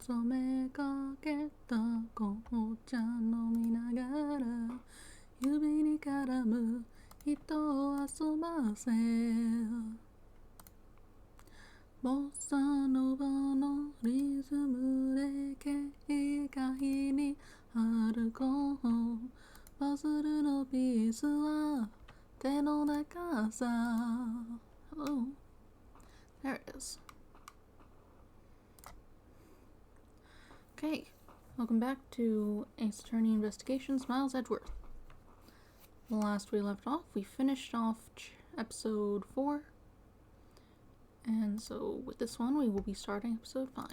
染めかけた紅茶飲みながら指に絡む人を遊ばせボサノバのリズムで軽快に歩こうパズルのピースは手の中さ Oh, there it is. Okay, welcome back to Ace Attorney Investigations, Miles Edgeworth. Last we left off, we finished off episode 4. And so with this one, we will be starting episode 5.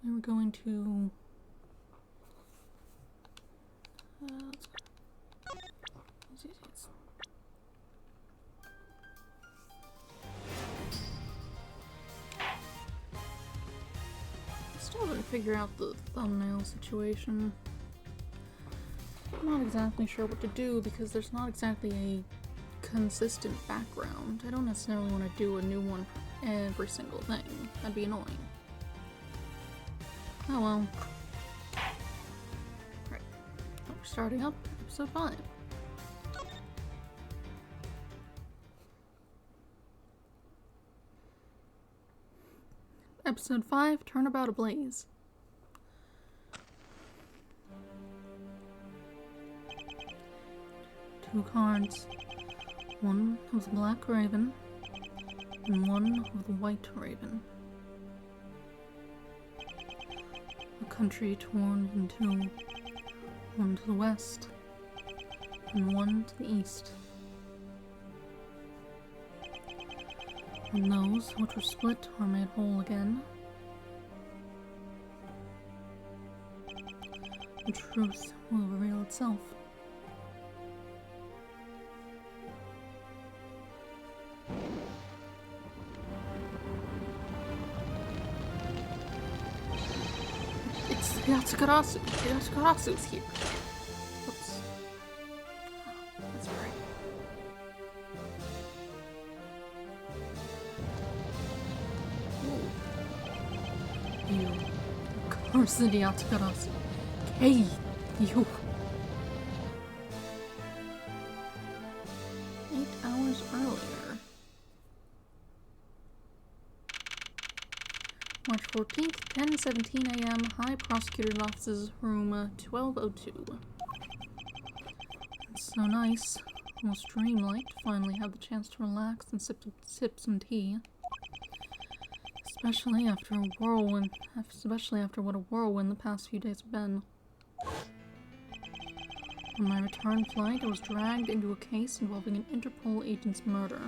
And we're going to... Still haven't figured out the thumbnail situation. I'm not exactly sure what to do because there's not exactly a consistent background. I don't necessarily want to do a new one for every single thing. That'd be annoying. Oh well. Right. We're starting up episode 5. Episode 5, Turnabout Ablaze. Two cards. One of the Black Raven, and one of the White Raven. A country torn in two. One to the west, and one to the east. When those which were split are made whole again, the truth will reveal itself. It's Yatsukarasu. Yatsukarasu's here. Whoops. Oh, that's right. You cursed Yatsukarasu. Hey, you. 8 hours earlier. March 14th, 10:17 a.m. High Prosecutor's Office's room 1202. It's so nice, almost dreamlike to finally have the chance to relax and sip some tea. Especially after what a whirlwind the past few days have been. On my return flight, I was dragged into a case involving an Interpol agent's murder.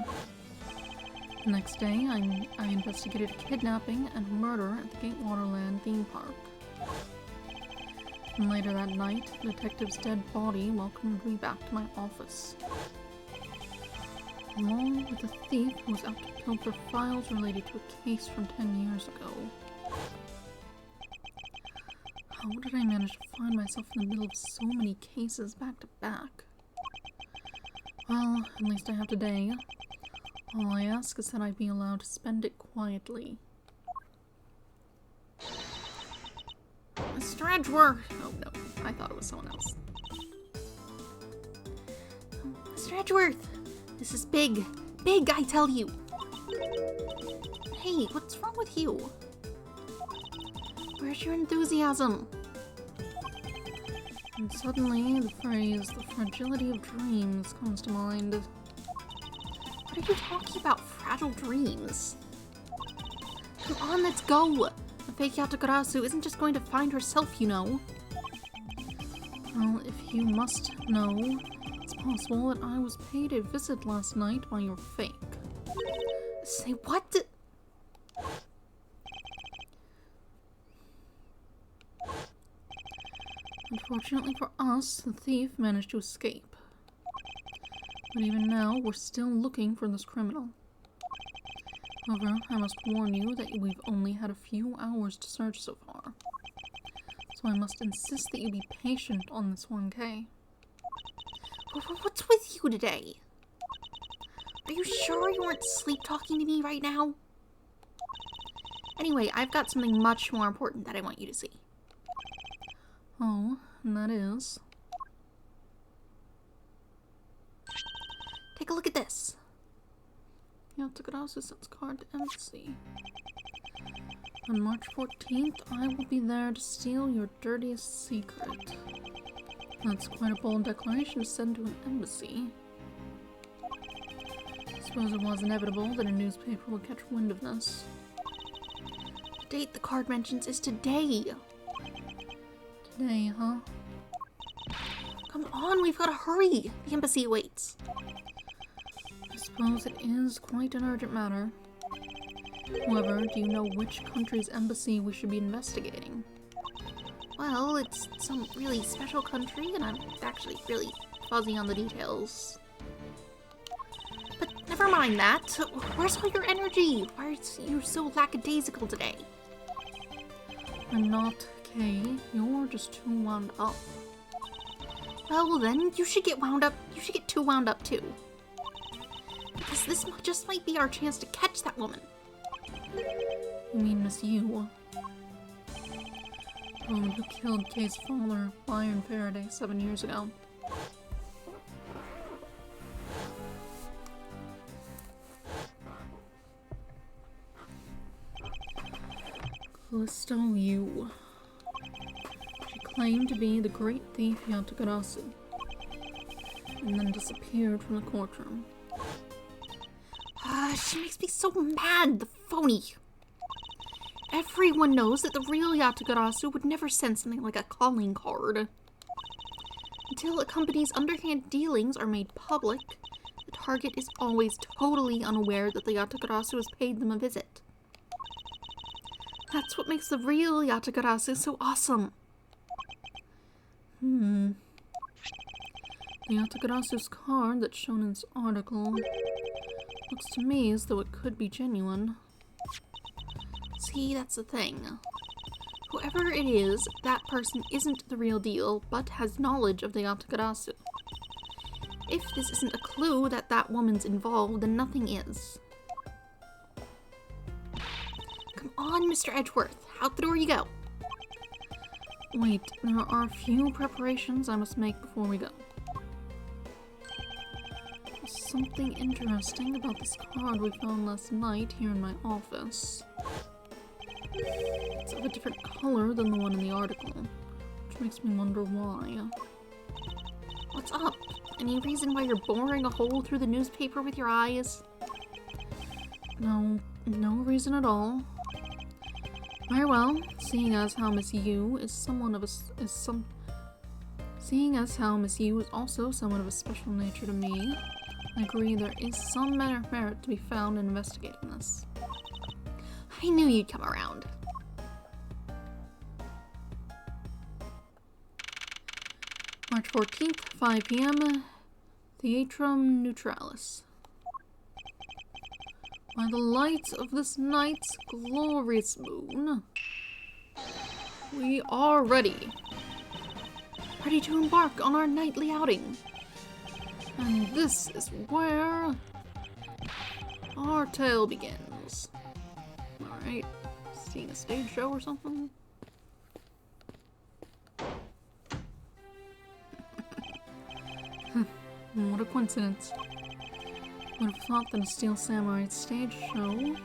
The next day, I investigated a kidnapping and murder at the Gatewaterland theme park. And later that night, the detective's dead body welcomed me back to my office. Along with a thief who was out to pilfer files related to a case from 10 years ago. How did I manage to find myself in the middle of so many cases back to back? Well, at least I have today. All I ask is that I be allowed to spend it quietly. Mr. Edgeworth! Oh no, I thought it was someone else. Mr. Edgeworth! This is big. Big, I tell you! Hey, what's wrong with you? Where's your enthusiasm? And suddenly, the phrase, the fragility of dreams, comes to mind. What are you talking about, fragile dreams? Come on, let's go! The fake Yatsukarasu isn't just going to find herself, you know. Well, if you must know, it's possible that I was paid a visit last night by your fake. Say what? Unfortunately for us, the thief managed to escape. But even now, we're still looking for this criminal. However, I must warn you that we've only had a few hours to search so far. So I must insist that you be patient on this 1K. What's with you today? Are you sure you weren't sleep talking to me right now? Anyway, I've got something much more important that I want you to see. Oh, and that is? Take a look at this. Yatagarasu sends card to embassy. On March 14th, I will be there to steal your dirtiest secret. That's quite a bold declaration to send to an embassy. I suppose it was inevitable that a newspaper would catch wind of this. The date the card mentions is today. Today, huh? Come on, we've got to hurry. The embassy awaits. I suppose it is quite an urgent matter. However, do you know which country's embassy we should be investigating? Well, it's some really special country, and I'm actually really fuzzy on the details. But never mind that. Where's all your energy? Why are you so lackadaisical today? I'm not, Kay. You're just too wound up. Well, then, you should get wound up. You should get too wound up, too. Because this just might be our chance to catch that woman. You mean Miss Yu? The woman who killed Kay's father, Byron Faraday, 7 years ago. Callisto Yu. She claimed to be the great thief Yatagarasu, and then disappeared from the courtroom. She makes me so mad, the phony. Everyone knows that the real Yatagarasu would never send something like a calling card. Until a company's underhand dealings are made public, the target is always totally unaware that the Yatagarasu has paid them a visit. That's what makes the real Yatagarasu so awesome. The Yatagarasu's card that's shown in this article looks to me as though it could be genuine. See, that's the thing. Whoever it is, that person isn't the real deal, but has knowledge of the Yatagarasu. If this isn't a clue that that woman's involved, then nothing is. Come on, Mr. Edgeworth. Out the door you go. Wait, there are a few preparations I must make before we go. There's something interesting about this card we found last night here in my office. It's of a different color than the one in the article, which makes me wonder why. What's up? Any reason why you're boring a hole through the newspaper with your eyes? No reason at all. Very well, seeing as how Miss Yu is also somewhat of a special nature to me, I agree there is some merit to be found in investigating this. I knew you'd come around. March 14th, 5 p.m. Theatrum Neutralis. By the light of this night's glorious moon, we are ready. Ready to embark on our nightly outing. And this is where our tale begins. Alright, seeing a stage show or something? What a coincidence. Would have thought that a Steel Samurai stage show would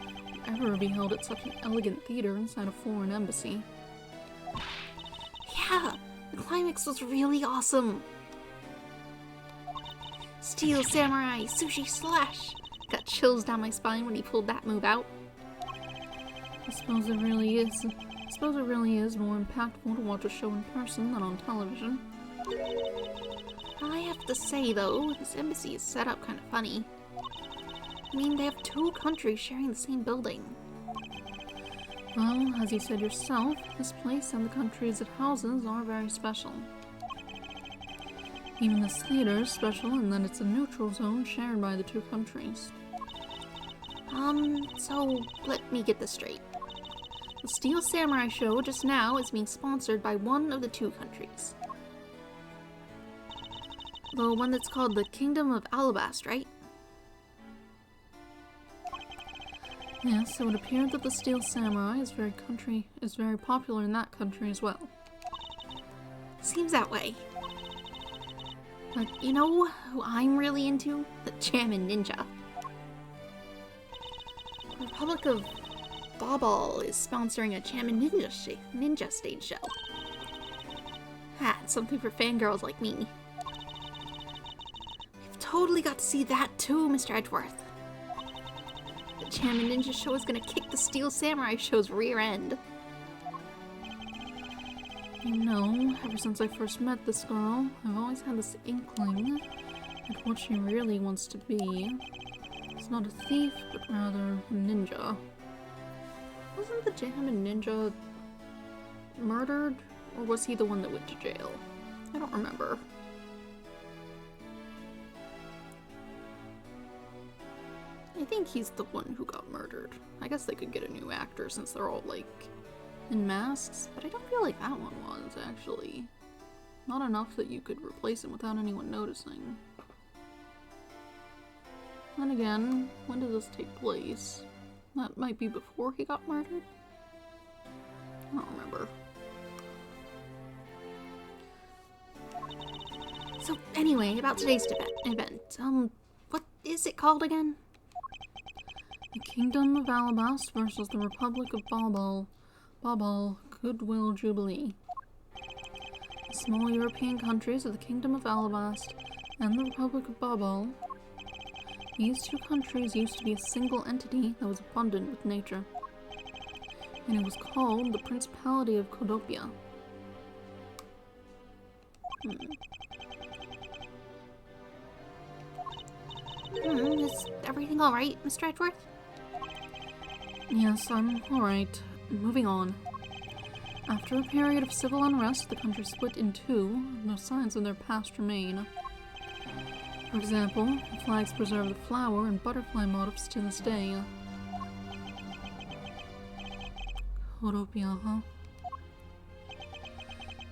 ever be held at such an elegant theater inside a foreign embassy. Yeah, the climax was really awesome. Steel Samurai, Sushi Slash! Got chills down my spine when he pulled that move out. I suppose it really is more impactful to watch a show in person than on television. I have to say though, this embassy is set up kind of funny. I mean, they have two countries sharing the same building. Well, as you said yourself, this place and the countries it houses are very special. Even this theater is special in that it's a neutral zone shared by the two countries. So let me get this straight. The Steel Samurai show just now is being sponsored by one of the two countries. The one that's called the Kingdom of Alabast, right? Yes, it would appear that the Steel Samurai is very popular in that country as well. Seems that way. But you know who I'm really into? The Jammin' Ninja. The Republic of Bobble is sponsoring a Jammin' Ninja stage show. Ah, something for fangirls like me. We've totally got to see that too, Mr. Edgeworth. The Jammin' Ninja show is gonna kick the Steel Samurai show's rear end. You know, ever since I first met this girl, I've always had this inkling that what she really wants to be is not a thief, but rather a ninja. Wasn't the Jammin' Ninja murdered, or was he the one that went to jail? I don't remember. I think he's the one who got murdered. I guess they could get a new actor since they're all, like, in masks, but I don't feel like that one was, actually. Not enough that you could replace him without anyone noticing. Then again, when did this take place? That might be before he got murdered? I don't remember. So anyway, about today's event, what is it called again? The Kingdom of Alabast versus the Republic of Babal Goodwill Jubilee. The small European countries of the Kingdom of Alabast and the Republic of Babal. These two countries used to be a single entity that was abundant with nature, and it was called the Principality of Codopia. Is everything alright, Mr. Edgeworth? Yes, I'm alright. Moving on. After a period of civil unrest, the country split in two. No signs of their past remain. For example, the flags preserve the flower and butterfly motifs to this day. Codopia, huh?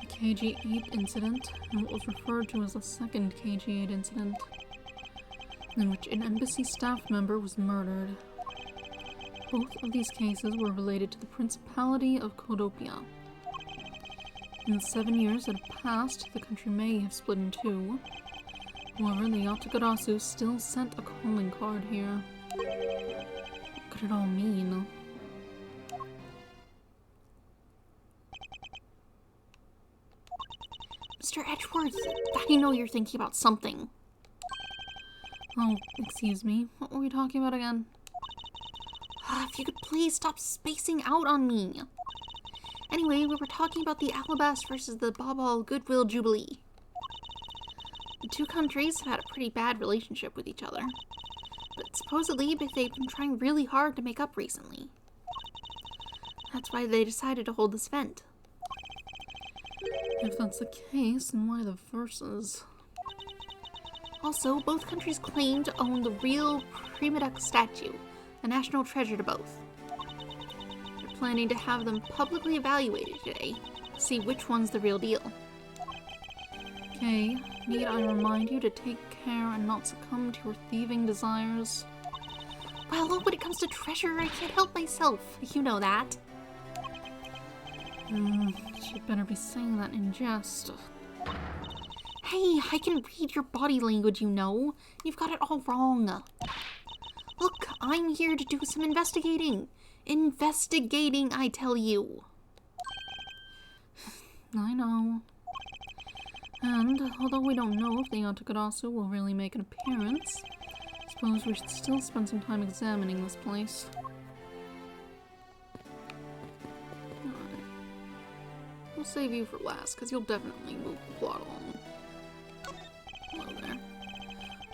The KG-8 incident, and what was referred to as the second KG-8 incident, in which an embassy staff member was murdered. Both of these cases were related to the Principality of Codopia. In the 7 years that have passed, the country may have split in two. However, the Yatagarasu still sent a calling card here. What could it all mean? Mr. Edgeworth, I know you're thinking about something. Oh, excuse me. What were we talking about again? If you could please stop spacing out on me. Anyway, we were talking about the Alabast versus the Babal Goodwill Jubilee. The two countries have had a pretty bad relationship with each other, but supposedly they've been trying really hard to make up recently. That's why they decided to hold this event. If that's the case, then why the verses? Also, both countries claim to own the real Prima Duck statue, a national treasure to both. They're planning to have them publicly evaluated today, to see which one's the real deal. Okay, need I remind you to take care and not succumb to your thieving desires? Well, when it comes to treasure, I can't help myself. You know that. She'd better be saying that in jest. Hey, I can read your body language, you know. You've got it all wrong. Look, I'm here to do some investigating. Investigating, I tell you. I know. And, although we don't know if the Yatagarasu will really make an appearance, I suppose we should still spend some time examining this place. Alright. We'll save you for last, because you'll definitely move the plot along. Hello there.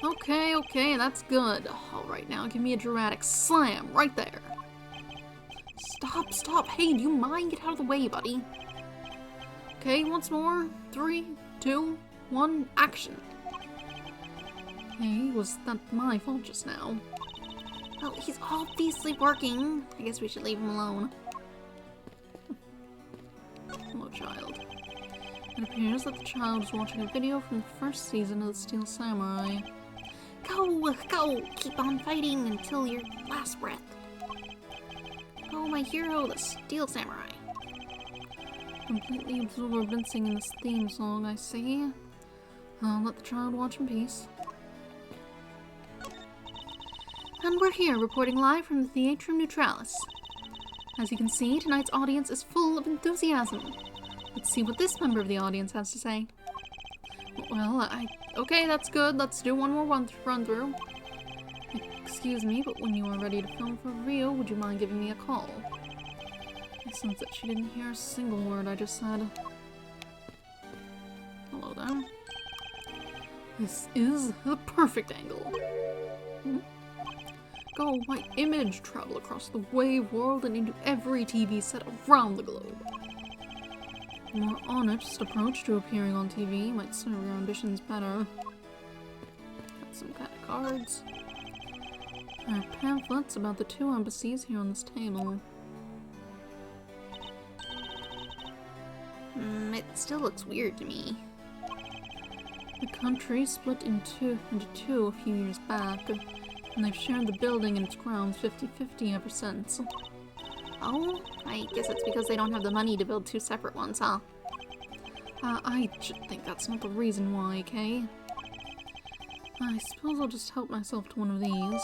Okay, that's good. Alright, now give me a dramatic slam right there. Stop. Hey, do you mind? Get out of the way, buddy. Okay, once more. 3, 2, 1, action. Okay, was that my fault just now? Well, he's obviously working. I guess we should leave him alone. Hello, child. It appears that the child is watching a video from the first season of the Steel Samurai. Go! Keep on fighting until your last breath. Oh, my hero, the Steel Samurai. Completely absorbed in singing this theme song, I see. I'll let the child watch in peace. And we're here, reporting live from the Theatrum Neutralis. As you can see, tonight's audience is full of enthusiasm. Let's see what this member of the audience has to say. Well, okay, that's good. Let's do one more run through. Excuse me, but when you are ready to film for real, would you mind giving me a call? I sense that she didn't hear a single word I just said. Hello there. This is the perfect angle. Go, my image travel across the wave world and into every TV set around the globe. A more honest approach to appearing on TV might serve your ambitions better. Got some kind of cards. There are pamphlets about the 2 embassies here on this table. It still looks weird to me. The country split into two a few years back, and they've shared the building and its grounds 50-50 ever since. Oh, I guess it's because they don't have the money to build 2 separate ones, huh? I should think that's not the reason why, Kay. I suppose I'll just help myself to one of these.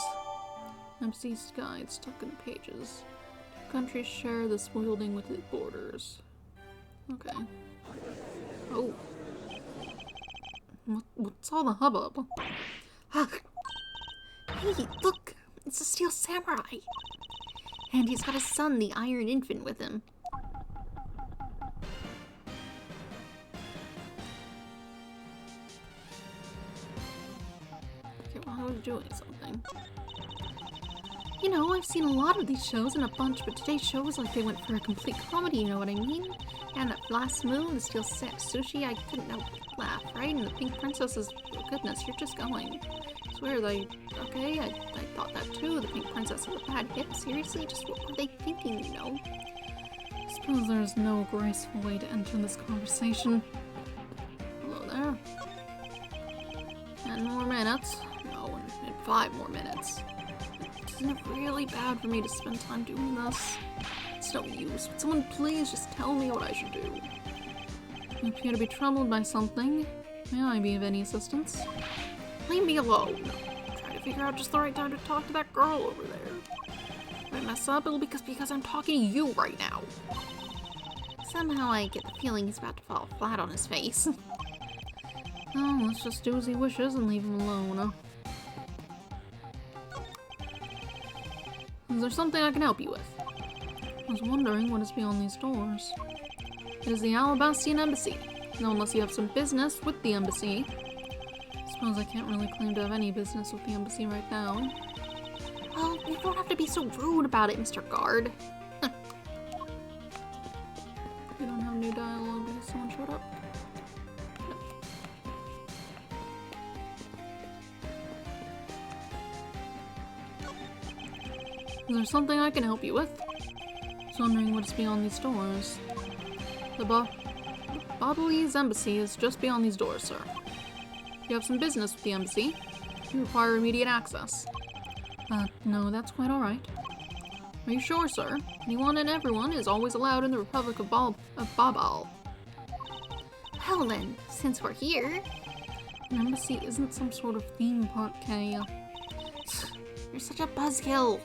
Embassy's guide stuck in the pages. 2 countries share this building with its borders. Okay. Oh. What's all the hubbub? Hey, look! It's the Steel Samurai! And he's got his son, the Iron Infant, with him. Okay, well, I was doing something. You know, I've seen a lot of these shows and a bunch, but today's show was like they went for a complete comedy, you know what I mean? And that last moon, the Steel Sushi, I couldn't help but laugh, right? And the Pink Princesses, oh goodness, you're just going. It's weird, I thought that too. The Pink Princess with a bad hip, seriously? Just what were they thinking, you know? I suppose there's no graceful way to enter this conversation. Hello there. 10 more minutes. No, in 5 more minutes. Isn't it really bad for me to spend time doing this? It's no use. Would someone please just tell me what I should do? You appear to be troubled by something. May I be of any assistance? Leave me alone. I'm trying to figure out just the right time to talk to that girl over there. If I mess up, it'll be because I'm talking to you right now. Somehow I get the feeling he's about to fall flat on his face. Oh, let's just do as he wishes and leave him alone. Is there something I can help you with? I was wondering what is beyond these doors. It is the Alabastian Embassy. Now, unless you have some business with the embassy. I suppose I can't really claim to have any business with the embassy right now. Well, you don't have to be so rude about it, Mr. Guard. We don't have new dialogue because someone showed up. Is there something I can help you with? I was wondering what is beyond these doors. The Babalese Embassy is just beyond these doors, sir. If you have some business with the embassy, you require immediate access. No, that's quite alright. Are you sure, sir? Anyone and everyone is always allowed in the Republic of Babal. Well then, since we're here... An embassy isn't some sort of theme park, Kay. You're such a buzzkill.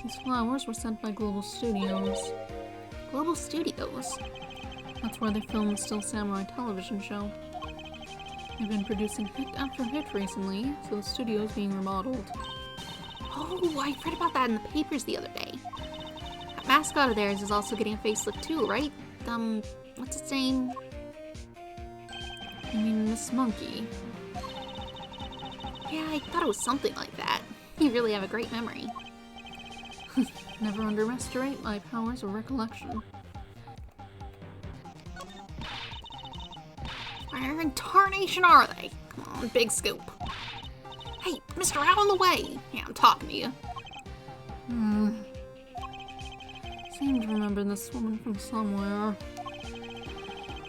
These flowers were sent by Global Studios. Global Studios? That's where they filmed the Steel Samurai television show. They've been producing hit after hit recently, so the studio's being remodeled. Oh, I read about that in the papers the other day. That mascot of theirs is also getting a facelift too, right? What's its name? You mean Miss Monkey? Yeah, I thought it was something like that. You really have a great memory. Never underestimate my powers of recollection. Where in tarnation are they? Come on, big scoop. Hey, mister, out on the way! Yeah, I'm talking to you. Seem to remember this woman from somewhere.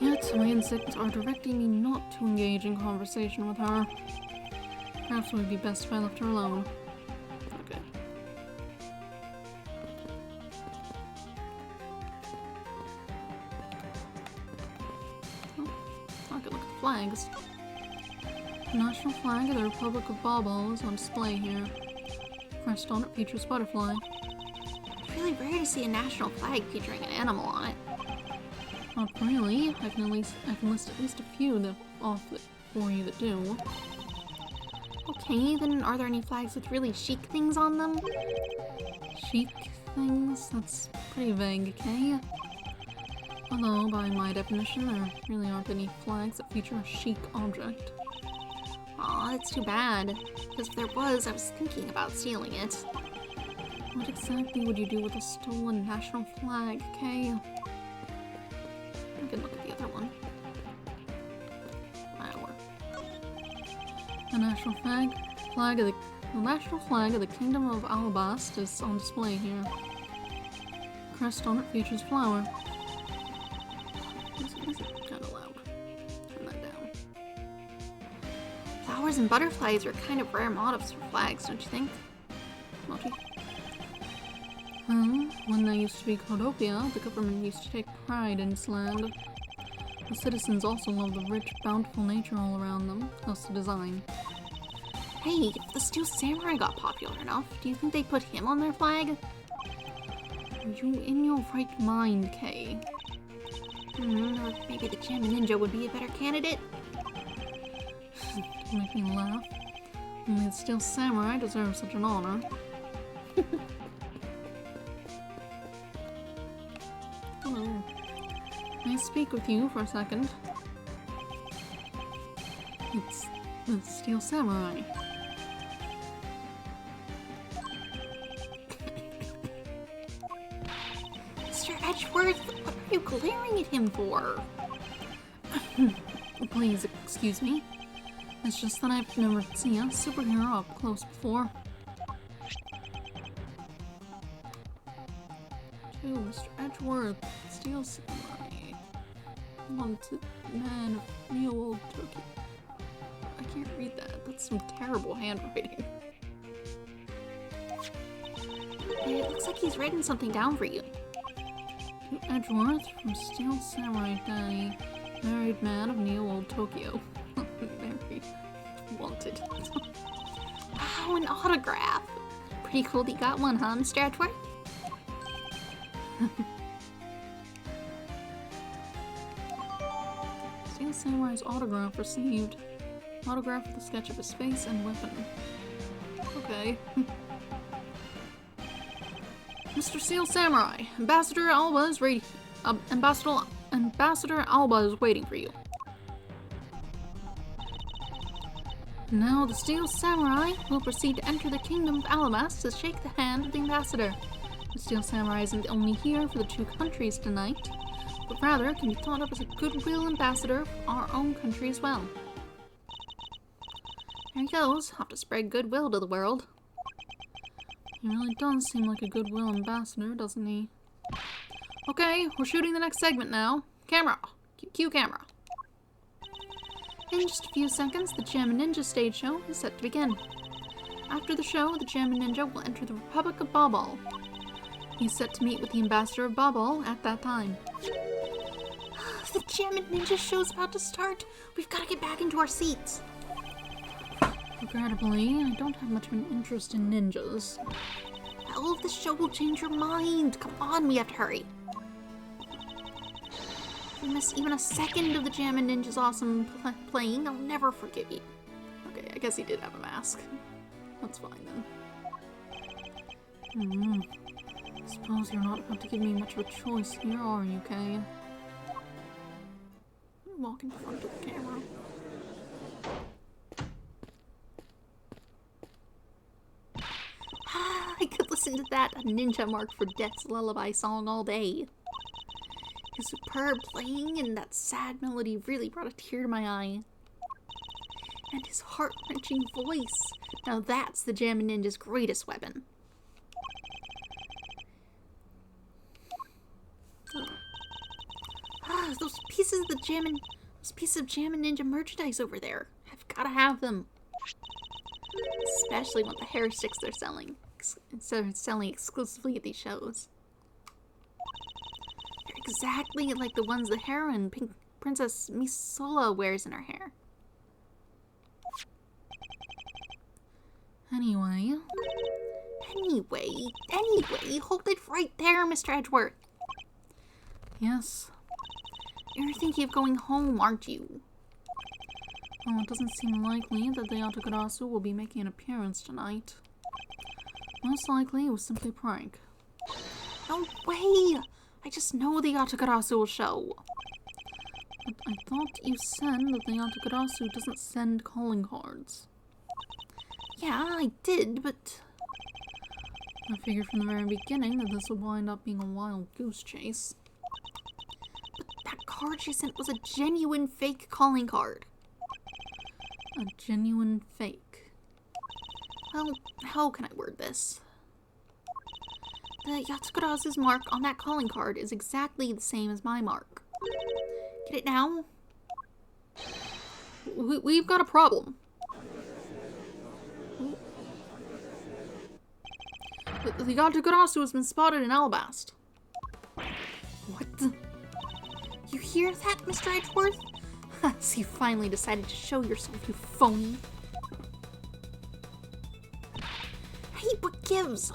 Yet, my instincts are directing me not to engage in conversation with her. Perhaps it would be best if I left her alone. flags. The national flag of the Republic of Bobble is on display here. Crest on it features butterfly. It's really rare to see a national flag featuring an animal on it. Not really. I can list at least a few for you that do. Okay, then are there any flags with really chic things on them? Chic things? That's pretty vague, okay? Although, by my definition, there really aren't any flags that feature a chic object. Aw, that's too bad. Because if there was, I was thinking about stealing it. What exactly would you do with a stolen national flag, okay? I can look at the other one. The national flag of the Kingdom of Alabast is on display here. The crest on it features flower. This is kind of loud. Turn that down. Flowers and butterflies are kind of rare motifs for flags, don't you think? Mochi? Well, when they used to be Cordopia, the government used to take pride in its land. The citizens also love the rich, bountiful nature all around them, thus the design. Hey, if the Steel Samurai got popular enough, do you think they'd put him on their flag? Are you in your right mind, Kay? Or maybe the Gem Ninja would be a better candidate? Don't make me laugh. Only the Steel Samurai deserves such an honor. Hello. May I speak with you for a second? It's the Steel Samurai. Mr. Edgeworth, what are you glaring at him for? Please excuse me. It's just that I've never seen a superhero up close before. To Mr. Edgeworth, Steel Samurai. Wanted man of New Old Turkey. I can't read that. That's some terrible handwriting. It looks like he's written something down for you. To Edgeworth from Steel Samurai Daddy, married man of Neo Old Tokyo. Married. Wanted. Wow, an autograph! Pretty cool that you got one, huh, Mr. Edgeworth? Steel Samurai's autograph received. Autograph with a sketch of his face and weapon. Okay. Mr. Steel Samurai, Ambassador Alba is Ambassador Alba is waiting for you. Now the Steel Samurai will proceed to enter the Kingdom of Alabast to shake the hand of the Ambassador. The Steel Samurai isn't only here for the two countries tonight, but rather can be thought of as a goodwill ambassador for our own country as well. There he goes, off to spread goodwill to the world. He really does seem like a goodwill ambassador, doesn't he? Okay, we're shooting the next segment now. Camera! Cue camera. In just a few seconds, the Gem Ninja stage show is set to begin. After the show, the Gem Ninja will enter the Republic of Bobble. He's set to meet with the Ambassador of Bobble at that time. The Gem Ninja show's about to start. We've got to get back into our seats. Regrettably, I don't have much of an interest in ninjas. Well, this show will change your mind. Come on, we have to hurry. If we miss even a second of the Gem Ninja's awesome playing, I'll never forgive you. Okay, I guess he did have a mask. That's fine then. Suppose you're not about to give me much of a choice here, are you, Kay? Walk in front of the camera. I could listen to that Ninja Mark for Death's Lullaby song all day. His superb playing and that sad melody really brought a tear to my eye. And his heart-wrenching voice. Now that's the Gem Ninja's greatest weapon. Those pieces of Gem Ninja merchandise over there. I've gotta have them. Especially with the hair sticks they're selling. Instead of selling exclusively at these shows. They're exactly like the ones the heroine Princess Missola wears in her hair. Anyway, hold it right there, Mr. Edgeworth. yes. You're thinking of going home, aren't you? Well, it doesn't seem likely that the Yatagarasu will be making an appearance tonight. Most likely, it was simply a prank. No way! I just know the Yatagarasu will show. But I thought you said that the Yatagarasu doesn't send calling cards. Yeah, I did, but... I figured from the very beginning that this would wind up being a wild goose chase. But that card she sent was a genuine fake calling card. A genuine fake. Well, how can I word this? The Yatsukarasu's mark on that calling card is exactly the same as my mark. Get it now? We've got a problem. The Yatagarasu has been spotted in Alabast. What the? You hear that, Mr. Edgeworth? So you finally decided to show yourself, you phony. Hey, what gives?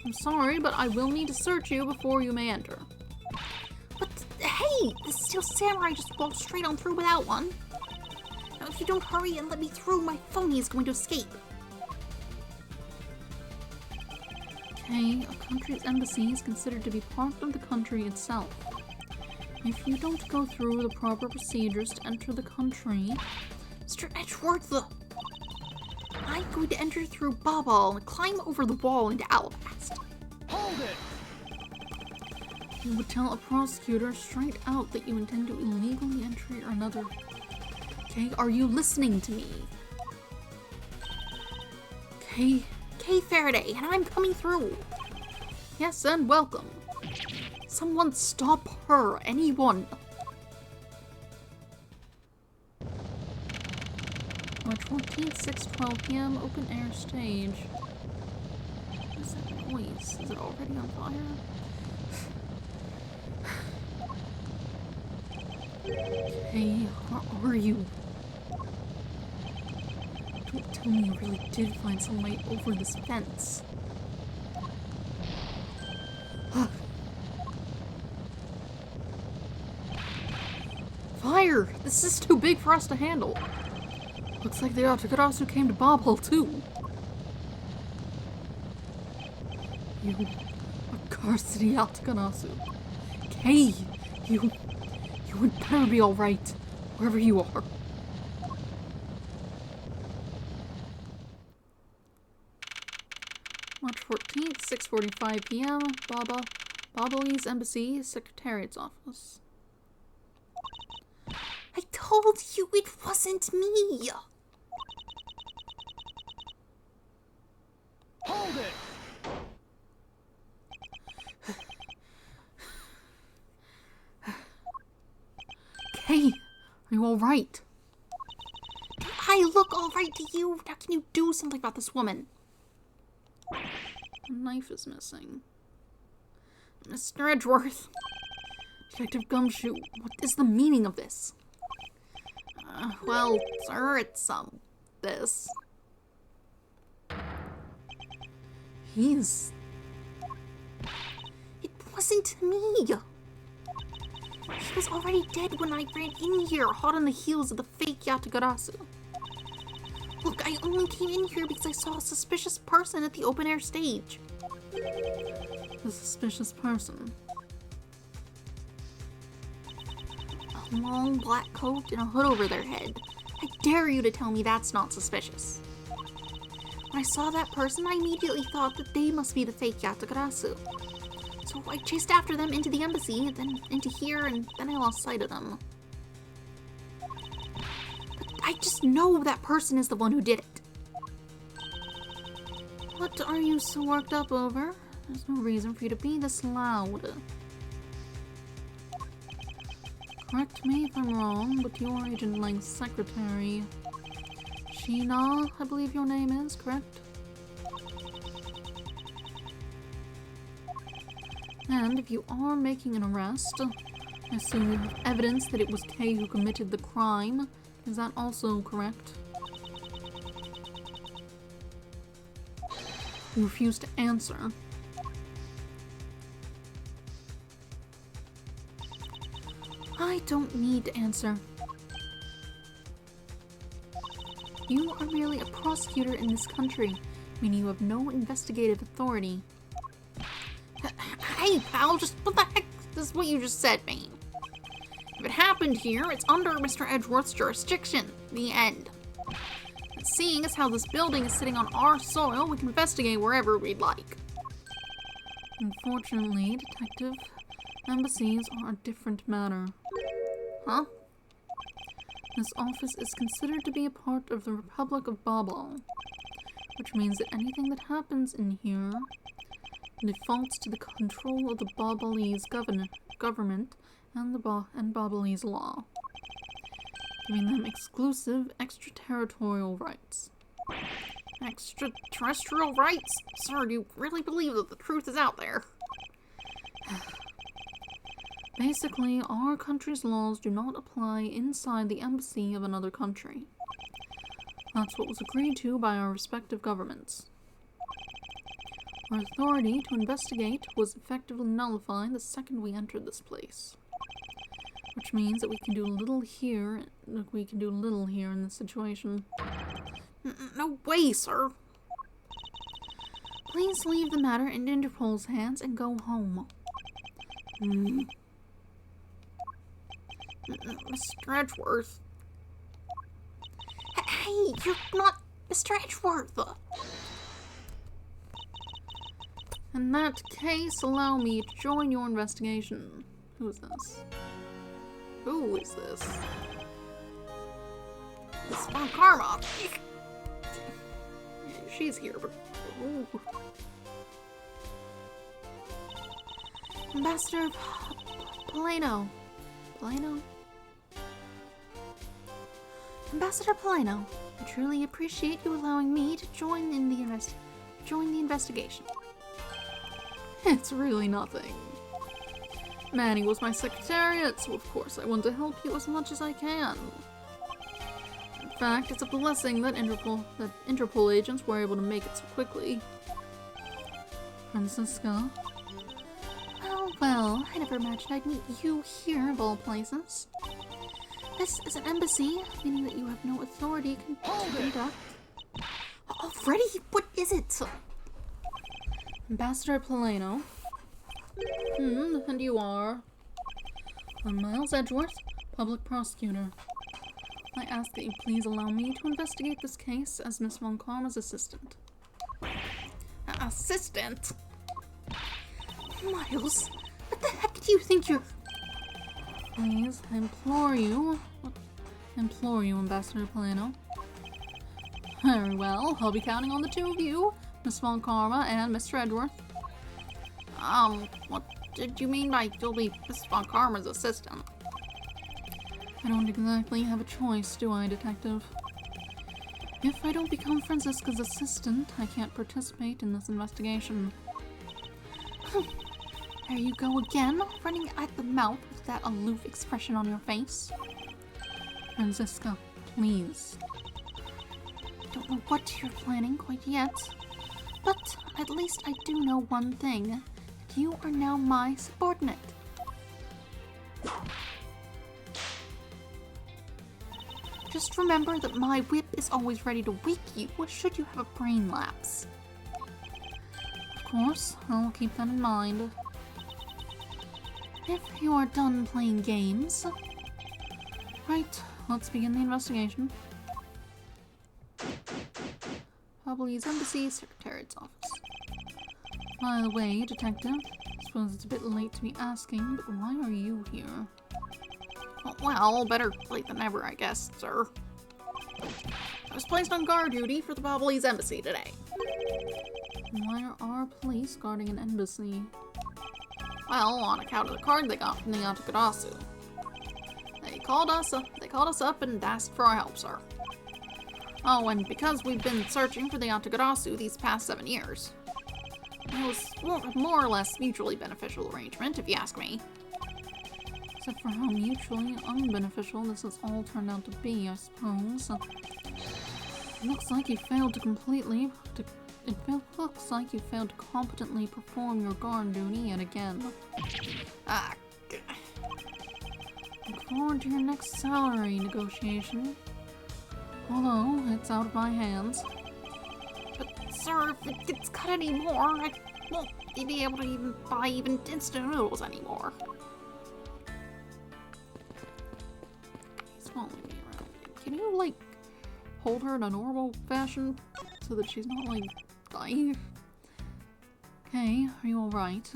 I'm sorry, but I will need to search you before you may enter. But, hey, the Steel Samurai just walked straight on through without one. Now, if you don't hurry and let me through, my phony is going to escape. Okay, a country's embassy is considered to be part of the country itself. If you don't go through the proper procedures to enter the country... Mr. Edgeworth, I'm going to enter through Babal and climb over the wall into Alabast. Hold it! You would tell a prosecutor straight out that you intend to illegally enter another... Okay, are you listening to me? Okay, Faraday, and I'm coming through. yes, and welcome. Someone stop her, anyone. March 14th, 6:12 p.m., open air stage. What is that noise? Is it already on fire? Hey, where are you? Don't tell me you really did find some way over this fence. Fire! This is too big for us to handle. Looks like the Yatagarasu came to Bobble too. You accursed Yatagarasu. Hey, you would better be alright, wherever you are. March 14th, 6:45 p.m., Bobbly's Embassy, Secretariat's Office. I told you it wasn't me. Hold it! Hey, are you alright? I look alright to you. Now can you do something about this woman? A knife is missing. Mr. Edgeworth. Detective Gumshoe, what is the meaning of this? Well, sir, it's, this. He's... It wasn't me. He was already dead when I ran in here, hot on the heels of the fake Yatagarasu. Look, I only came in here because I saw a suspicious person at the open-air stage. The suspicious person. A long black coat and a hood over their head. I dare you to tell me that's not suspicious. When I saw that person, I immediately thought that they must be the fake Yatagarasu. So I chased after them into the embassy, then into here, and then I lost sight of them. But I just know that person is the one who did it. What are you so worked up over? There's no reason for you to be this loud. Correct me if I'm wrong, but you are Agent Lang's secretary. Sheena, I believe your name is, correct? And if you are making an arrest, I assume you have evidence that it was Kay who committed the crime. Is that also correct? You refuse to answer. I don't need to answer. You are merely a prosecutor in this country, meaning you have no investigative authority. Hey, pal, just what the heck does what you just said mean? If it happened here, it's under Mr. Edgeworth's jurisdiction. The end. And seeing as how this building is sitting on our soil, we can investigate wherever we'd like. Unfortunately, Detective, embassies are a different matter. Huh? This office is considered to be a part of the Republic of Babal, which means that anything that happens in here defaults to the control of the Babalese government and Babalese law, giving them exclusive extraterritorial rights. Extraterrestrial rights? Sir, do you really believe that the truth is out there? Basically, our country's laws do not apply inside the embassy of another country. That's what was agreed to by our respective governments. Our authority to investigate was effectively nullified the second we entered this place. Which means that we can do little here in this situation. No way, sir. Please leave the matter in Interpol's hands and go home. Mr. Edgeworth. Hey, you're not Mr. Edgeworth. In that case, allow me to join your investigation. Who is this? Who is this? It's Von Karma. She's here, but... Ooh. Ambassador Polano. Ambassador Polano, I truly appreciate you allowing me to join the investigation. It's really nothing. Manny was my secretariat, so of course I want to help you as much as I can. In fact, it's a blessing that Interpol agents were able to make it so quickly. Francisca? Well, I never imagined I'd meet you here of all places. This is an embassy, meaning that you have no authority to conduct. Already? What is it? Ambassador Polano. And you are? I'm Miles Edgeworth, public prosecutor. I ask that you please allow me to investigate this case as Miss Von Karma's assistant. Assistant? Miles, what the heck do you think you're... Please, I implore you, Ambassador Polano. Very well, I'll be counting on the two of you, Miss Von Karma and Mr. Edgeworth. What did you mean by you'll be Miss Von Karma's assistant? I don't exactly have a choice, do I, Detective? If I don't become Francisca's assistant, I can't participate in this investigation. There you go again, running at the mouth with that aloof expression on your face. Francisca, please. I don't know what you're planning quite yet, but at least I do know one thing. You are now my subordinate. Just remember that my whip is always ready to wake you should you have a brain lapse. Of course, I'll keep that in mind. If you are done playing games... Right, let's begin the investigation. Babalese Embassy, Secretariat's office. By the way, Detective, I suppose it's a bit late to be asking, but why are you here? Well, better late than never, I guess, sir. I was placed on guard duty for the Babalese Embassy today. Why are our police guarding an embassy? Well, on account of the card they got from the Yatagarasu. They called us up and asked for our help, sir. Oh, and because we've been searching for the Yatagarasu these past 7 years. It was more or less mutually beneficial arrangement, if you ask me. Except for how mutually unbeneficial this has all turned out to be, I suppose. It looks like you failed to looks like you failed to competently perform your guard duty yet again. Ah, Look forward to your next salary negotiation. Although, it's out of my hands. but sir, if it gets cut anymore, I won't be able to even buy even instant noodles anymore. He's following me around. Can you, like, hold her in a normal fashion so that she's not, like, dying? Okay, are you alright?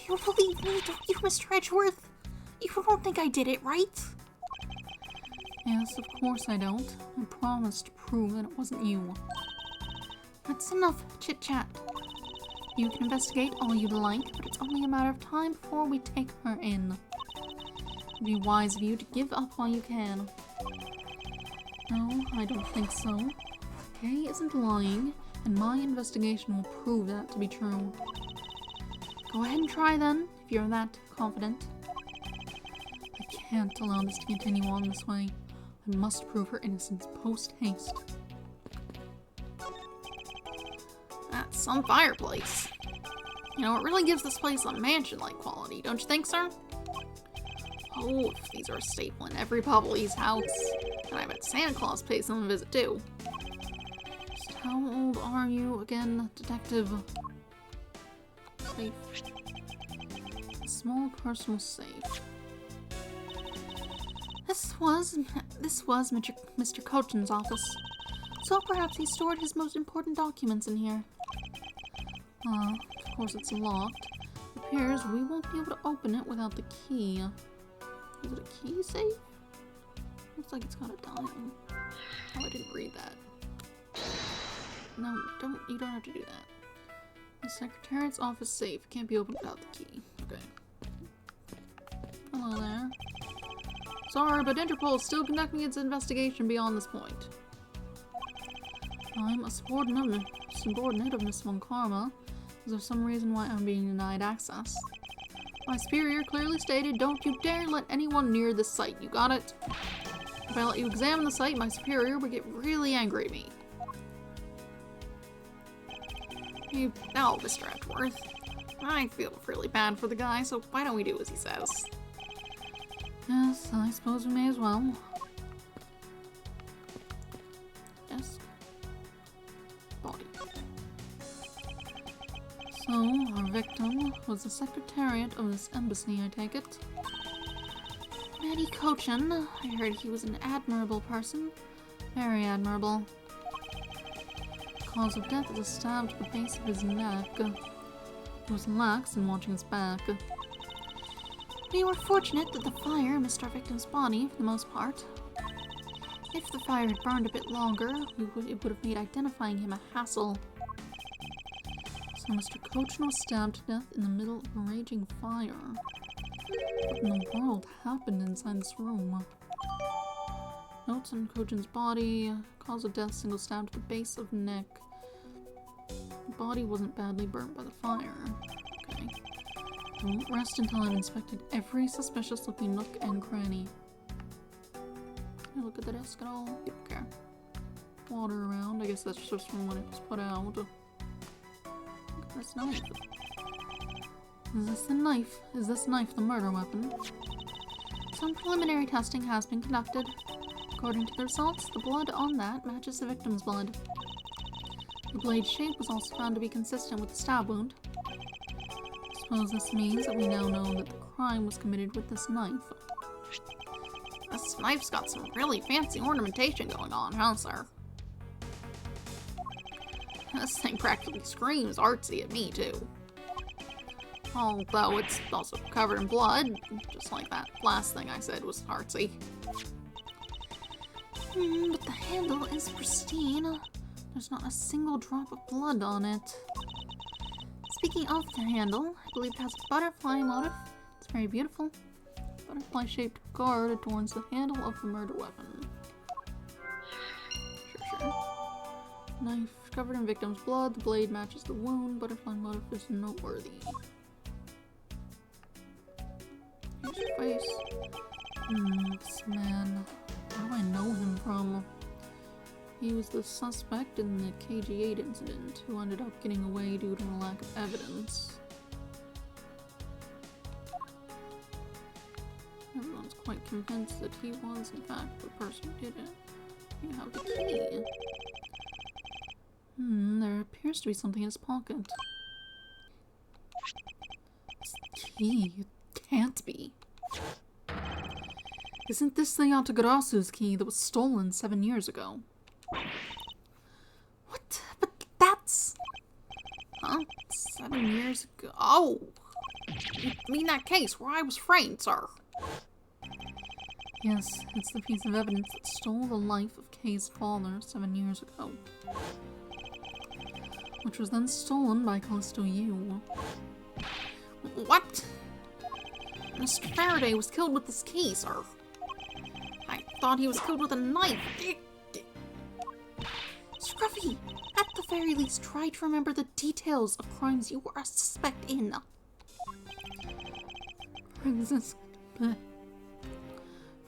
You believe me, don't you, Mr. Edgeworth? You don't think I did it, right? Yes, of course I don't. I promised to prove that it wasn't you. That's enough chit-chat. You can investigate all you'd like, but it's only a matter of time before we take her in. It'd be wise of you to give up while you can. No, I don't think so. Kay isn't lying, and my investigation will prove that to be true. Go ahead and try then, if you're that confident. I can't allow this to continue on this way. I must prove her innocence post-haste. That's some fireplace. You know, it really gives this place a mansion-like quality, don't you think, sir? Oh, if these are a staple in every Bubbly's house. And I bet Santa Claus pays them a visit, too. Just how old are you again, Detective? Safe. A small personal safe. This was Mr. Cochin's office. So perhaps he stored his most important documents in here. Of course it's locked. It appears we won't be able to open it without the key. Is it a key safe? Looks like it's got a dial. Oh, I didn't read that. No, you don't have to do that. The Secretariat's office safe can't be opened without the key. Okay. Hello there. Sorry, but Interpol is still conducting its investigation beyond this point. I'm a subordinate of Miss Von Karma. Is there some reason why I'm being denied access? My superior clearly stated, don't you dare let anyone near this site. You got it? If I let you examine the site, my superior would get really angry at me. No, Mr. Edgeworth. I feel really bad for the guy, so why don't we do as he says? Yes, I suppose we may as well. Desk. Body. So, our victim was the Secretariat of this embassy, I take it. Matty Cochin. I heard he was an admirable person. Very admirable. The cause of death is a stab to the base of his neck. He was lax in watching his back. We were fortunate that the fire missed our victim's body for the most part. If the fire had burned a bit longer, it would have made identifying him a hassle. So Mr. Cochin was stabbed to death in the middle of a raging fire. What in the world happened inside this room? Notes on Cochin's body. Cause of death, single stab to the base of neck. The body wasn't badly burnt by the fire. Okay. I won't rest until I've inspected every suspicious looking nook and cranny. Can I look at the desk at all? Okay. Water around. I guess that's just from when it was put out. Look at this knife. Is this the knife? Is this knife the murder weapon? Some preliminary testing has been conducted. According to the results, the blood on that matches the victim's blood. The blade's shape was also found to be consistent with the stab wound. I suppose this means that we now know that the crime was committed with this knife. This knife's got some really fancy ornamentation going on, huh, sir? This thing practically screams artsy at me, too. Although it's also covered in blood, just like that last thing I said was artsy. But the handle is pristine. There's not a single drop of blood on it. Speaking of the handle, I believe it has a butterfly motif. It's very beautiful. Butterfly-shaped guard adorns the handle of the murder weapon. Sure. Knife covered in victim's blood. The blade matches the wound. Butterfly motif is noteworthy. face. This man. Where do I know him from? He was the suspect in the KG8 incident who ended up getting away due to a lack of evidence. Everyone's quite convinced that he was, in fact, the person who did it. You have the key. There appears to be something in his pocket. This key? It can't be. Isn't this the Yatagarasu's key that was stolen 7 years ago? What? But that's... Huh? 7 years ago? Oh! You mean that case where I was framed, sir? Yes, it's the piece of evidence that stole the life of Kay's father 7 years ago. Which was then stolen by Callisto Yu. What? Mr. Faraday was killed with this key, sir. I thought he was killed with a knife. Scruffy, at the very least, try to remember the details of crimes you were a suspect in.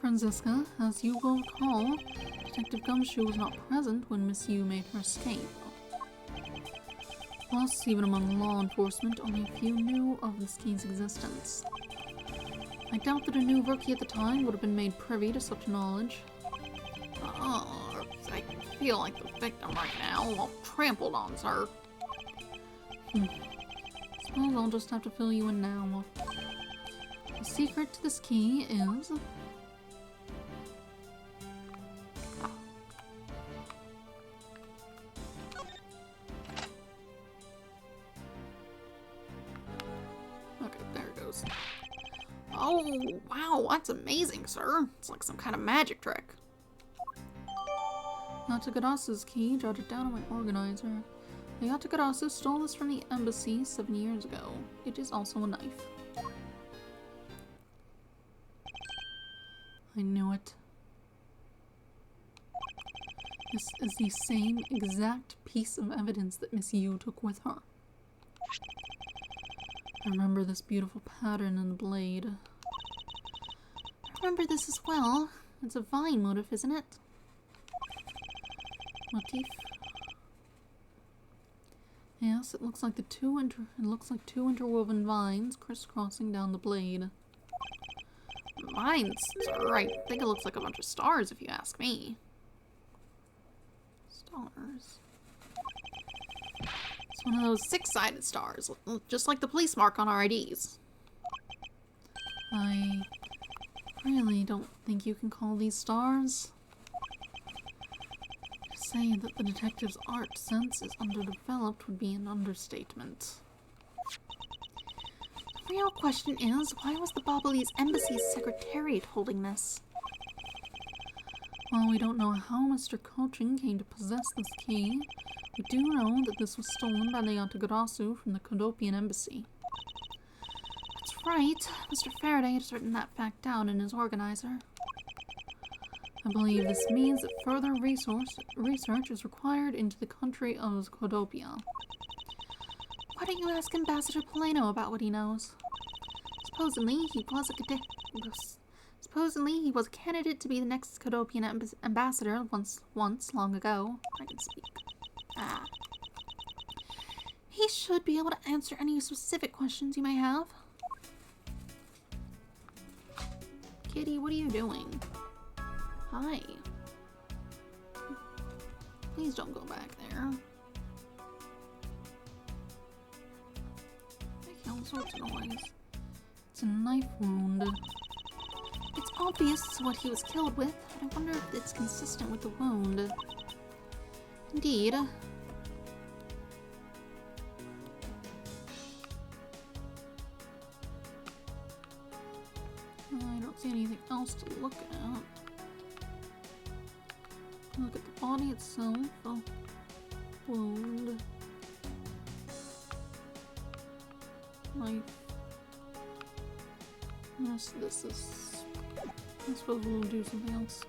Franziska, as you will recall, Detective Gumshoe was not present when Miss Yu made her escape. Plus, even among law enforcement, only a few knew of this key's existence. I doubt that a new rookie at the time would have been made privy to such knowledge. Oh, I feel like the victim right now, all trampled on, sir. Suppose I'll just have to fill you in now. The secret to this key is... Okay, there it goes. Oh, wow, that's amazing, sir. It's like some kind of magic trick. Yatagarasu's key, jotted down on my organizer. The Yatagarasu stole this from the embassy 7 years ago. It is also a knife. I knew it. This is the same exact piece of evidence that Miss Yu took with her. I remember this beautiful pattern in the blade. I remember this as well. It's a vine motif, isn't it? Motif? Yes, it looks like two interwoven vines crisscrossing down the blade. Vines, sir. I think it looks like a bunch of stars, if you ask me. Stars. It's one of those six-sided stars, just like the police mark on our IDs. I really don't think you can call these stars. To say that the detective's art sense is underdeveloped would be an understatement. The real question is, why was the Babalese Embassy's secretariat holding this? While we don't know how Mr. Cochin came to possess this key, we do know that this was stolen by the Yatagarasu from the Kodopian embassy. That's right. Mr. Faraday had written that fact down in his organizer. I believe this means that further research is required into the country of Kodopia. Why don't you ask Ambassador Polano about what he knows? Supposedly he was a candidate to be the next Kodopian ambassador once long ago. I can speak. He should be able to answer any specific questions you may have. Kitty, what are you doing? Hi. Please don't go back there. Making all sorts of noise. It's a knife wound. It's obvious what he was killed with, but I wonder if it's consistent with the wound. Indeed. I don't see anything else to look at. Look at the body itself. A wound. Knife. Yes, this is... I suppose we'll do something else.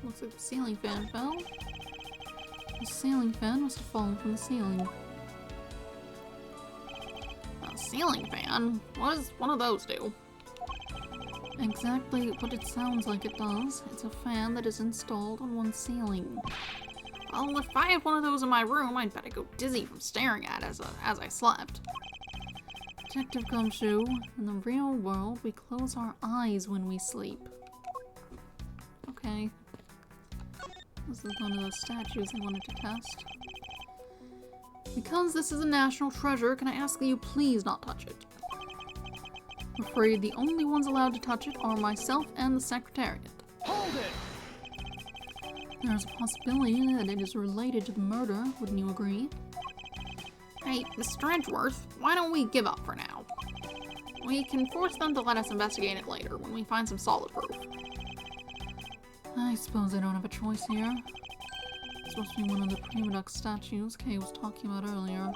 Looks like the ceiling fan fell. The ceiling fan must have fallen from the ceiling. A ceiling fan? What does one of those do? Exactly what it sounds like it does. It's a fan that is installed on one ceiling. Well, if I had one of those in my room, I'd bet I'd go dizzy from staring at it as I slept. Detective Gumshoe, in the real world, we close our eyes when we sleep. Okay. This is one of those statues I wanted to test. Because this is a national treasure, can I ask that you please not touch it? I'm afraid the only ones allowed to touch it are myself and the Secretariat. Hold it! There's a possibility that it is related to the murder, wouldn't you agree? Hey, Mr. Edgeworth, why don't we give up for now? We can force them to let us investigate it later when we find some solid proof. I suppose I don't have a choice here. It's supposed to be one of the prima duck statues Kay was talking about earlier.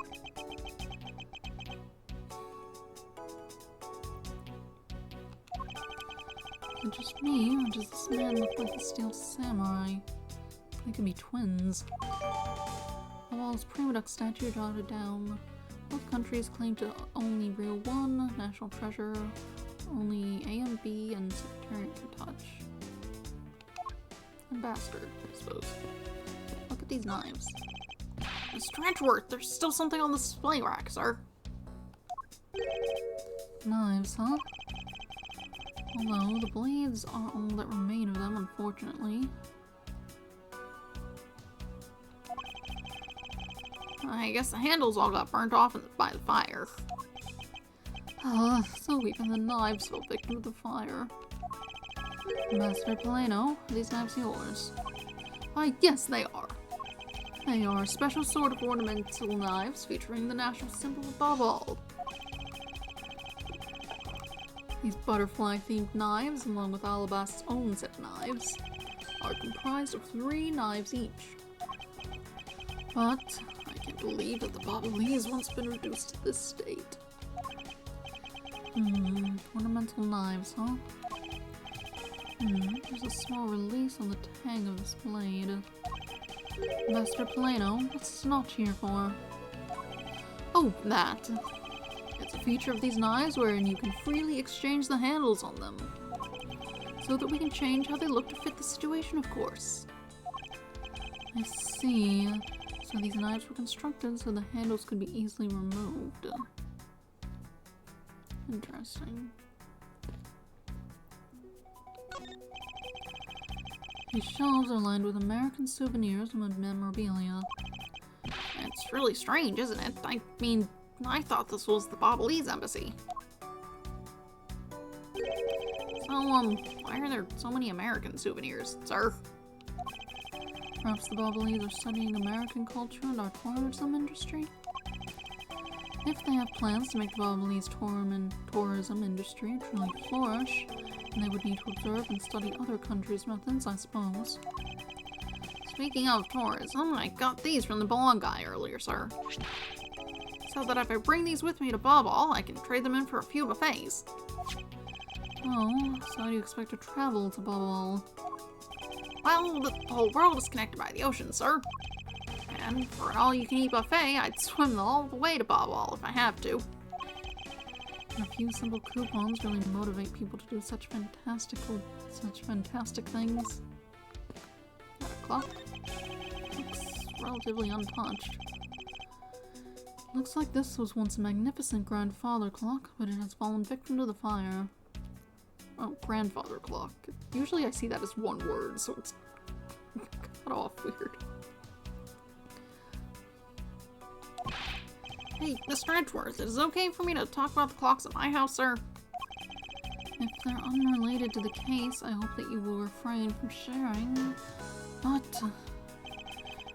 Is it just me, or does this man look like a steel samurai? They could be twins. Boball's prima duck statue jotted down. Both countries claim to only real one, national treasure, only A and B, and Secretariat can touch. Ambassador, I suppose. Look at these knives. Mr. Edgeworth, there's still something on the display rack, sir. Knives, huh? Although, the blades are all that remain of them, unfortunately. I guess the handles all got burnt off by the fire. So even the knives fell victim to the fire. Master Polano, are these knives yours? Why, yes, they are. They are a special sort of ornamental knives featuring the national symbol of Bobble. These butterfly-themed knives, along with Alabast's own set of knives, are comprised of 3 knives each. But I can't believe that the Bobble has once been reduced to this state. Ornamental knives, huh? There's a small release on the tang of this blade. Master Polano, what's this notch here for? Oh, that. It's a feature of these knives wherein you can freely exchange the handles on them. So that we can change how they look to fit the situation, of course. I see. So these knives were constructed so the handles could be easily removed. Interesting. These shelves are lined with American souvenirs and memorabilia. It's really strange, isn't it? I mean, I thought this was the Bobblese embassy. So, why are there so many American souvenirs, sir? Perhaps the Bobblese are studying American culture and our tourism industry? If they have plans to make the Bobblese tourism industry truly flourish, then they would need to observe and study other countries' methods, I suppose. Speaking of tourism, I got these from the blog guy earlier, sir. So that if I bring these with me to Bobble, I can trade them in for a few buffets. Oh, so how do you expect to travel to Bobble? Well, the whole world is connected by the ocean, sir. And for an all-you-can-eat buffet, I'd swim all the way to Bobble if I have to. A few simple coupons really motivate people to do such fantastic things. That a clock? Looks relatively untouched. Looks like this was once a magnificent grandfather clock, but it has fallen victim to the fire. Oh, grandfather clock. Usually I see that as one word, so it's cut off weird. Hey, Mr. Edgeworth, is it okay for me to talk about the clocks at my house, sir? If they're unrelated to the case, I hope that you will refrain from sharing. But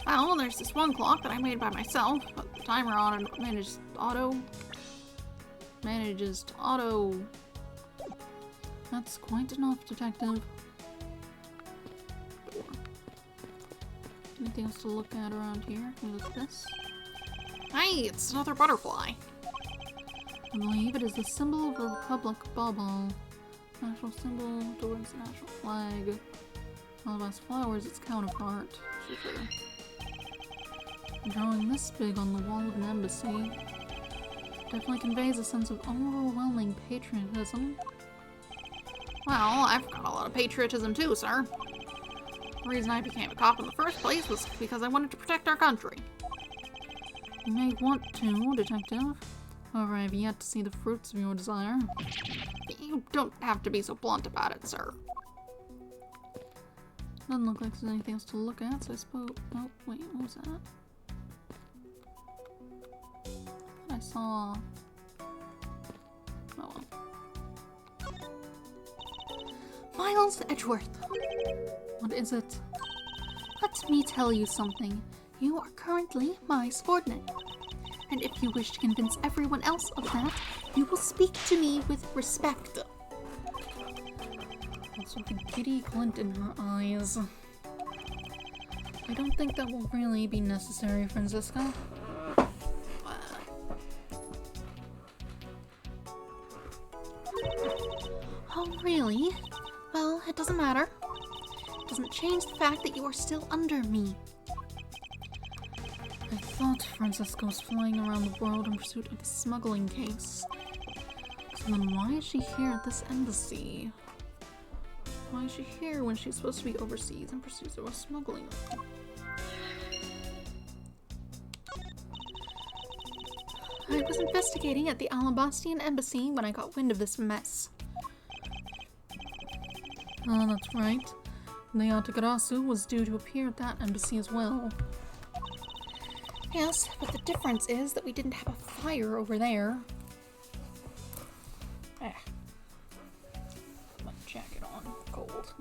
Well, there's this one clock that I made by myself, but the timer on it manages to auto. That's quite enough, Detective. Anything else to look at around here? Can we look at this? Hey, it's another butterfly. I believe it is the symbol of the Republic Bobble. National symbol towards the national flag. Alabast flowers, its counterpart. Sure. Drawing this big on the wall of an embassy definitely conveys a sense of overwhelming patriotism. Well, I've got a lot of patriotism too, sir. The reason I became a cop in the first place was because I wanted to protect our country. You may want to, Detective. However, I have yet to see the fruits of your desire. You don't have to be so blunt about it, sir. Doesn't look like there's anything else to look at, so I suppose... Oh, wait, what was that? I saw... Oh well. Miles Edgeworth. What is it? Let me tell you something. You are currently my subordinate. And if you wish to convince everyone else of that, you will speak to me with respect. Also with the giddy glint in her eyes. I don't think that will really be necessary, Francisco. Oh, really? Well, it doesn't matter. It doesn't change the fact that you are still under me. I thought Francisco was flying around the world in pursuit of the smuggling case. So then why is she here at this embassy? Why is she here when she's supposed to be overseas in pursuit of smuggling? I was investigating at the Alabastian embassy when I got wind of this mess. Oh, that's right. Leatagarasu was due to appear at that embassy as well. Yes, but the difference is that we didn't have a fire over there. Put my jacket on. Cold.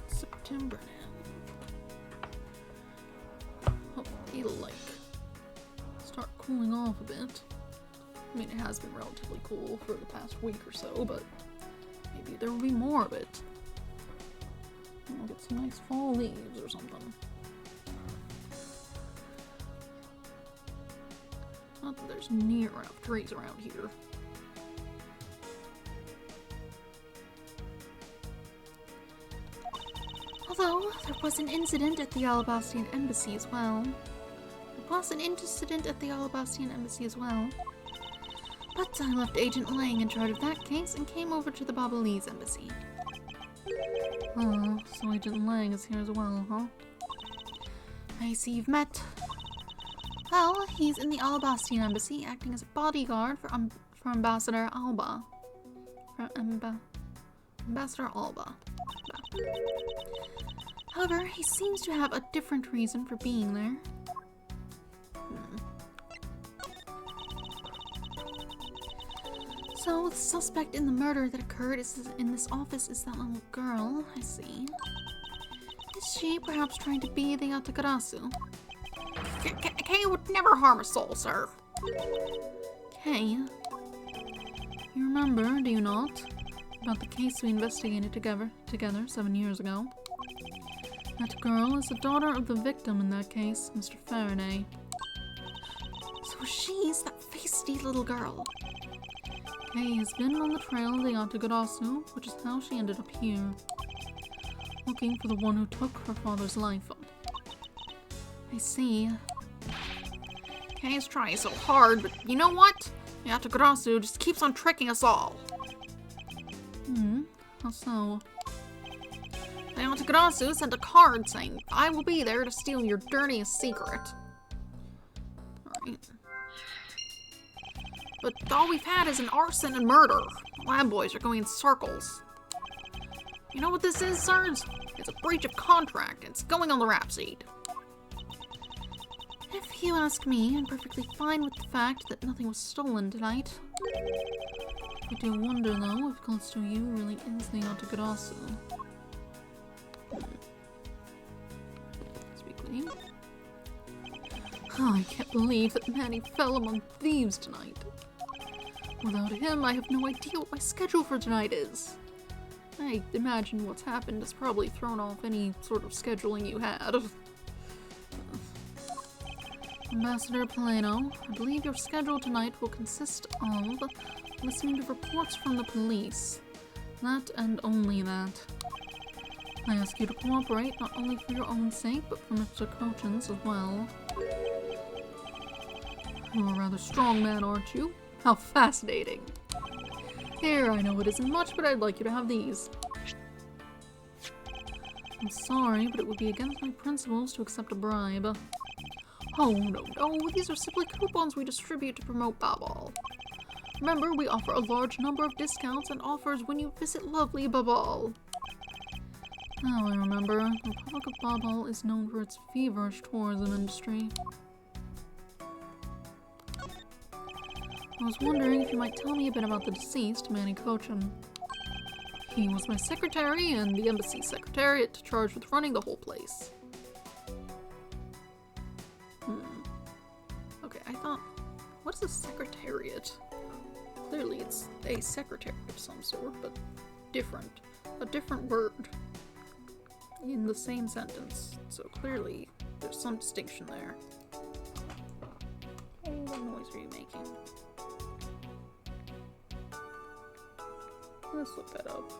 It's September now. Oh, it'll like start cooling off a bit. I mean, it has been relatively cool for the past week or so, but maybe there will be more of it. We'll get some nice fall leaves or something. Not that there's near enough trees around here. Although, there was an incident at the Alabastian embassy as well. But I left Agent Lang in charge of that case and came over to the Babalese embassy. Oh, so Agent Lang is here as well, huh? I see you've met. Well, he's in the Alabastian embassy acting as a bodyguard for Ambassador Alba. Ambassador Alba. However, he seems to have a different reason for being there. So, the suspect in the murder that occurred in this office is that little girl, I see. Is she perhaps trying to be the Yatagarasu? Kay would never harm a soul, sir. Kay? You remember, do you not? About the case we investigated together 7 years ago. That girl is the daughter of the victim in that case, Mr. Faraday. So she's that feisty little girl. Kay has been on the trail of the Yatagarasu, which is how she ended up here. Looking for the one who took her father's life. I see. Kay's trying so hard, but you know what? Yatagarasu just keeps on tricking us all. How so? The Yatagarasu sent a card saying, I will be there to steal your dirtiest secret. Alright. But all we've had is an arson and murder. Lab boys are going in circles. You know what this is, sirs? It's a breach of contract. It's going on the rap sheet. If you ask me, I'm perfectly fine with the fact that nothing was stolen tonight. I do wonder, though, if close to you really is the Yatagarasu. Speak with you. Oh, I can't believe that Manny fell among thieves tonight. Without him, I have no idea what my schedule for tonight is. I imagine what's happened has probably thrown off any sort of scheduling you had. Ambassador Plano, I believe your schedule tonight will consist of listening to reports from the police. That and only that. I ask you to cooperate not only for your own sake, but for Mr. Cochin's as well. You're a rather strong man, aren't you? How fascinating. Here, I know it isn't much, but I'd like you to have these. I'm sorry, but it would be against my principles to accept a bribe. Oh, no, these are simply coupons we distribute to promote Babal. Remember, we offer a large number of discounts and offers when you visit lovely Babal. Now I remember, the Republic of Babal is known for its feverish tourism industry. I was wondering if you might tell me a bit about the deceased Manny Cochin. He was my secretary and the embassy secretariat charged with running the whole place. Okay, I thought, what is a secretariat? Clearly it's a secretary of some sort, but different. A different word in the same sentence. So clearly there's some distinction there. Oh, what noise are you making? Let's look that up.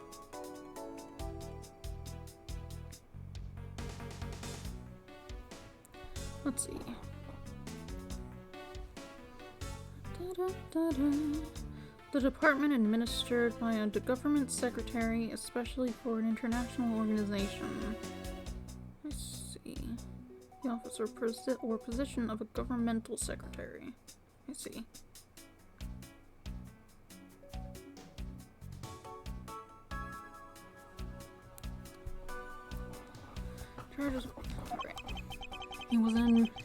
Let's see. The department administered by a government secretary, especially for an international organization. Let's see. The office or position of a governmental secretary. I see.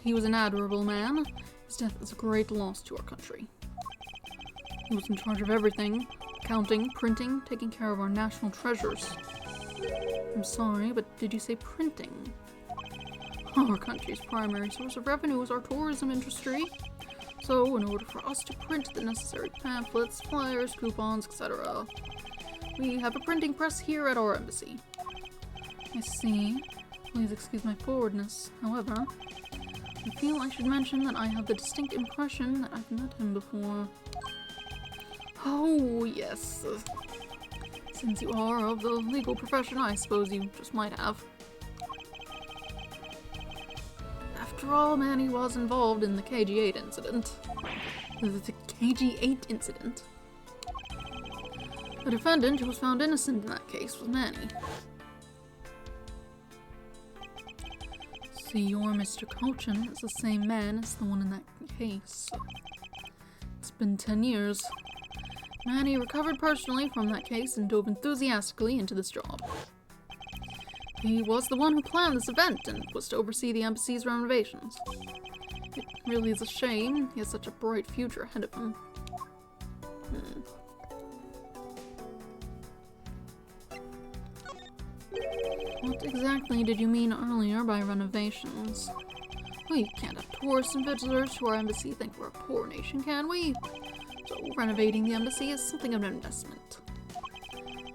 He was an admirable man. His death is a great loss to our country. He was in charge of everything, counting, printing, taking care of our national treasures. I'm sorry, but did you say printing? Our country's primary source of revenue is our tourism industry. So, in order for us to print the necessary pamphlets, flyers, coupons, etc., we have a printing press here at our embassy. I see. Please excuse my forwardness. However, I feel I should mention that I have the distinct impression that I've met him before. Oh, yes. Since you are of the legal profession, I suppose you just might have. After all, Manny was involved in the KG-8 incident. The KG-8 incident? The defendant who was found innocent in that case was Manny. See, your Mr. Cochin is the same man as the one in that case. It's been 10 years. Manny recovered personally from that case and dove enthusiastically into this job. He was the one who planned this event and was to oversee the embassy's renovations. It really is a shame. He has such a bright future ahead of him. What exactly did you mean earlier by renovations? We can't have tourists and visitors to our embassy think we're a poor nation, can we? So renovating the embassy is something of an investment.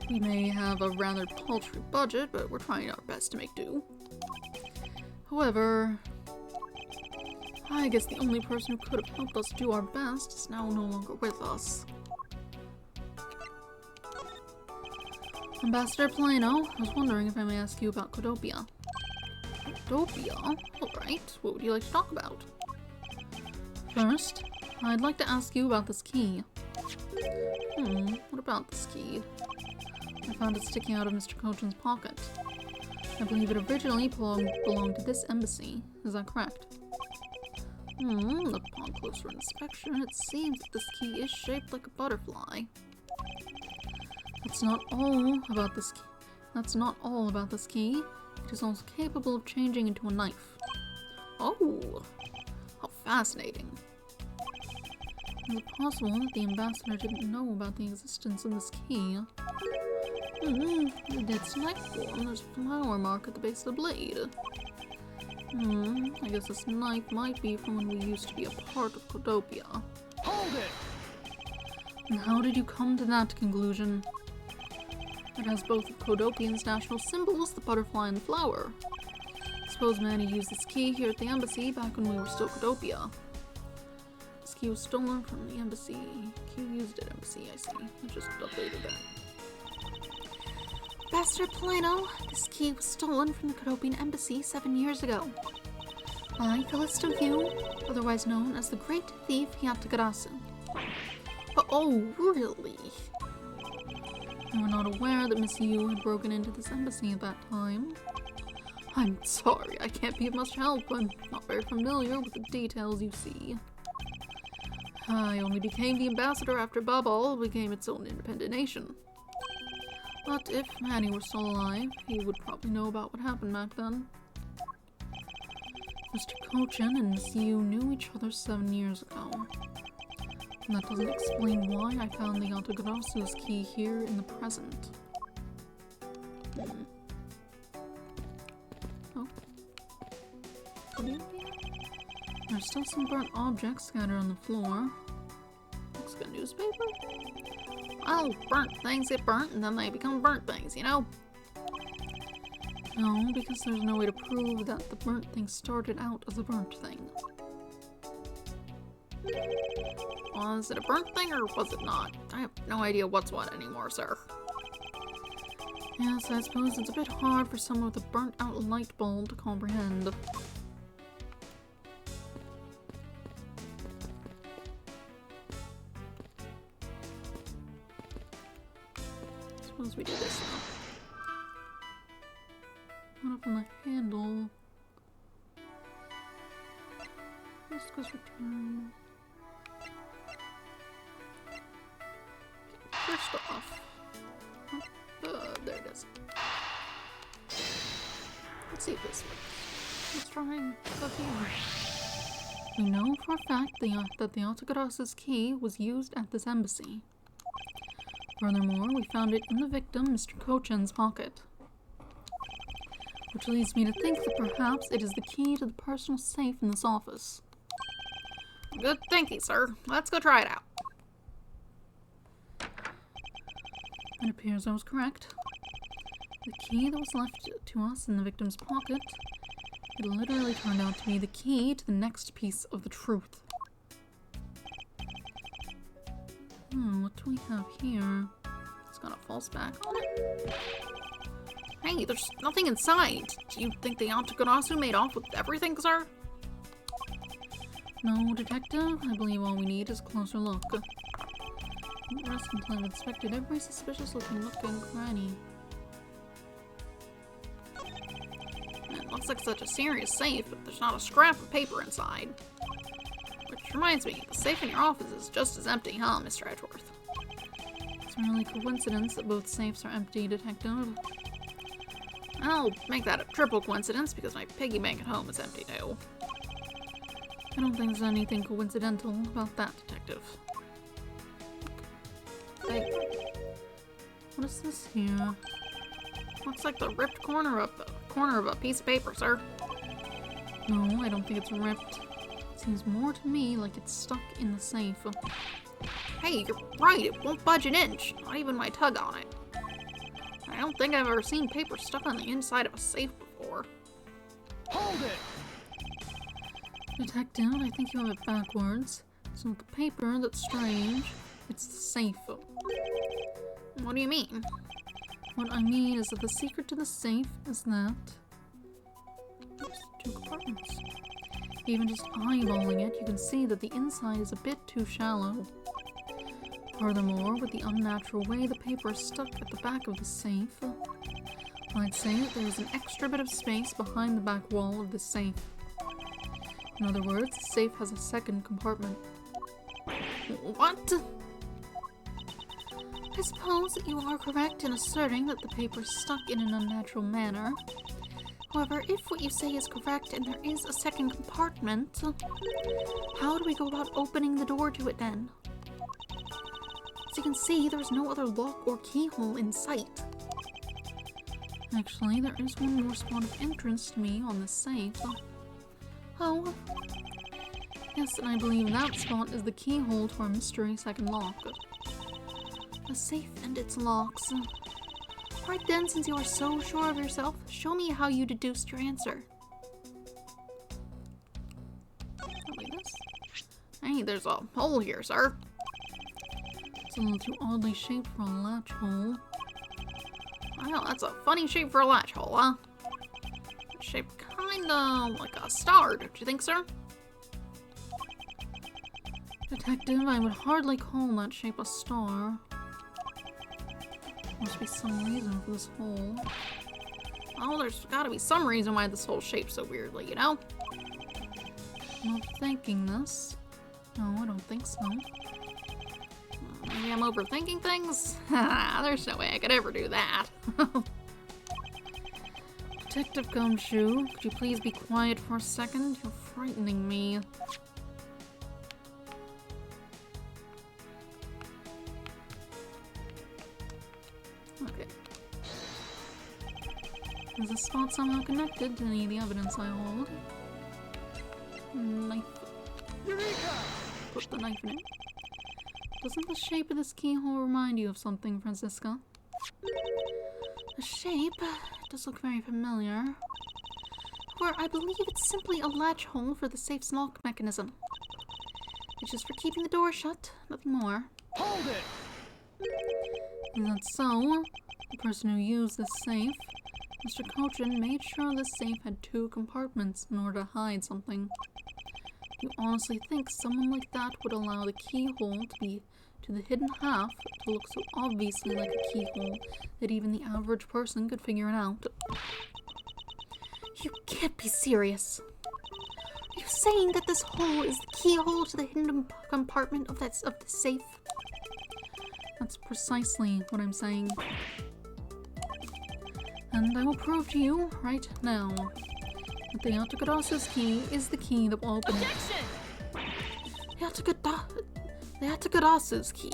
We may have a rather paltry budget, but we're trying our best to make do. However, I guess the only person who could have helped us do our best is now no longer with us. Ambassador Plano, I was wondering if I may ask you about Codopia. Codopia? Alright, what would you like to talk about? First, I'd like to ask you about this key. What about this key? I found it sticking out of Mr. Cochin's pocket. I believe it originally belonged to this embassy. Is that correct? Upon closer inspection, it seems that this key is shaped like a butterfly. That's not all about this key. That's not all about this key. It is also capable of changing into a knife. Oh, how fascinating. Is it possible that the ambassador didn't know about the existence of this key? Its knife form, there's a flower mark at the base of the blade. I guess this knife might be from when we used to be a part of Codopia. Hold it! And how did you come to that conclusion? It has both of Codopian's national symbols, the butterfly and the flower. I suppose Manny used this key here at the embassy back when we were still Codopia. This key was stolen from the embassy. Key used at embassy, I see. I just updated that. Ambassador Plano, this key was stolen from the Codopian embassy 7 years ago. I, Callisto View, otherwise known as the Great Thief Yatagarasu. Oh, really? You were not aware that Miss Yu had broken into this embassy at that time. I'm sorry, I can't be of much help. I'm not very familiar with the details, you see. I only became the ambassador after Babel became its own independent nation. But if Manny were still alive, he would probably know about what happened back then. Mr. Kochin and Miss Yu knew each other 7 years ago. And that doesn't explain why I found the Yatagarasu's key here in the present. Oh. There's still some burnt objects scattered on the floor. Looks like a newspaper? Well, burnt things get burnt and then they become burnt things, you know? No, because there's no way to prove that the burnt thing started out as a burnt thing. Was it a burnt thing or was it not? I have no idea what's what anymore, sir. Yes, I suppose it's a bit hard for someone with a burnt out light bulb to comprehend. Suppose we do this now. What up on the handle? This goes return. First off, there it is. Let's see if this works. Let's try and go here. We know for a fact that the Yatagarasu's key was used at this embassy. Furthermore, we found it in the victim, Mr. Kochin's pocket. Which leads me to think that perhaps it is the key to the personal safe in this office. Good thinking, sir. Let's go try it out. It appears I was correct. The key that was left to us in the victim's pocket, it literally turned out to be the key to the next piece of the truth. What do we have here? It's got a false back on it. Hey, there's nothing inside. Do you think the Yatagarasu made off with everything, sir? No, Detective. I believe all we need is a closer look. Don't rest until I've inspected every suspicious-looking nook and cranny. It looks like such a serious safe, but there's not a scrap of paper inside. Which reminds me, the safe in your office is just as empty, huh, Mr. Edgeworth? It's really coincidence that both safes are empty, Detective. I'll make that a triple coincidence because my piggy bank at home is empty too. I don't think there's anything coincidental about that, Detective. Hey, What is this here? looks like the ripped corner of a piece of paper, sir. No, I don't think it's ripped. It seems more to me like it's stuck in the safe. Hey, you're right, it won't budge an inch. Not even my tug on it. I don't think I've ever seen paper stuck on the inside of a safe before. Hold it! Detective, I think you have it backwards. It's not the paper that's strange, it's the safe. What do you mean? What I mean is that the secret to the safe is that there's 2 compartments. Even just eyeballing it, you can see that the inside is a bit too shallow. Furthermore, with the unnatural way the paper is stuck at the back of the safe, I'd say that there is an extra bit of space behind the back wall of the safe. In other words, the safe has a second compartment. What? I suppose that you are correct in asserting that the paper is stuck in an unnatural manner. However, if what you say is correct and there is a second compartment, how do we go about opening the door to it then? As you can see, there is no other lock or keyhole in sight. Actually, there is one more spot of interest to me on this safe. Oh. Yes, and I believe that spot is the keyhole to our mystery second lock. A safe and its locks. Alright then, since you are so sure of yourself, show me how you deduced your answer. Probably this. Hey, there's a hole here, sir. It's a little too oddly shaped for a latch hole. I know, that's a funny shape for a latch hole, huh? It's shaped kinda like a star, don't you think, sir? Detective, I would hardly call that shape a star. Must be some reason for this hole. Oh, there's gotta be some reason why this whole shape's so weirdly, you know? I'm not thinking this. No, I don't think so. Maybe I'm overthinking things? There's no way I could ever do that. Detective Gumshoe, could you please be quiet for a second? You're frightening me. Okay. Is this spot somehow connected to any of the evidence I hold? Knife. Eureka! Put the knife in it. Doesn't the shape of this keyhole remind you of something, Francisca? The shape does look very familiar. Or I believe it's simply a latch hole for the safe's lock mechanism. It's just for keeping the door shut, nothing more. Hold it! Is that so? The person who used this safe, Mr. Cochin, made sure the safe had 2 compartments in order to hide something. You honestly think someone like that would allow the keyhole to be to the hidden half to look so obviously like a keyhole that even the average person could figure it out? You can't be serious. Are you saying that this hole is the keyhole to the hidden compartment of the safe? That's precisely what I'm saying. And I will prove to you right now that the Atacadas's key is the key that will open it. The Atacadas's key?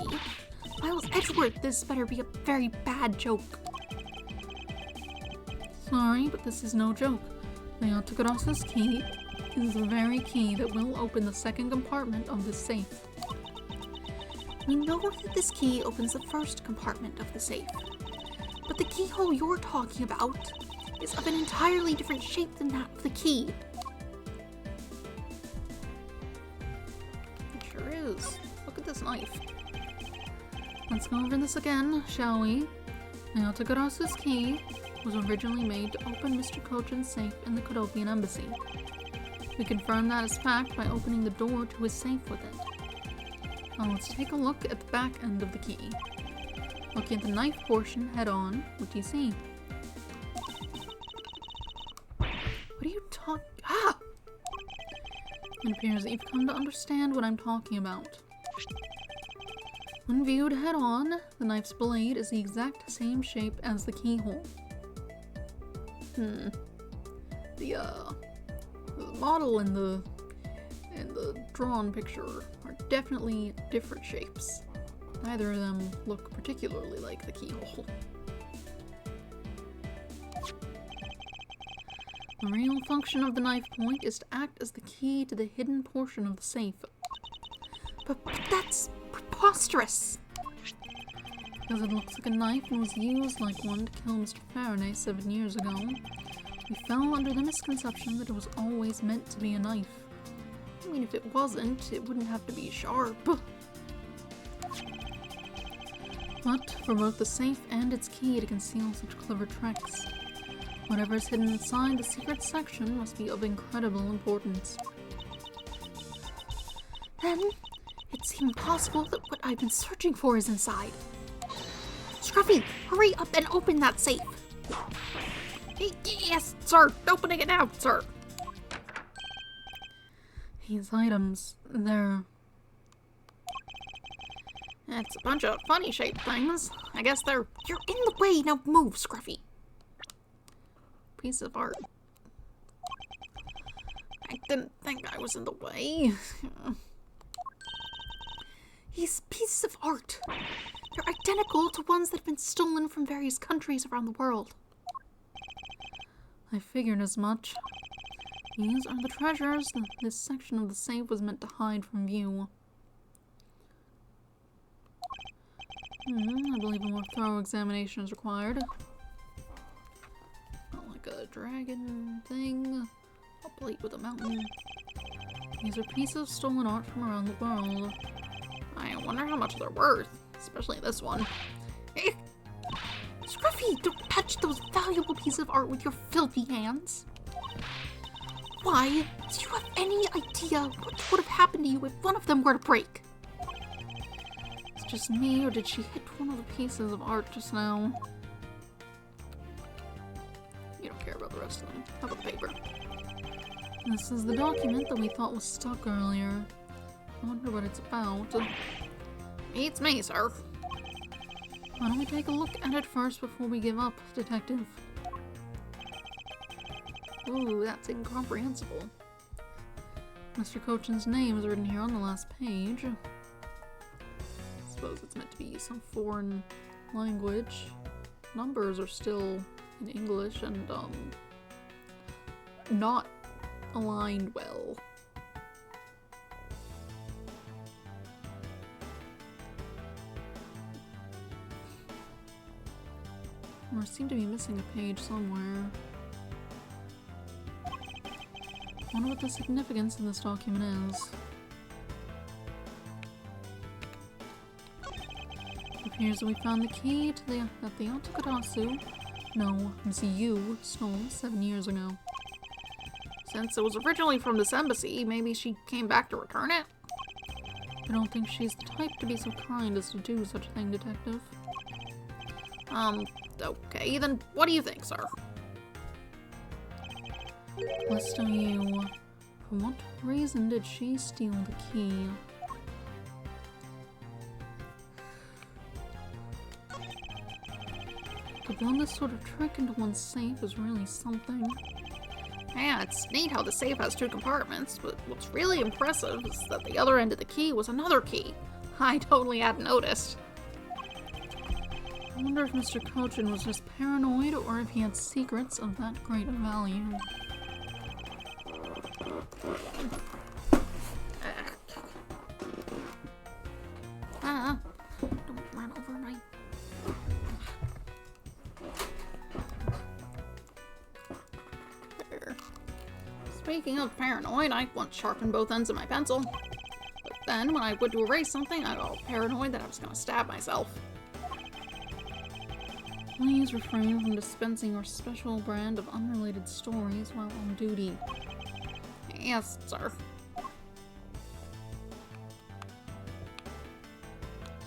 Miles Edgeworth, this better be a very bad joke. Sorry, but this is no joke. The Atacadas's key is the very key that will open the second compartment of this safe. We know that this key opens the first compartment of the safe, but the keyhole you're talking about is of an entirely different shape than that of the key. It sure is. Look at this knife. Let's go over this again, shall we? The Atacadas's key was originally made to open Mr. Cochin's safe in the Kodopian embassy. We confirm that as fact by opening the door to his safe with it. Now let's take a look at the back end of the key. Looking at the knife portion head on, what do you see? What are you talking? Ah! It appears that you've come to understand what I'm talking about. When viewed head on, the knife's blade is the exact same shape as the keyhole. The model and the drawn picture are definitely different shapes. Neither of them look particularly like the keyhole. The real function of the knife point is to act as the key to the hidden portion of the safe. But that's preposterous! Because it looks like a knife and was used like one to kill Mr. Faraday 7 years ago, we fell under the misconception that it was always meant to be a knife. I mean, if it wasn't, it wouldn't have to be sharp. But for both the safe and its key to conceal such clever tricks, whatever is hidden inside the secret section must be of incredible importance. Then, it's impossible that what I've been searching for is inside. Scruffy, hurry up and open that safe! Yes, sir! Opening it now, sir! These items, they're... It's a bunch of funny shaped things. I guess they're... You're in the way, now move, Scruffy. Piece of art. I didn't think I was in the way. These pieces of art. They're identical to ones that have been stolen from various countries around the world. I figured as much. These are the treasures that this section of the safe was meant to hide from view. I believe a more thorough examination is required. Not like a dragon thing. A plate with a mountain. These are pieces of stolen art from around the world. I wonder how much they're worth, especially this one. Scruffy, don't touch those valuable pieces of art with your filthy hands. Why? Do you have any idea what would have happened to you if one of them were to break? It's just me, or did she hit one of the pieces of art just now? You don't care about the rest of them. How about the paper? This is the document that we thought was stuck earlier. I wonder what it's about. It's me, sir. Why don't we take a look at it first before we give up, Detective? Ooh, that's incomprehensible. Mr. Cochin's name is written here on the last page. I suppose it's meant to be some foreign language. Numbers are still in English and, not aligned well. Or I seem to be missing a page somewhere. I wonder what the significance of this document is. It appears that we found the key to that the Otakarasu, no, MCU, stole 7 years ago. Since it was originally from this embassy, maybe she came back to return it? I don't think she's the type to be so kind as to do such a thing, Detective. Okay, then what do you think, sir? List of you. For what reason did she steal the key? To build this sort of trick into one's safe is really something. Yeah, it's neat how the safe has 2 compartments, but what's really impressive is that the other end of the key was another key. I totally hadn't noticed. I wonder if Mr. Cochin was just paranoid or if he had secrets of that great value. Don't run over my... There. Speaking of paranoid, I once sharpened both ends of my pencil. But then, when I went to erase something, I got all paranoid that I was gonna stab myself. Please refrain from dispensing your special brand of unrelated stories while on duty. Yes, sir. Is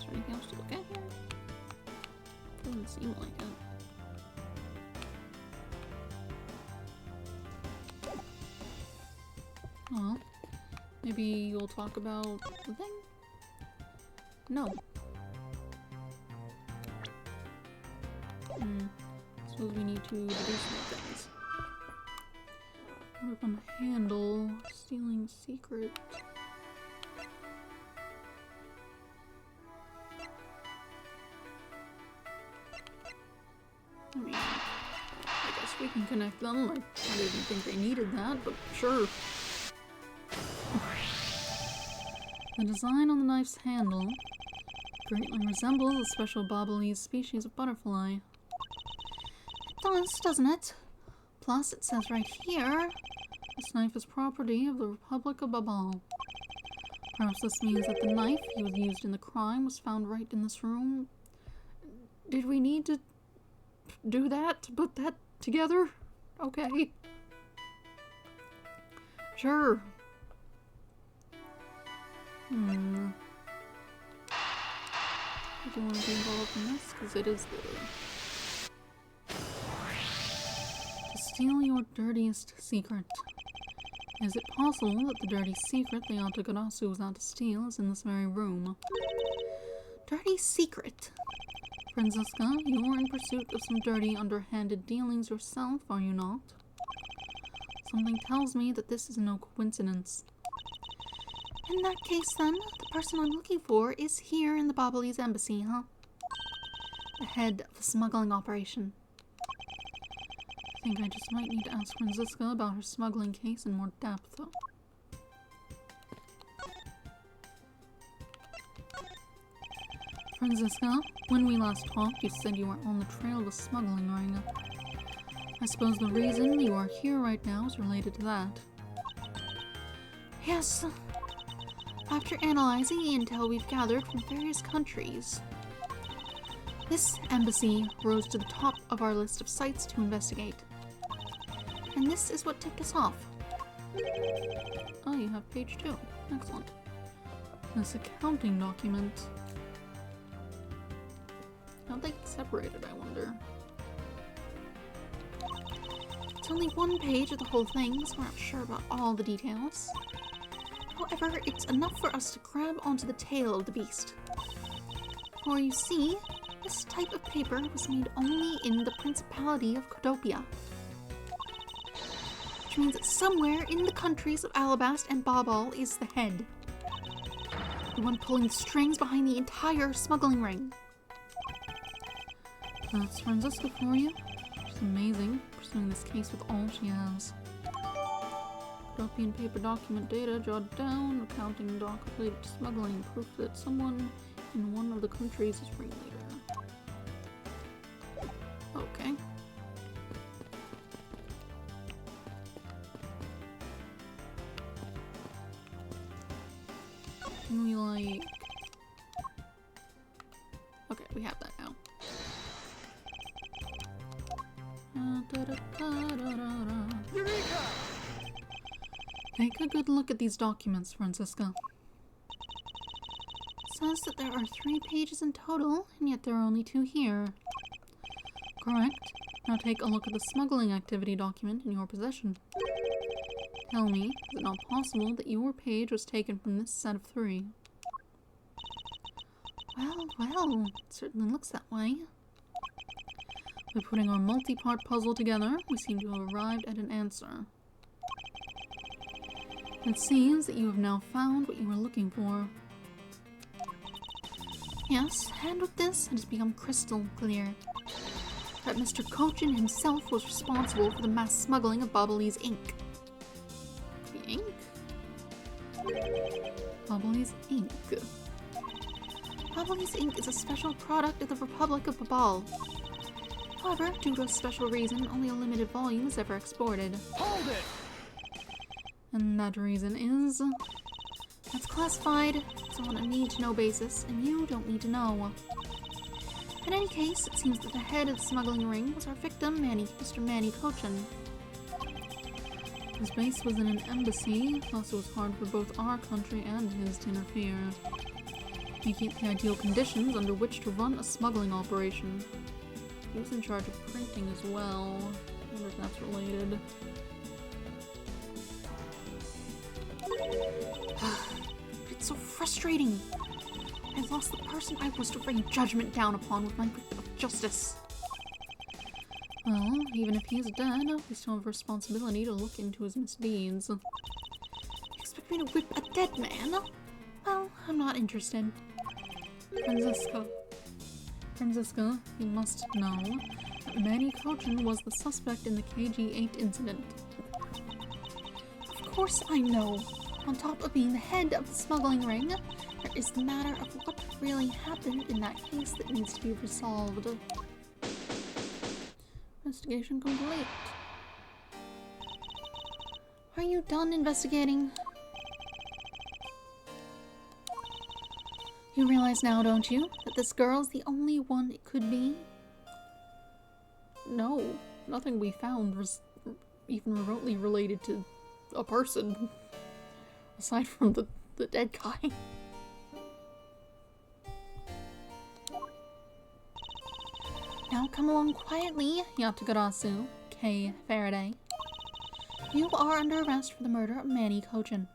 there anything else to look at here? Doesn't seem like it. Well, maybe you'll talk about the thing? No. Suppose we need to deduce more things. Open handle, stealing secret. I mean, I guess we can connect them. I didn't think they needed that, but sure. The design on the knife's handle greatly resembles a special Bobolese species of butterfly. It does, doesn't it? Plus, it says right here... This knife is property of the Republic of Babal. Perhaps this means that the knife used in the crime was found right in this room. Did we need to do that? To put that together? Okay. Sure. I do want to be involved in this, because it is the... To steal your dirtiest secret. Is it possible that the dirty secret the Otakarasu was out to steal is in this very room? Dirty secret? Franziska, you're in pursuit of some dirty, underhanded dealings yourself, are you not? Something tells me that this is no coincidence. In that case, then, the person I'm looking for is here in the Bobolese embassy, huh? The head of a smuggling operation. I think I just might need to ask Franziska about her smuggling case in more depth, though. Franziska, when we last talked, you said you were on the trail of a smuggling ring. I suppose the reason you are here right now is related to that. Yes. After analyzing the intel we've gathered from various countries, this embassy rose to the top of our list of sites to investigate. And this is what tipped us off. Oh, you have page 2. Excellent. This accounting document. How'd they get separated, I wonder? It's only one page of the whole thing, so we're not sure about all the details. However, it's enough for us to grab onto the tail of the beast. For you see, this type of paper was made only in the Principality of Codopia. Which means that somewhere in the countries of Alabast and Babal is the head. The one pulling the strings behind the entire smuggling ring. That's Franziska for you. She's amazing, pursuing this case with all she has. Codopian paper document data jotted down, accounting doc related to smuggling, proof that someone in one of the countries is ringleader. Okay. Can we, like... Okay, we have that now. Eureka! Take a good look at these documents, Franziska. It says that there are 3 pages in total, and yet there are only 2 here. Correct. Now take a look at the smuggling activity document in your possession. Tell me, is it not possible that your page was taken from this set of 3? Well, it certainly looks that way. By putting our multi-part puzzle together, we seem to have arrived at an answer. It seems that you have now found what you were looking for. Yes, and with this, it has become crystal clear that Mr. Cochin himself was responsible for the mass smuggling of Babalese ink. The ink? Babalese ink. Babalese ink is a special product of the Republic of Babal. However, due to a special reason, only a limited volume is ever exported. Hold it! And that reason is... It's classified, so on a need-to-know basis, and you don't need to know. In any case, it seems that the head of the smuggling ring was our victim, Mr. Manny Cochin. His base was in an embassy, thus it was hard for both our country and his to interfere, making it the ideal conditions under which to run a smuggling operation. He was in charge of printing as well. I wonder if that's related. It's so frustrating! I've lost the person I was to bring judgment down upon with my grip of justice. Well, even if he is dead, we still have a responsibility to look into his misdeeds. You expect me to whip a dead man? Well, I'm not interested. Franziska, you must know that Manny Cochin was the suspect in the KG-8 incident. Of course I know. On top of being the head of the smuggling ring, there is the matter of what really happened in that case that needs to be resolved. Investigation complete. Are you done investigating? You realize now, don't you, that this girl's the only one it could be? No, nothing we found was even remotely related to a person. Aside from the dead guy. Now come along quietly, Yatagarasu, K. Faraday. You are under arrest for the murder of Manny Cochin.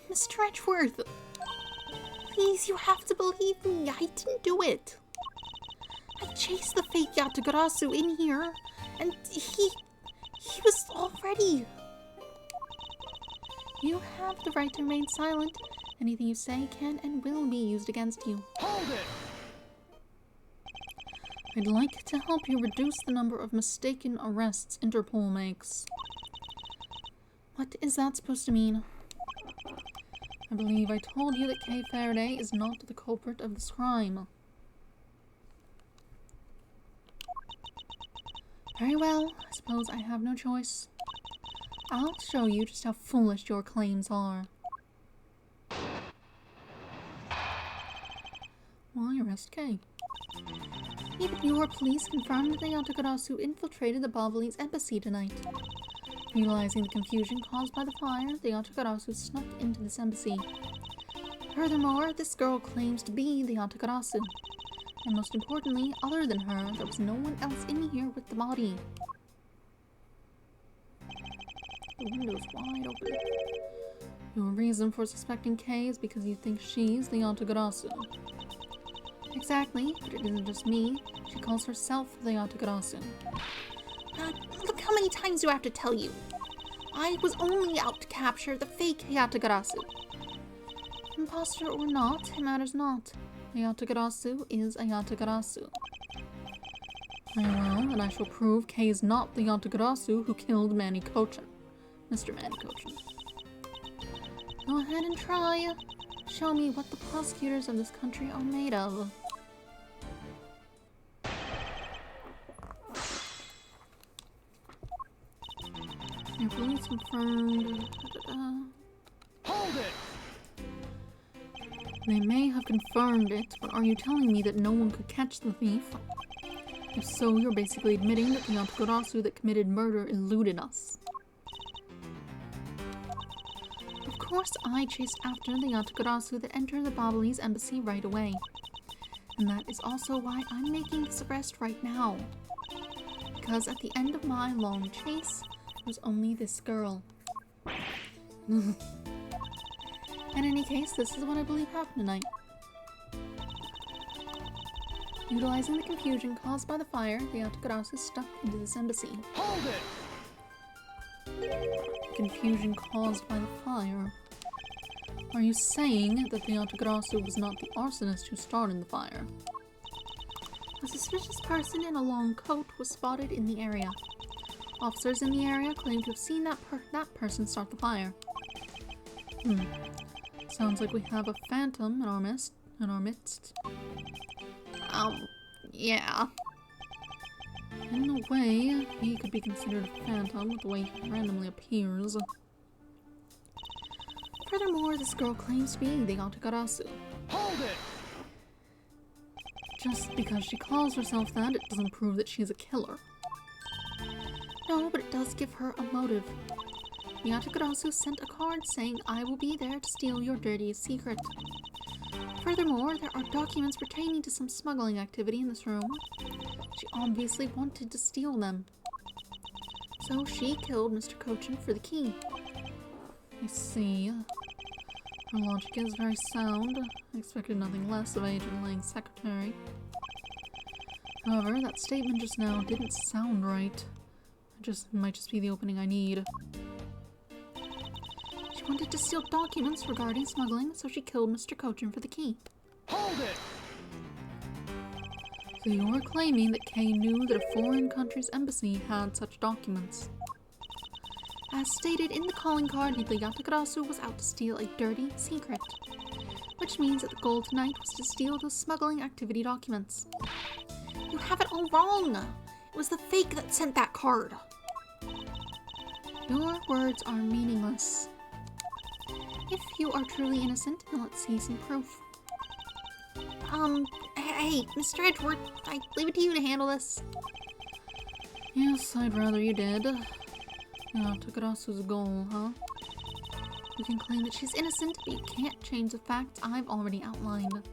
Mr. Edgeworth! Please, you have to believe me, I didn't do it. I chased the fake Yatagarasu in here, and he was all ready. You have the right to remain silent. Anything you say can and will be used against you. Hold it! I'd like to help you reduce the number of mistaken arrests Interpol makes. What is that supposed to mean? I believe I told you that Kay Faraday is not the culprit of this crime. Very well, I suppose I have no choice. I'll show you just how foolish your claims are. Why arrest Kay? Even your police confirmed that the Yatagarasu infiltrated the Babalese embassy tonight. Realizing the confusion caused by the fire, the Yatagarasu snuck into this embassy. Furthermore, this girl claims to be the Yatagarasu. And most importantly, other than her, there was no one else in here with the body. The window's wide open. Your reason for suspecting Kay is because you think she's the Yatagarasu. Exactly, but it isn't just me. She calls herself the Yatagarasu. Look how many times do I have to tell you? I was only out to capture the fake Yatagarasu. Imposter or not, it matters not. A Yatagarasu is a Yatagarasu. Very well, and I shall prove Kay is not the Yatagarasu who killed Manny Cochin. Mr. Manny Cochin. Go ahead and try. Show me what the prosecutors of this country are made of. Your police confirmed... Hold it! They may have confirmed it, but are you telling me that no one could catch the thief? If so, you're basically admitting that the Yatagarasu that committed murder eluded us. Of course, I chased after the Yatagarasu that entered the Babalese embassy right away. And that is also why I'm making this arrest right now. Because at the end of my long chase, it was only this girl. In any case, this is what I believe happened tonight. Utilizing the confusion caused by the fire, the Yatagarasu stuck into this embassy. Hold it! Confusion caused by the fire. Are you saying that the Yatagarasu was not the arsonist who started the fire? A suspicious person in a long coat was spotted in the area. Officers in the area claim to have seen that person start the fire. Sounds like we have a phantom in our midst. Yeah. In a way, he could be considered a phantom with the way he randomly appears. Furthermore, this girl claims to be the Yatagarasu. Hold it! Just because she calls herself that, it doesn't prove that she's a killer. No, but it does give her a motive. The Yatagarasu sent a card saying, "I will be there to steal your dirtiest secret." Furthermore, there are documents pertaining to some smuggling activity in this room. She obviously wanted to steal them. So she killed Mr. Cochin for the key. I see. Her logic is very sound. I expected nothing less of Agent Lang's secretary. However, that statement just now didn't sound right. It might just be the opening I need. She wanted to steal documents regarding smuggling, so she killed Mr. Cochin for the key. Hold it! So you're claiming that Kay knew that a foreign country's embassy had such documents. As stated in the calling card, the Yatagarasu was out to steal a dirty secret. Which means that the goal tonight was to steal those smuggling activity documents. You have it all wrong! It was the fake that sent that card! Your words are meaningless. If you are truly innocent, then let's see some proof. Hey, Mr. Edgeworth, I leave it to you to handle this. Yes, I'd rather you did. Takarasu's goal, huh? You can claim that she's innocent, but you can't change the facts I've already outlined.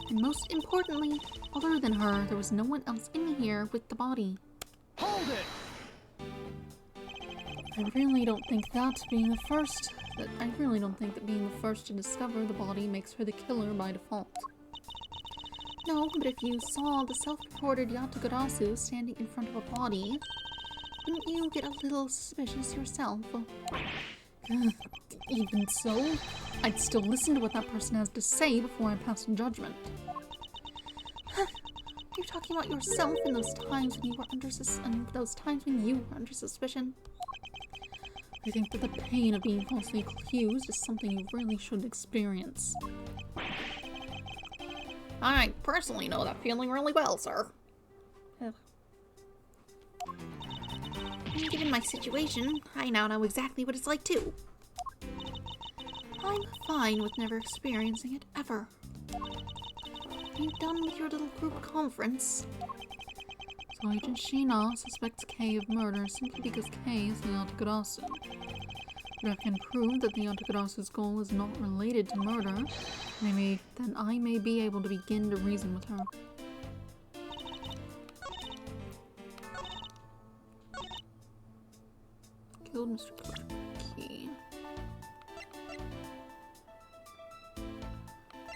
And most importantly, other than her, there was no one else in here with the body. Hold it! I really don't think that being the first to discover the body makes her the killer by default. No, but if you saw the self-reported Yatagarasu standing in front of a body, wouldn't you get a little suspicious yourself? Even so, I'd still listen to what that person has to say before I pass judgment. You're talking about yourself in those times when you were under suspicion. I think that the pain of being falsely accused is something you really should experience. I personally know that feeling really well, sir. Given my situation, I now know exactly what it's like too. I'm fine with never experiencing it ever. Are you done with your little group conference? So Agent Shina suspects Kay of murder simply because Kay is the Yatagarasu. But I can prove that the Yatakarasu's goal is not related to murder, then I may be able to begin to reason with her. Killed Mr. Koki.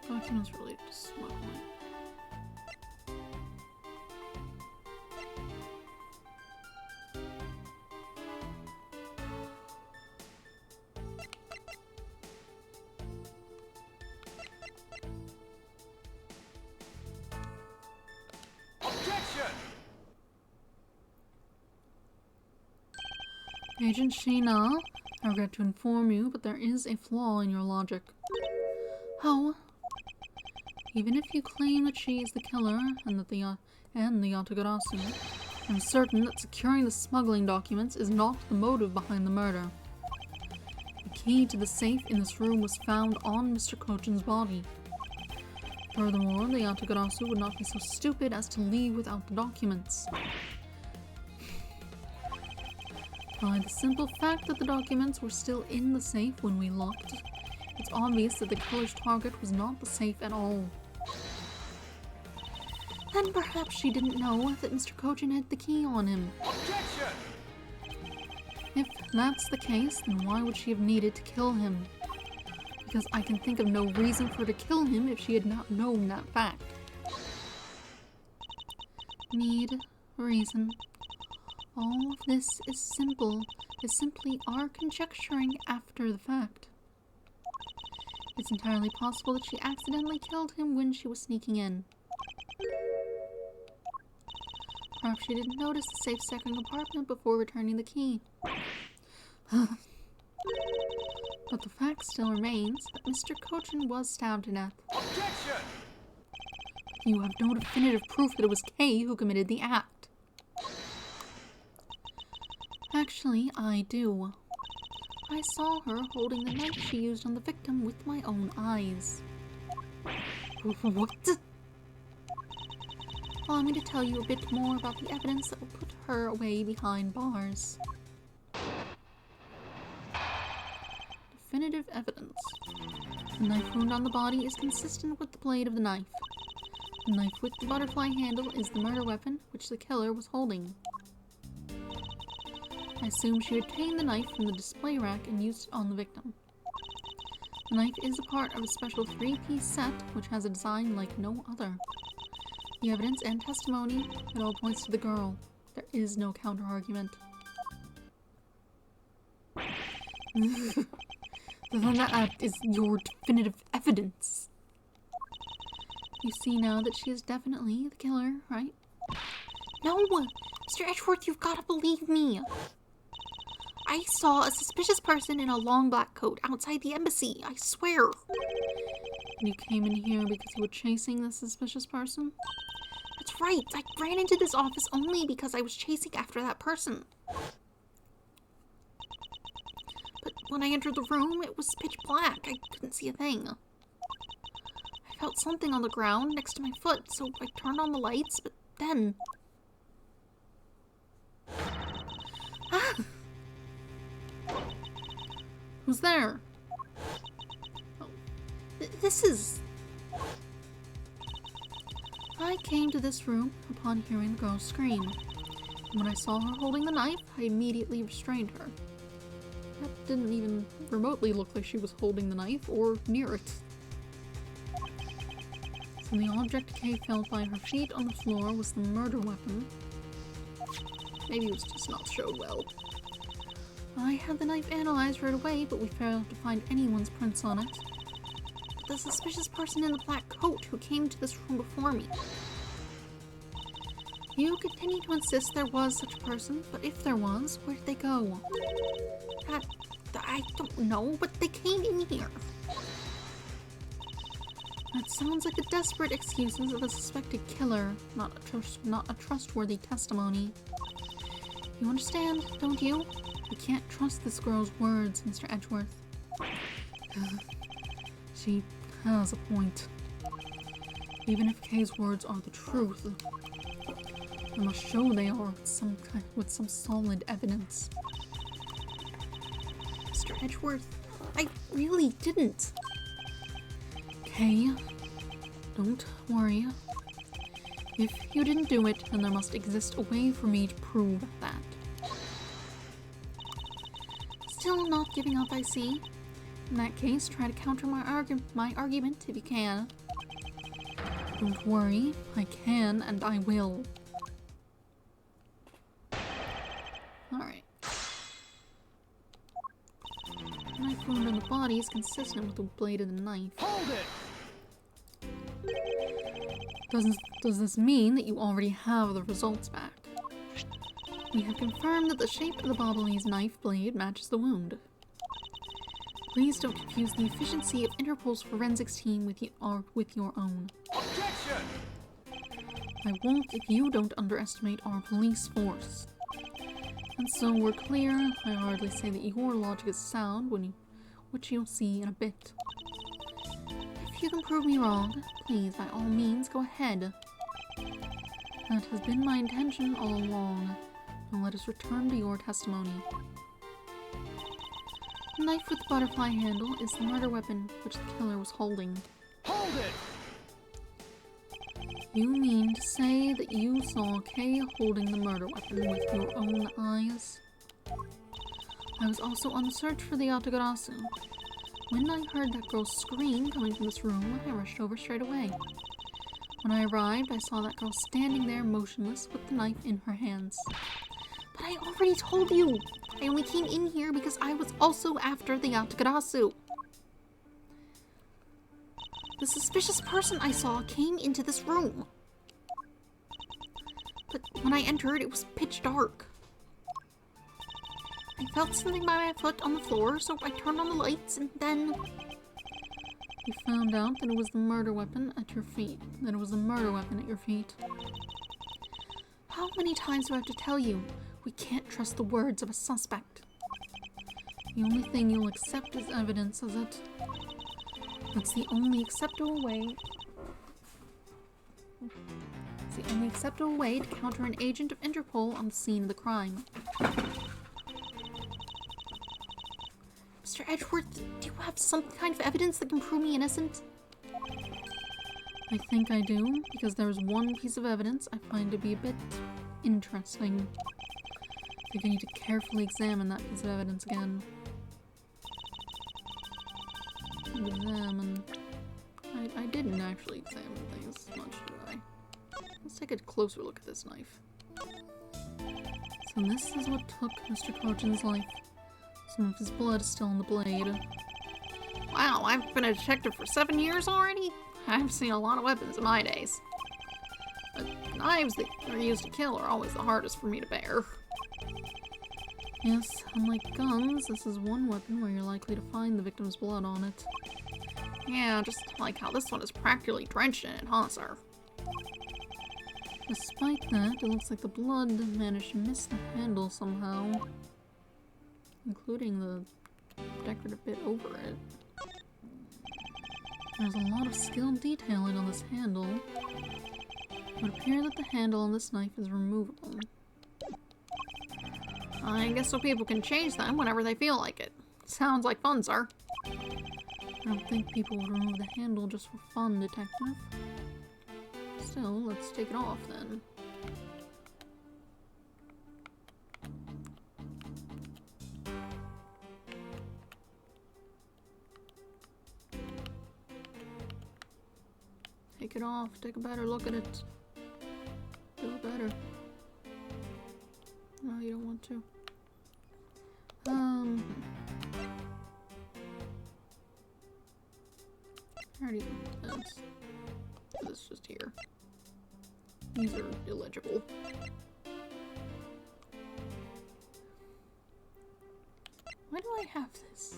Documents related to smuggling. Agent Sheena, I regret to inform you, but there is a flaw in your logic. How? Even if you claim that she is the killer and the Yatagarasu, I'm certain that securing the smuggling documents is not the motive behind the murder. The key to the safe in this room was found on Mr. Kochin's body. Furthermore, the Yatagarasu would not be so stupid as to leave without the documents. By the simple fact that the documents were still in the safe when we locked, it's obvious that the killer's target was not the safe at all. Then perhaps she didn't know that Mr. Kochin had the key on him. Objection! If that's the case, then why would she have needed to kill him? Because I can think of no reason for her to kill him if she had not known that fact. Need, reason. All of this is simply our conjecturing after the fact. It's entirely possible that she accidentally killed him when she was sneaking in. Perhaps she didn't notice the safe second compartment before returning the key. But the fact still remains that Mr. Kochin was stabbed to death. Objection! You have no definitive proof that it was Kay who committed the act. Actually, I do. I saw her holding the knife she used on the victim with my own eyes. What? Allow me to tell you a bit more about the evidence that will put her away behind bars. Definitive evidence. The knife wound on the body is consistent with the blade of the knife. The knife with the butterfly handle is the murder weapon which the killer was holding. I assume she obtained the knife from the display rack and used it on the victim. The knife is a part of a special 3-piece set which has a design like no other. The evidence and testimony, it all points to the girl. There is no counter-argument. That is your definitive evidence. You see now that she is definitely the killer, right? No! Mr. Edgeworth, you've got to believe me! I saw a suspicious person in a long black coat outside the embassy, I swear! You came in here because you were chasing the suspicious person? That's right! I ran into this office only because I was chasing after that person. But when I entered the room, it was pitch black. I couldn't see a thing. I felt something on the ground next to my foot, so I turned on the lights, but then... Ah! Who's there? Oh, this is... I came to this room upon hearing the girl scream. And when I saw her holding the knife, I immediately restrained her. That didn't even remotely look like she was holding the knife or near it. So the object Kay felt by her feet on the floor was the murder weapon. Maybe it was just not showed well. I had the knife analyzed right away, but we failed to find anyone's prints on it. The suspicious person in the black coat who came to this room before me. You continue to insist there was such a person, but if there was, where did they go? I don't know, but they came in here. That sounds like the desperate excuses of a suspected killer, not a trustworthy testimony. You understand, don't you? You can't trust this girl's words, Mr. Edgeworth. She has a point. Even if Kay's words are the truth, I must show they are with some solid evidence. Mr. Edgeworth. I really didn't. Okay, don't worry. If you didn't do it, then there must exist a way for me to prove that. Still not giving up, I see. In that case, try to counter my argument if you can. Don't worry, I can and I will. Alright. The knife wound on the body is consistent with the blade of the knife. Hold it! Does this mean that you already have the results back? We have confirmed that the shape of the Bobbly's knife blade matches the wound. Please don't confuse the efficiency of Interpol's forensics team with your own. Objection! I won't if you don't underestimate our police force. And so we're clear, I hardly say that your logic is sound, which you'll see in a bit. If you can prove me wrong, Please, by all means, go ahead. That has been my intention all along. Now let us return to your testimony. The knife with the butterfly handle is the murder weapon which the killer was holding. Hold it! You mean to say that you saw Kay holding the murder weapon with your own eyes? I was also on the search for the Atagarasu. When I heard that girl's scream coming from this room, I rushed over straight away. When I arrived, I saw that girl standing there motionless with the knife in her hands. but I already told you. I only came in here because I was also after the Atagarasu. The suspicious person I saw came into this room. But when I entered, it was pitch dark. I felt something by my foot on the floor, so I turned on the lights, and then... You found out that it was the murder weapon at your feet. How many times do I have to tell you? We can't trust the words of a suspect. The only thing you'll accept as evidence is it. That's the only acceptable way. It's the only acceptable way to counter an agent of Interpol on the scene of the crime. Mr. Edgeworth, do you have some kind of evidence that can prove me innocent? I think I do, because there is one piece of evidence I find to be a bit interesting. I think I need to carefully examine that piece of evidence again. I didn't actually examine things much, did I? Let's take a closer look at this knife. So this is what took Mr. Cochin's life. Some of his blood is still on the blade. Wow, I've been a detective for 7 years already? I've seen a lot of weapons in my days. But knives that are used to kill are always the hardest for me to bear. Yes, unlike guns, this is one weapon where you're likely to find the victim's blood on it. Yeah, just like how this one is practically drenched in it, huh, sir? Despite that, it looks like the blood managed to miss the handle somehow. Including the decorative bit over it. There's a lot of skilled detailing on this handle. It would appear that the handle on this knife is removable. I guess so people can change them whenever they feel like it. Sounds like fun, sir. I don't think people would remove the handle just for fun, detective. Still, let's take it off then. Take it off, take a better look at it. Do it better. No, you don't want to. I already did this. This is just here. These are illegible. Why do I have this?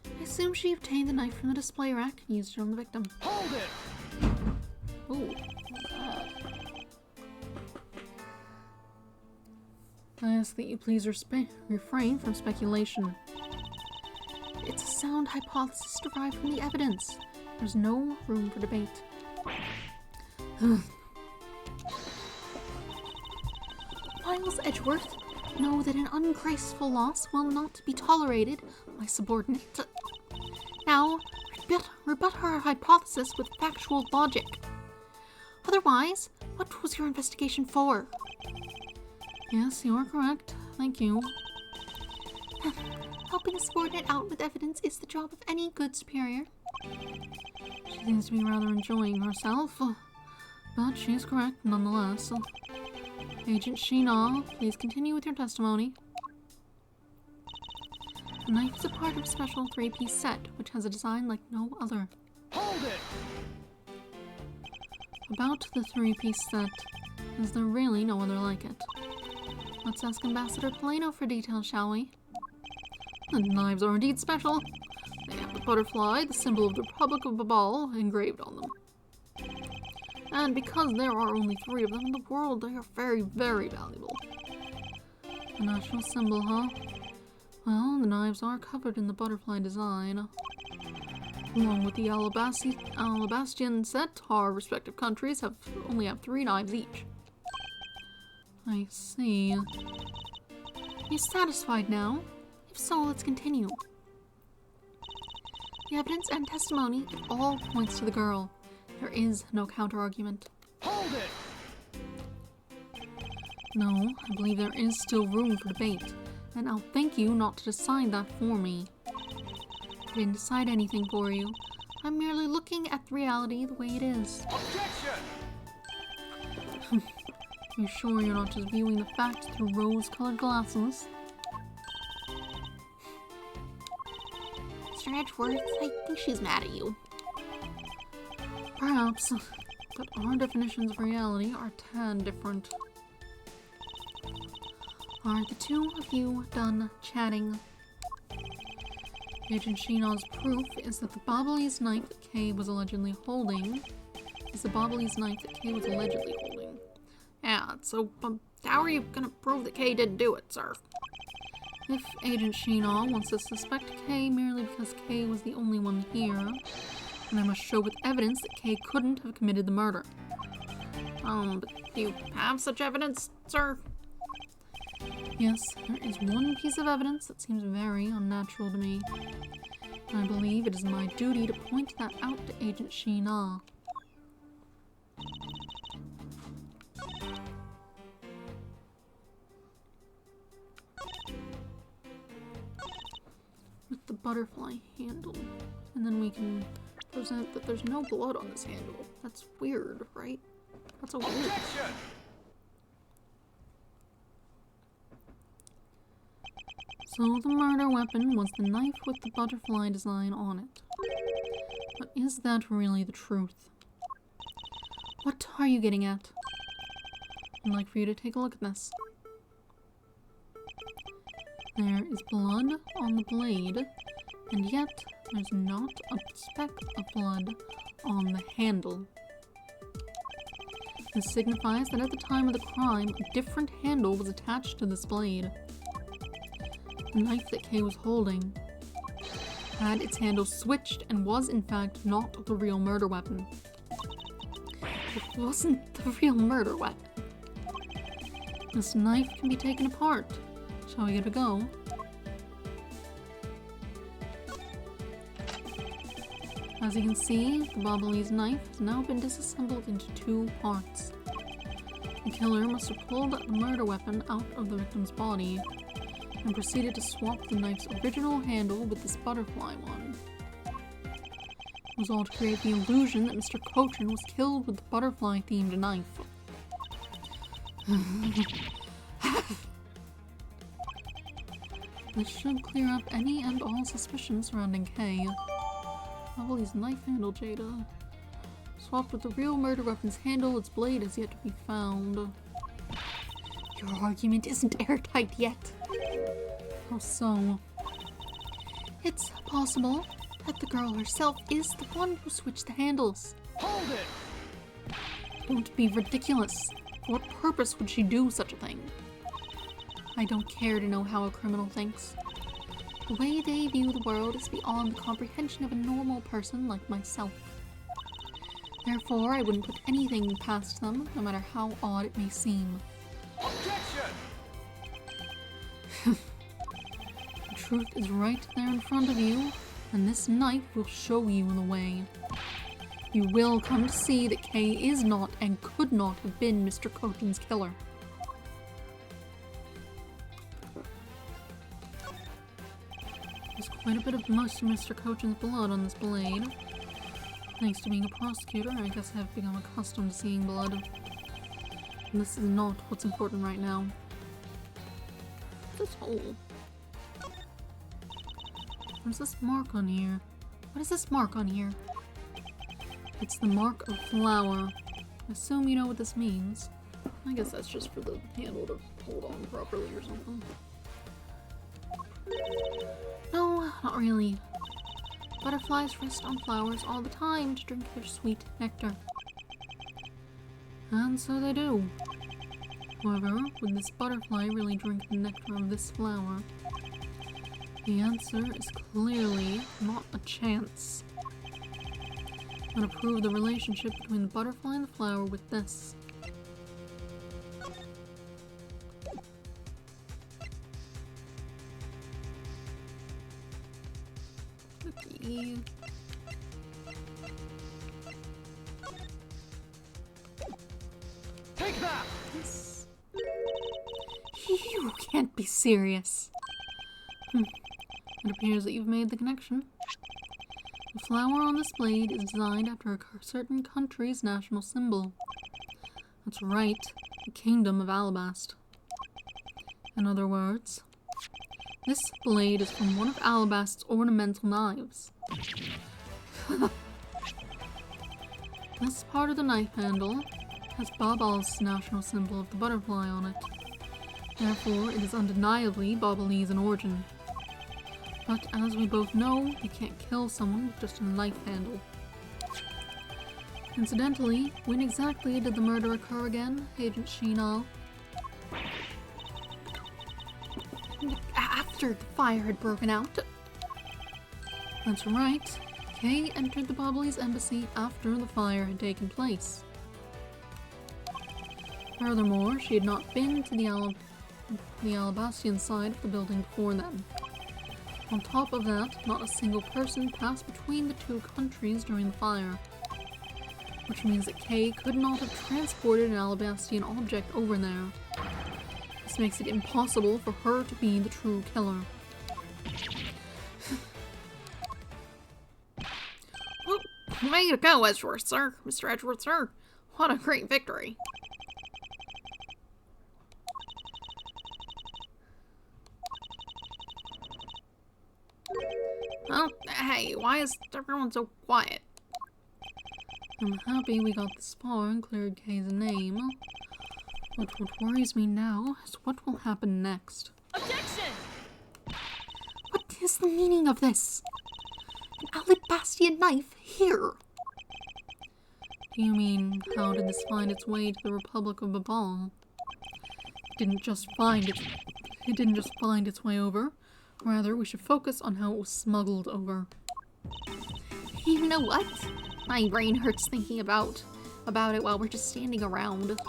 I assume she obtained the knife from the display rack and used it on the victim. Hold it! Ooh, what's that? I ask that you please refrain from speculation. It's a sound hypothesis derived from the evidence. There's no room for debate. Miles Edgeworth, know that an ungraceful loss will not be tolerated by subordinate. Now, rebut her hypothesis with factual logic. Otherwise, what was your investigation for? Yes, you are correct. Thank you. Helping a subordinate out with evidence is the job of any good superior. She seems to be rather enjoying herself, but she's correct nonetheless. Agent Sheena, please continue with your testimony. The knife is a part of a special 3-piece set, which has a design like no other. Hold it! About the 3-piece set, is there really no other like it? Let's ask Ambassador Polano for details, shall we? The knives are indeed special. They have the butterfly, the symbol of the Republic of Babal, engraved on them. And because there are only 3 of them in the world, they are very, very valuable. The national symbol, huh? Well, the knives are covered in the butterfly design. Along with the Alabastian set, our respective countries only have 3 knives each. I see. Are you satisfied now? If so, let's continue. The evidence and testimony, it all points to the girl. There is no counter-argument. Hold it! No, I believe there is still room for debate, and I'll thank you not to decide that for me. I didn't decide anything for you. I'm merely looking at reality the way it is. Objection! You sure you're not just viewing the facts through rose-colored glasses? Mr. Edgeworth, I think she's mad at you. Perhaps, but our definitions of reality are a tad different. Are the 2 of you done chatting? Agent Sheena's proof is that the Bobbly's knife that Kay was allegedly holding Yeah, so how are you gonna prove that Kay didn't do it, sir? If Agent Sheena wants to suspect Kay merely because Kay was the only one here, then I must show with evidence that Kay couldn't have committed the murder. But do you have such evidence, sir? Yes, there is one piece of evidence that seems very unnatural to me. And I believe it is my duty to point that out to Agent Sheena. With the butterfly handle. And then we can present that there's no blood on this handle. That's weird, right? That's a weird. Objection! So the murder weapon was the knife with the butterfly design on it. But is that really the truth? What are you getting at? I'd like for you to take a look at this. There is blood on the blade, and yet there's not a speck of blood on the handle. This signifies that at the time of the crime, a different handle was attached to this blade. The knife that Kay was holding had its handle switched and was in fact not the real murder weapon. It wasn't the real murder weapon. This knife can be taken apart. Shall we give it a go? As you can see, the Bobbly's knife has now been disassembled into 2 parts. The killer must have pulled the murder weapon out of the victim's body and proceeded to swap the knife's original handle with this butterfly one. It was all to create the illusion that Mr. Cochin was killed with the butterfly-themed knife. This should clear up any and all suspicions surrounding Kay. Bobbly's knife handle, Jada. Swapped with the real murder weapon's handle, its blade is yet to be found. Your argument isn't airtight yet. How so? It's possible that the girl herself is the one who switched the handles. Hold it! Don't be ridiculous. For what purpose would she do such a thing? I don't care to know how a criminal thinks. The way they view the world is beyond the comprehension of a normal person like myself. Therefore, I wouldn't put anything past them, no matter how odd it may seem. Objection! The truth is right there in front of you, and this knife will show you the way. You will come to see that Kay is not and could not have been Mr. Cochin's killer. There's quite a bit of most of Mr. Cochin's blood on this blade. Thanks to being a prosecutor, I guess I've become accustomed to seeing blood. And this is not what's important right now. This hole. What's this mark on here? What is this mark on here? It's the mark of flower. I assume you know what this means. I guess that's just for the handle to hold on properly or something. No, not really. Butterflies rest on flowers all the time to drink their sweet nectar. And so they do. However, would this butterfly really drink the nectar of this flower? The answer is clearly not a chance. I'm gonna prove the relationship between the butterfly and the flower with this. Okay. Take that! This... You can't be serious. It appears that you've made the connection. The flower on this blade is designed after a certain country's national symbol. That's right, the Kingdom of Alabast. In other words, this blade is from one of Alabast's ornamental knives. This part of the knife handle has Babal's national symbol of the butterfly on it. Therefore, it is undeniably Babalese in origin. But as we both know, you can't kill someone with just a knife handle. Incidentally, when exactly did the murder occur again, Agent Sheena? After the fire had broken out. That's right. Kay entered the Babalese embassy after the fire had taken place. Furthermore, she had not been to the Alabastian side of the building before then. On top of that, not a single person passed between the two countries during the fire. Which means that Kay could not have transported an Alabastian object over there. This makes it impossible for her to be the true killer. Well, way to go, Edgeworth, sir. Mr. Edgeworth, sir. What a great victory. Well, hey, why is everyone so quiet? I'm happy we got this far and cleared Kay's name. But what worries me now is what will happen next. Objection! What is the meaning of this? An Alabastian knife here? Do you mean, how did this find its way to the Republic of Babal? It didn't just find its way over. Rather, we should focus on how it was smuggled over. You know what? My brain hurts thinking about it while we're just standing around.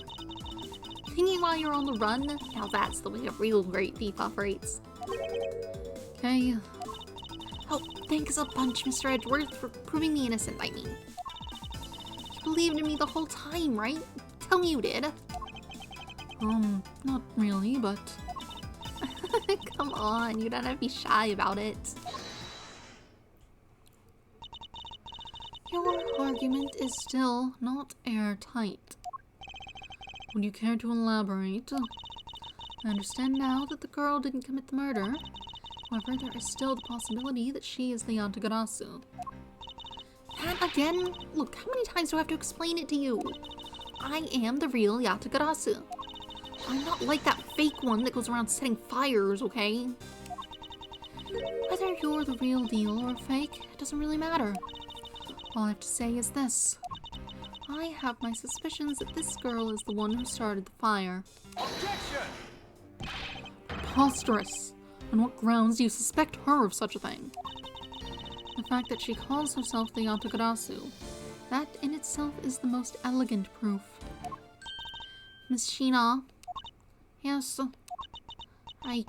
Thinking while you're on the run? Now that's the way a real great thief operates. Okay. Oh, thanks a bunch, Mr. Edgeworth, for proving me innocent, I mean. You believed in me the whole time, right? Tell me you did. Not really, but... Come on, you don't have to be shy about it. Your argument is still not airtight. Would you care to elaborate? I understand now that the girl didn't commit the murder. However, there is still the possibility that she is the Yatagarasu. That again? Look, how many times do I have to explain it to you? I am the real Yatagarasu. I'm not like that fake one that goes around setting fires, okay? Whether you're the real deal or fake, it doesn't really matter. All I have to say is this. I have my suspicions that this girl is the one who started the fire. Objection! Preposterous! On what grounds do you suspect her of such a thing? The fact that she calls herself the Yatagarasu, that in itself is the most elegant proof. Miss Sheena, Yes, I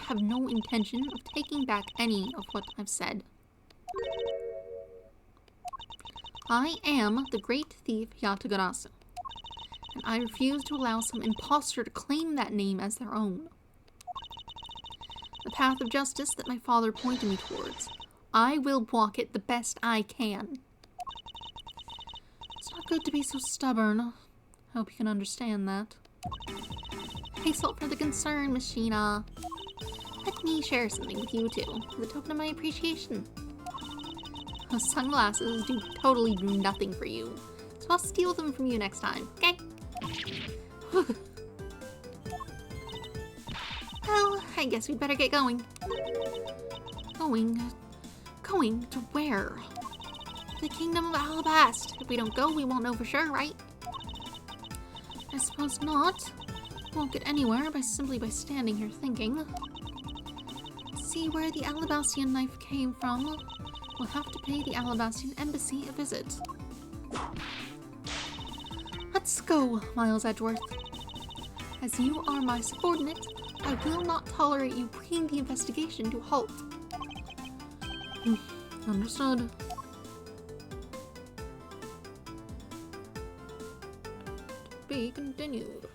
have no intention of taking back any of what I've said. I am the great thief Yatagarasu, and I refuse to allow some impostor to claim that name as their own. The path of justice that my father pointed me towards, I will walk it the best I can. It's not good to be so stubborn. Hope you can understand that. Thanks a lot for the concern, Machina. Let me share something with you too, as a token of my appreciation. Those sunglasses totally do nothing for you, so I'll steal them from you next time, okay? Well, I guess we'd better get going. Going to where? The Kingdom of Alabast. If we don't go, we won't know for sure, right? I suppose not. Won't get anywhere simply by standing here thinking. See where the Alabastian knife came from. We'll have to pay the Alabastian embassy a visit. Let's go, Miles Edgeworth. As you are my subordinate, I will not tolerate you bringing the investigation to a halt. Understood. To be continued.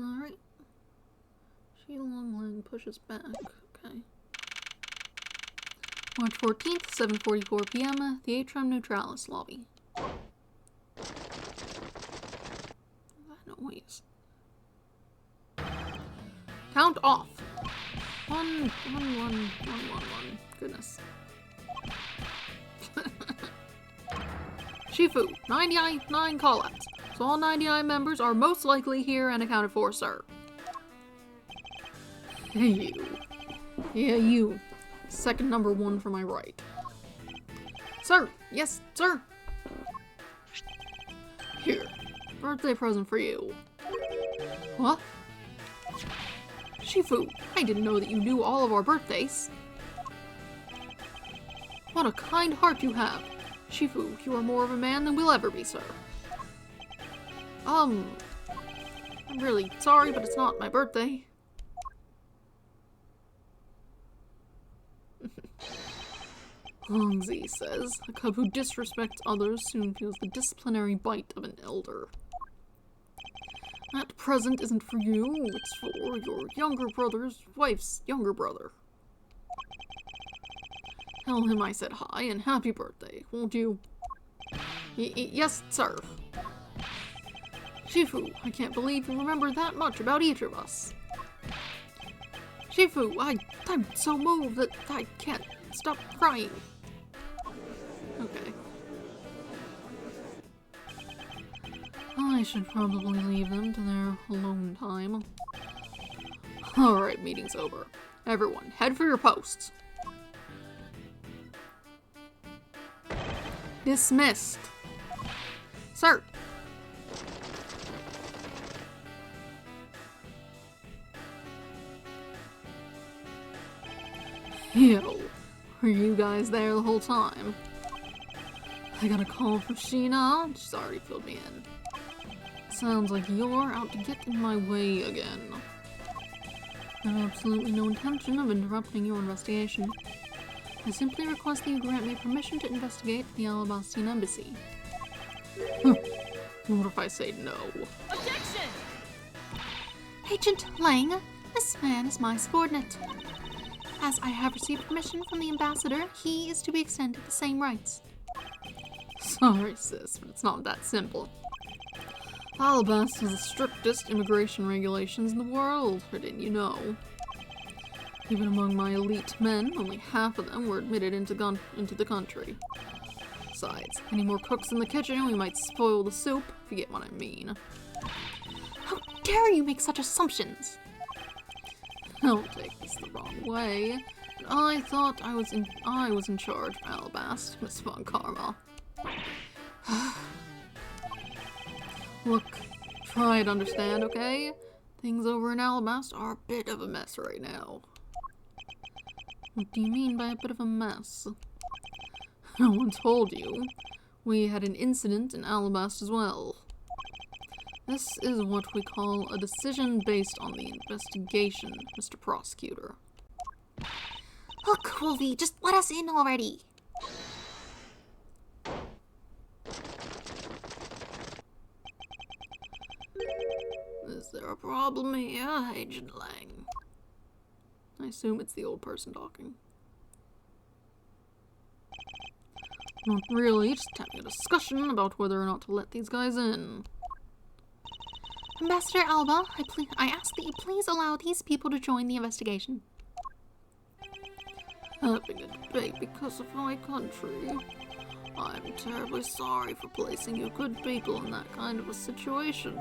Alright. She Longling pushes back. Okay. March 14th, 7:44 p.m. The Atrium Neutralis lobby. That noise. Count off. One. Goodness. Shifu, 99 callouts. So all 99 members are most likely here and accounted for, sir. Hey, you. Yeah, you. Second number 1 from my right. Sir! Yes, sir! Here. Birthday present for you. What? Shifu, I didn't know that you knew all of our birthdays. What a kind heart you have. Shifu, you are more of a man than we'll ever be, sir. I'm really sorry, but it's not my birthday. Longzi says, a cub who disrespects others soon feels the disciplinary bite of an elder. That present isn't for you, it's for your younger brother's wife's younger brother. Tell him I said hi and happy birthday, won't you? Yes, sir. Shifu, I can't believe you remember that much about each of us. Shifu, I'm so moved that I can't stop crying. Okay. I should probably leave them to their alone time. Alright, meeting's over. Everyone, head for your posts. Dismissed. Sir. Yo, were you guys there the whole time? I got a call from Sheena. She's already filled me in. Sounds like you're out to get in my way again. I have absolutely no intention of interrupting your investigation. I simply request that you grant me permission to investigate the Alabastian embassy. What if I say no? Objection! Agent Lang, this man is my subordinate. As I have received permission from the ambassador, he is to be extended the same rights. Sorry, sis, but it's not that simple. Alabast has the strictest immigration regulations in the world, or didn't you know? Even among my elite men, only half of them were admitted into the country. Besides, any more cooks in the kitchen, we might spoil the soup, if you get what I mean. How dare you make such assumptions? Don't take this the wrong way. But I thought I was in charge of Alabast, Miss Von Karma. Look, try to understand, okay? Things over in Alabast are a bit of a mess right now. What do you mean by a bit of a mess? No one told you. We had an incident in Alabast as well. This is what we call a decision based on the investigation, Mr. Prosecutor. Look, Wolvie, just let us in already. Is there a problem here, Agent Lang? I assume it's the old person talking. Not really, just having a discussion about whether or not to let these guys in. Ambassador Alba, I ask that you please allow these people to join the investigation. Having a debate because of my country. I'm terribly sorry for placing you good people in that kind of a situation.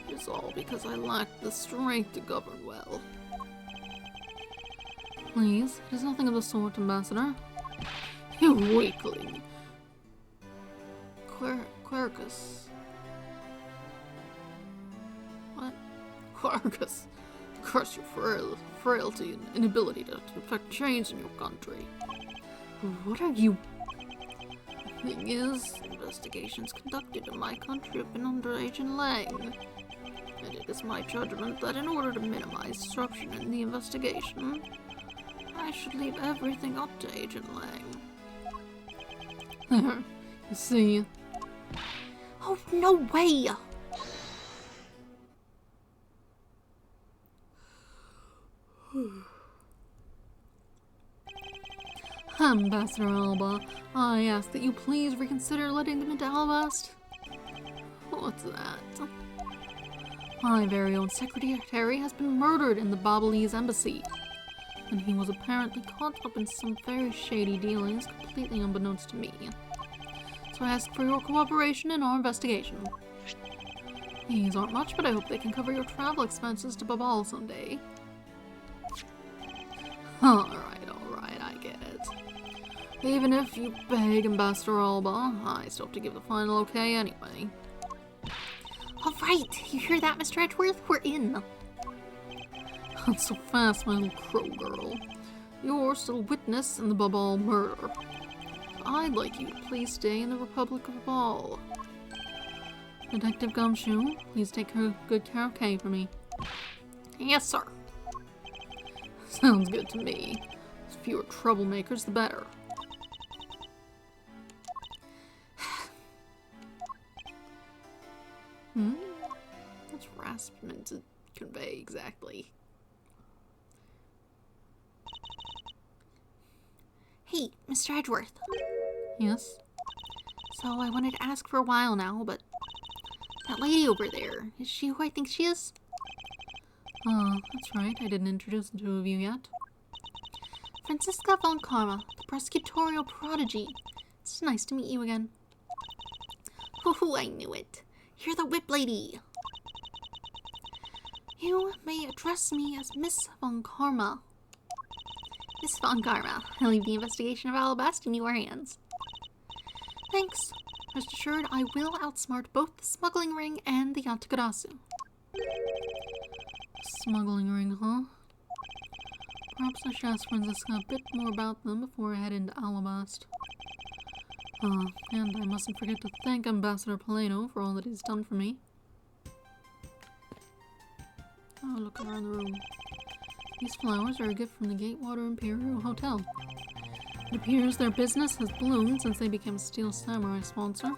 It's all because I lack the strength to govern well. Please, it is nothing of the sort, Ambassador. You weakling. Quercus. What? Quercus. Curse your frailty and inability to effect change in your country. What are you... The thing is, investigations conducted in my country have been under Agent Lang. And it is my judgment that in order to minimize disruption in the investigation, I should leave everything up to Agent Lang. There, you see. Oh, no way! Ambassador Alba, I ask that you please reconsider letting them into Alabast. What's that? My very own secretary has been murdered in the Babalese embassy, and he was apparently caught up in some very shady dealings completely unbeknownst to me. So I ask for your cooperation in our investigation. These aren't much, but I hope they can cover your travel expenses to Babal someday. Alright, I get it. Even if you beg Ambassador Alba, I still have to give the final okay anyway. Alright, you hear that, Mr. Edgeworth? We're in. Not so fast, my little crow girl. You're still witness in the Babal murder. I'd like you to please stay in the Republic of Babal. Detective Gumshoe, please take good care of Kay for me. Yes, sir. Sounds good to me. The fewer troublemakers, the better. What's rasp meant to convey exactly? Hey, Mr. Edgeworth. Yes? So I wanted to ask for a while now, but that lady over there, is she who I think she is? That's right. I didn't introduce the two of you yet. Franziska von Karma, the prosecutorial prodigy. It's nice to meet you again. Hoo-hoo, I knew it. You're the whip lady. You may address me as Miss von Karma. Miss von Karma, I leave the investigation of Alabast in your hands. Thanks. Rest assured, I will outsmart both the smuggling ring and the Yatagarasu. Smuggling ring, huh? Perhaps I should ask Franziska a bit more about them before I head into Alabast. And I mustn't forget to thank Ambassador Paleno for all that he's done for me. Oh, look around the room. These flowers are a gift from the Gatewater Imperial Hotel. It appears their business has bloomed since they became a Steel Samurai sponsor.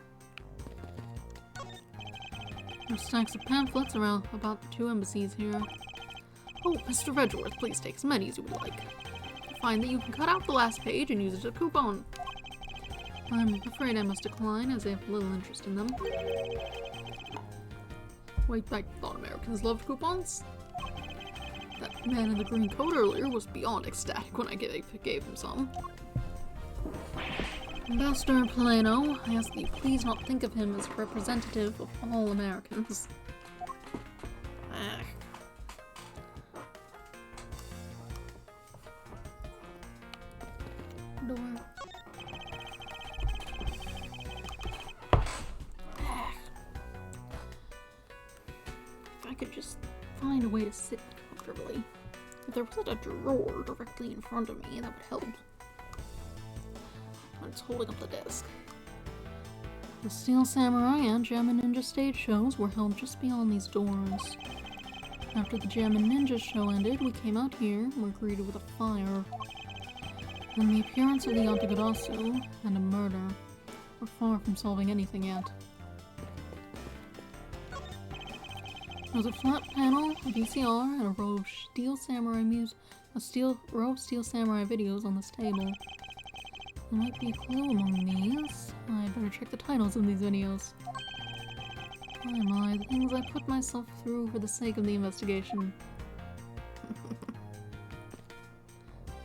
There's stacks of pamphlets around about the two embassies here. Oh, Mr. Edgeworth, please take as many as you would like. You'll find that you can cut out the last page and use it as a coupon. I'm afraid I must decline, as I have little interest in them. Wait, I thought Americans loved coupons? That man in the green coat earlier was beyond ecstatic when I gave him some. Ambassador Paleno, I ask that you please not think of him as representative of all Americans. Door. If I could just find a way to sit comfortably. If there wasn't a drawer directly in front of me, that would help. It's holding up the disc. The Steel Samurai and Jammin' Ninja stage shows were held just beyond these doors. After the Jammin' Ninja show ended, we came out here and were greeted with a fire. And the appearance of the Yatagarasu and a murder were far from solving anything yet. There was a flat panel, a VCR, and a row of Steel Samurai videos on this table. There might be a clue among these. I'd better check the titles of these videos. My, the things I put myself through for the sake of the investigation.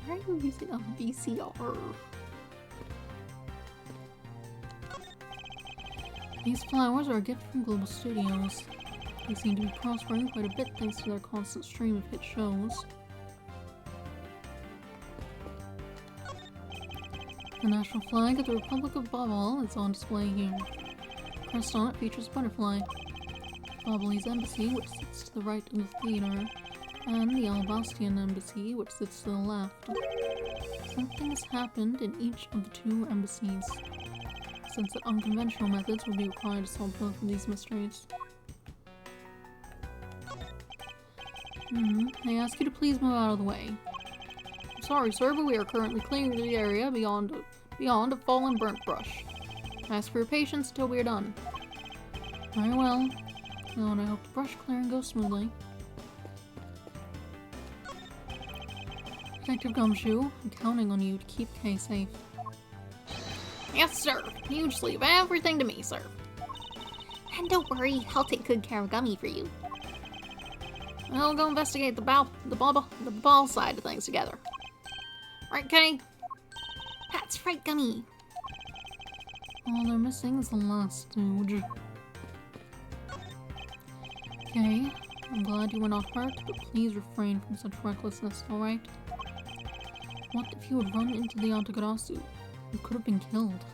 Why are you using a VCR? These flowers are a gift from Global Studios. They seem to be prospering quite a bit thanks to their constant stream of hit shows. The national flag of the Republic of Babal is on display here. The crest on it features a butterfly. Babalese Embassy, which sits to the right of the theater, and the Alabastian Embassy, which sits to the left. Something has happened in each of the two embassies, since that unconventional methods will be required to solve both of these mysteries. I ask you to please move out of the way. I'm sorry, sir, but we are currently clearing the area beyond a fallen burnt brush. I ask for your patience until we are done. Very well. Oh, and I hope the brush clearing goes smoothly. Detective Gumshoe, I'm counting on you to keep Kay safe. Yes, sir. You just leave everything to me, sir. And don't worry, I'll take good care of Gummy for you. I'll go investigate the ball side of things together. Right, Kay? That's right, Gummy. All they're missing is the last stooge. Okay, I'm glad you were not hurt, but please refrain from such recklessness, alright? What if you had run into the Yatagarasu? You could have been killed.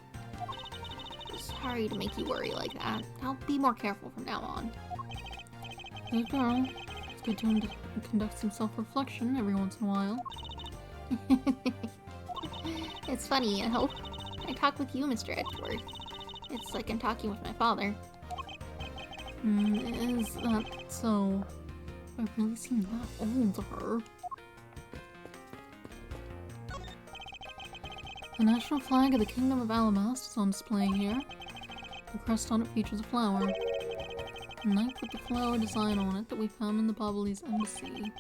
Sorry to make you worry like that. I'll be more careful from now on. Good girl. It's good to conduct some self-reflection every once in a while. It's funny, you know. I talk with you, Mr. Edgeworth. It's like I'm talking with my father. Is that so? I really seem that old to her. The national flag of the Kingdom of Alabast is on display here. The crest on it features a flower. A knife with the flower design on it that we found in the Babalese Embassy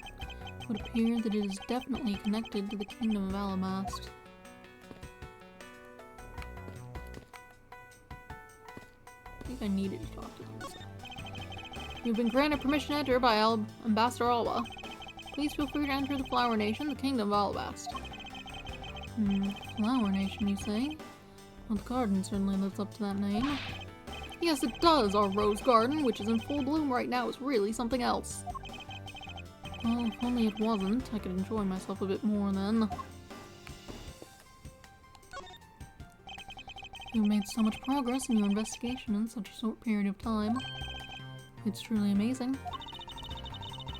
would appear that it is definitely connected to the Kingdom of Alabast. I think I needed to talk to them. So. You've been granted permission to enter by Ambassador Alba. Please feel free to enter the Flower Nation, the Kingdom of Alabast. Flower Nation, you say? Well, the garden certainly lives up to that name. Yes, it does! Our rose garden, which is in full bloom right now, is really something else. Well, if only it wasn't, I could enjoy myself a bit more then. You've made so much progress in your investigation in such a short period of time. It's truly amazing.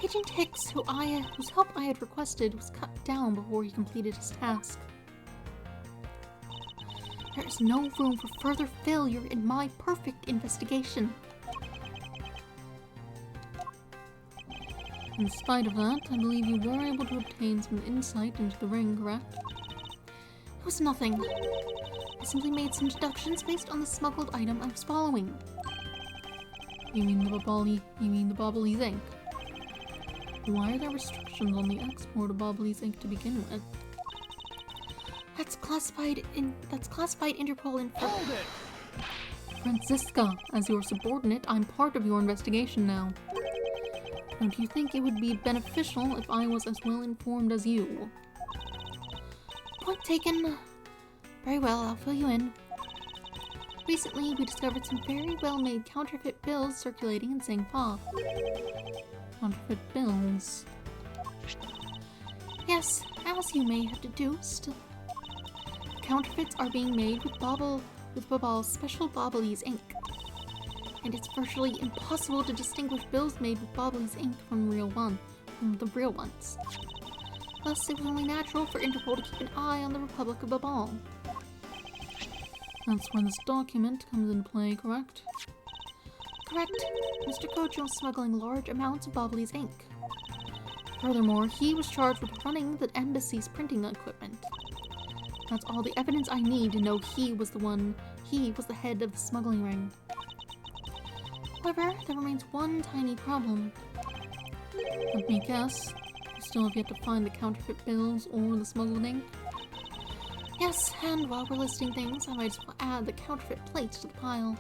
Agent Hicks, whose help I had requested, was cut down before he completed his task. There is no room for further failure in my perfect investigation. In spite of that, I believe you were able to obtain some insight into the ring, correct? It was nothing. I simply made some deductions based on the smuggled item I was following. You mean the Babalese ink? Why are there restrictions on the export of Babalese ink to begin with? That's classified Interpol info. Hold it! Franziska, as your subordinate, I'm part of your investigation now. Don't you think it would be beneficial if I was as well informed as you? Point taken. Very well, I'll fill you in. Recently, we discovered some very well-made counterfeit bills circulating in Zhengfa. Counterfeit bills? Yes, as you may have deduced. Counterfeits are being made with Babal's special Babalese ink. And it's virtually impossible to distinguish bills made with Babalese ink from the real ones. Thus, it was only natural for Interpol to keep an eye on the Republic of Babal. That's where this document comes into play, correct? Correct. Mr. Gojo was smuggling large amounts of Bobbly's ink. Furthermore, he was charged with running the embassy's printing equipment. That's all the evidence I need to know he was the head of the smuggling ring. However, there remains one tiny problem. Let me guess, you still have yet to find the counterfeit bills or the smuggled ink? Yes, and while we're listing things, I might as well add the counterfeit plates to the pile.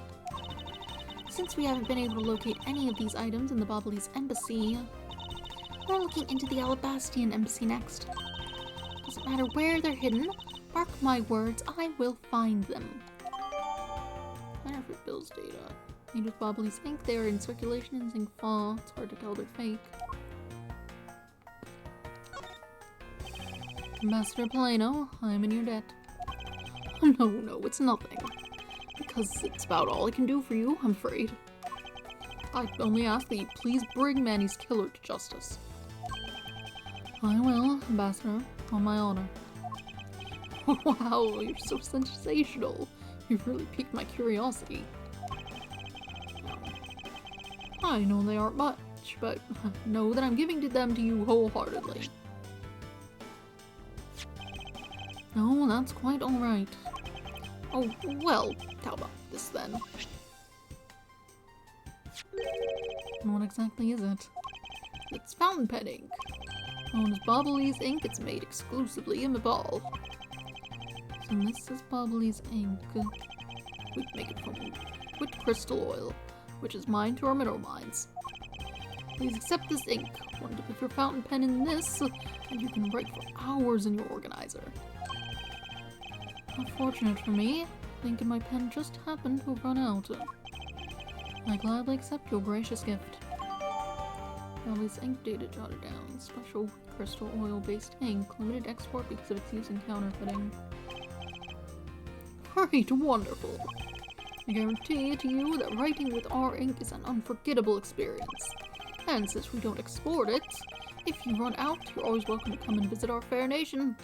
Since we haven't been able to locate any of these items in the Bobbly's embassy, we're looking into the Alabastian embassy next. Doesn't matter where they're hidden, mark my words, I will find them. Counterfeit bills data. Made with Bobbly's ink, they are in circulation in Zinc Fall. It's hard to tell they're fake. Ambassador Polano, I'm in your debt. No, it's nothing. Because it's about all I can do for you, I'm afraid. I only ask that you please bring Manny's killer to justice. I will, Ambassador, on my honor. Wow, you're so sensational. You've really piqued my curiosity. I know they aren't much, but know that I'm giving them to you wholeheartedly. Oh, that's quite alright. Oh, well, how about this then? What exactly is it? It's fountain pen ink. Known as Bobbly's ink, it's made exclusively in Mabal. So this is Bobbly's ink. We make it from quit crystal oil, which is mined through our mineral mines. Please accept this ink. One dip of your fountain pen in this, and you can write for hours in your organizer. Unfortunate for me, ink in my pen just happened to have run out. I gladly accept your gracious gift. Bobbly's ink data jotted down. Special crystal oil-based ink. Limited export because of its use in counterfeiting. Great, wonderful. I guarantee to you that writing with our ink is an unforgettable experience. And since we don't export it, if you run out, you're always welcome to come and visit our fair nation.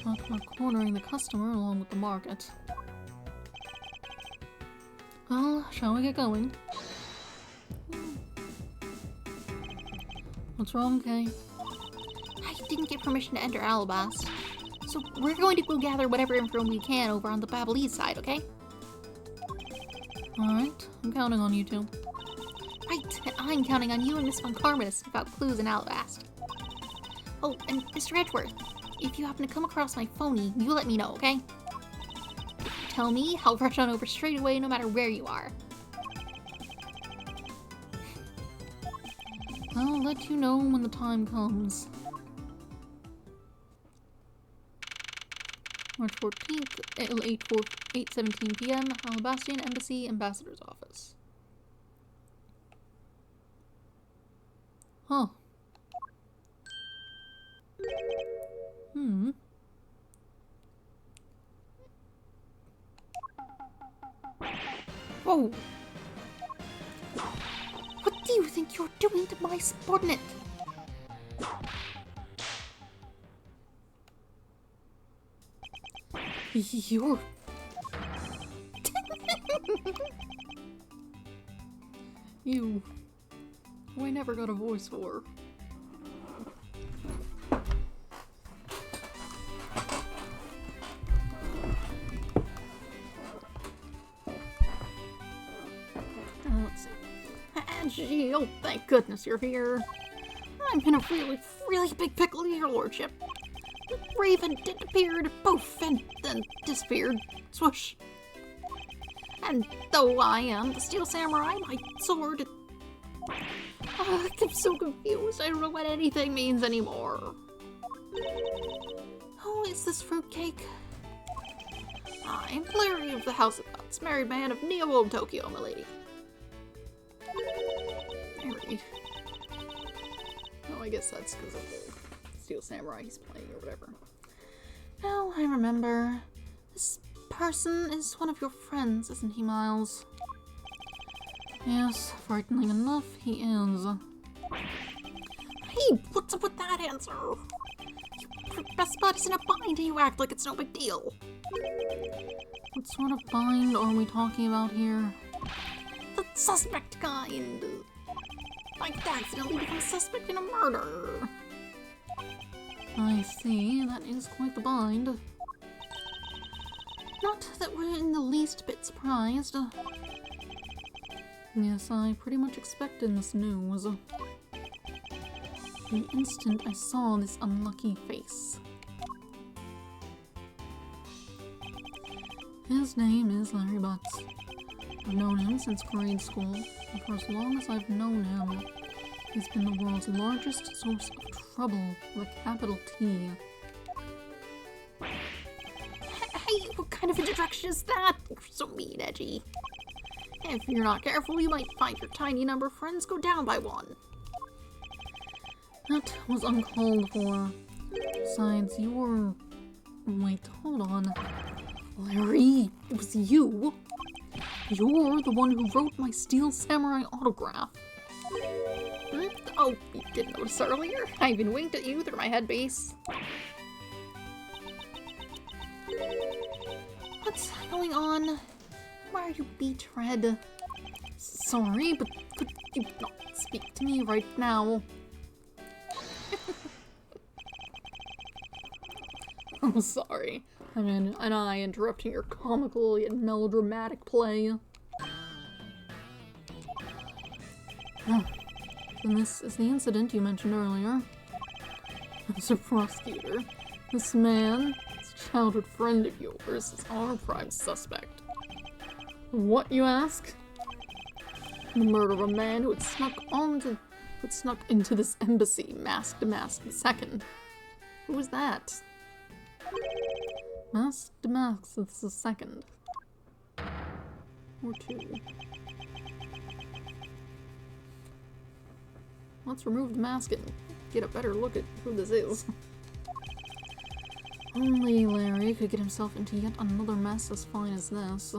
Talk about cornering the customer along with the market. Well, shall we get going? What's wrong, Kay? I didn't get permission to enter Alabast, so we're going to go gather whatever info we can over on the Babylese side, okay? Alright, I'm counting on you two. Right, and I'm counting on you and Miss Von Karma to sniff out clues in Alabast. Oh, and Mr. Edgeworth, if you happen to come across my phony, you let me know, okay? If you tell me, I'll rush on over straight away no matter where you are. I'll let you know when the time comes. March 14th, 8:17 p.m., Alabastian Embassy, Ambassador's Office. Huh. Whoa! What do you think you're doing to my subordinate? You're... You... I never got a voice for. Let's see. Oh, thank goodness you're here. I'm in a really big pickle, your lordship. The raven disappeared, poof, and then disappeared, swoosh. And though I am the steel samurai, my sword... I'm so confused, I don't know what anything means anymore. Who is this fruitcake? I'm Larry of the House of Nuts, married man of Neo-Old Tokyo, milady. Married? Oh, I guess that's because of the Steel Samurai he's playing or whatever. Oh, I remember. This person is one of your friends, isn't he, Miles? Yes, frightening enough, he is. Hey, what's up with that answer? You best buddy's in a bind and you act like it's no big deal. What sort of bind are we talking about here? The suspect kind. Like accidentally become a suspect in a murder. I see, that is quite the bind. Not that we're in the least bit surprised. Yes, I pretty much expected this news. The instant I saw this unlucky face. His name is Larry Butts. I've known him since grade school, and for as long as I've known him, he's been the world's largest source of trouble with a capital T. Hey, what kind of introduction is that? You're so mean, Edgy. If you're not careful, you might find your tiny number of friends go down by one. That was uncalled for. Besides, you're... Wait, hold on. Larry, it was you. You're the one who wrote my Steel Samurai autograph. Oh, you didn't notice earlier? I even winked at you through my headpiece. What's going on? Why are you beat-red? Sorry, but could you not speak to me right now? I'm sorry. I mean, and I interrupting your comical yet melodramatic play. Oh, then this is the incident you mentioned earlier. Mr. Prosecutor, this man, this childhood friend of yours, is our prime suspect. What, you ask? The murder of a man who had snuck into this embassy, masked to mask the second. Who was that? Masked to mask the second. Or two. Let's remove the mask and get a better look at who this is. Only Larry could get himself into yet another mess as fine as this.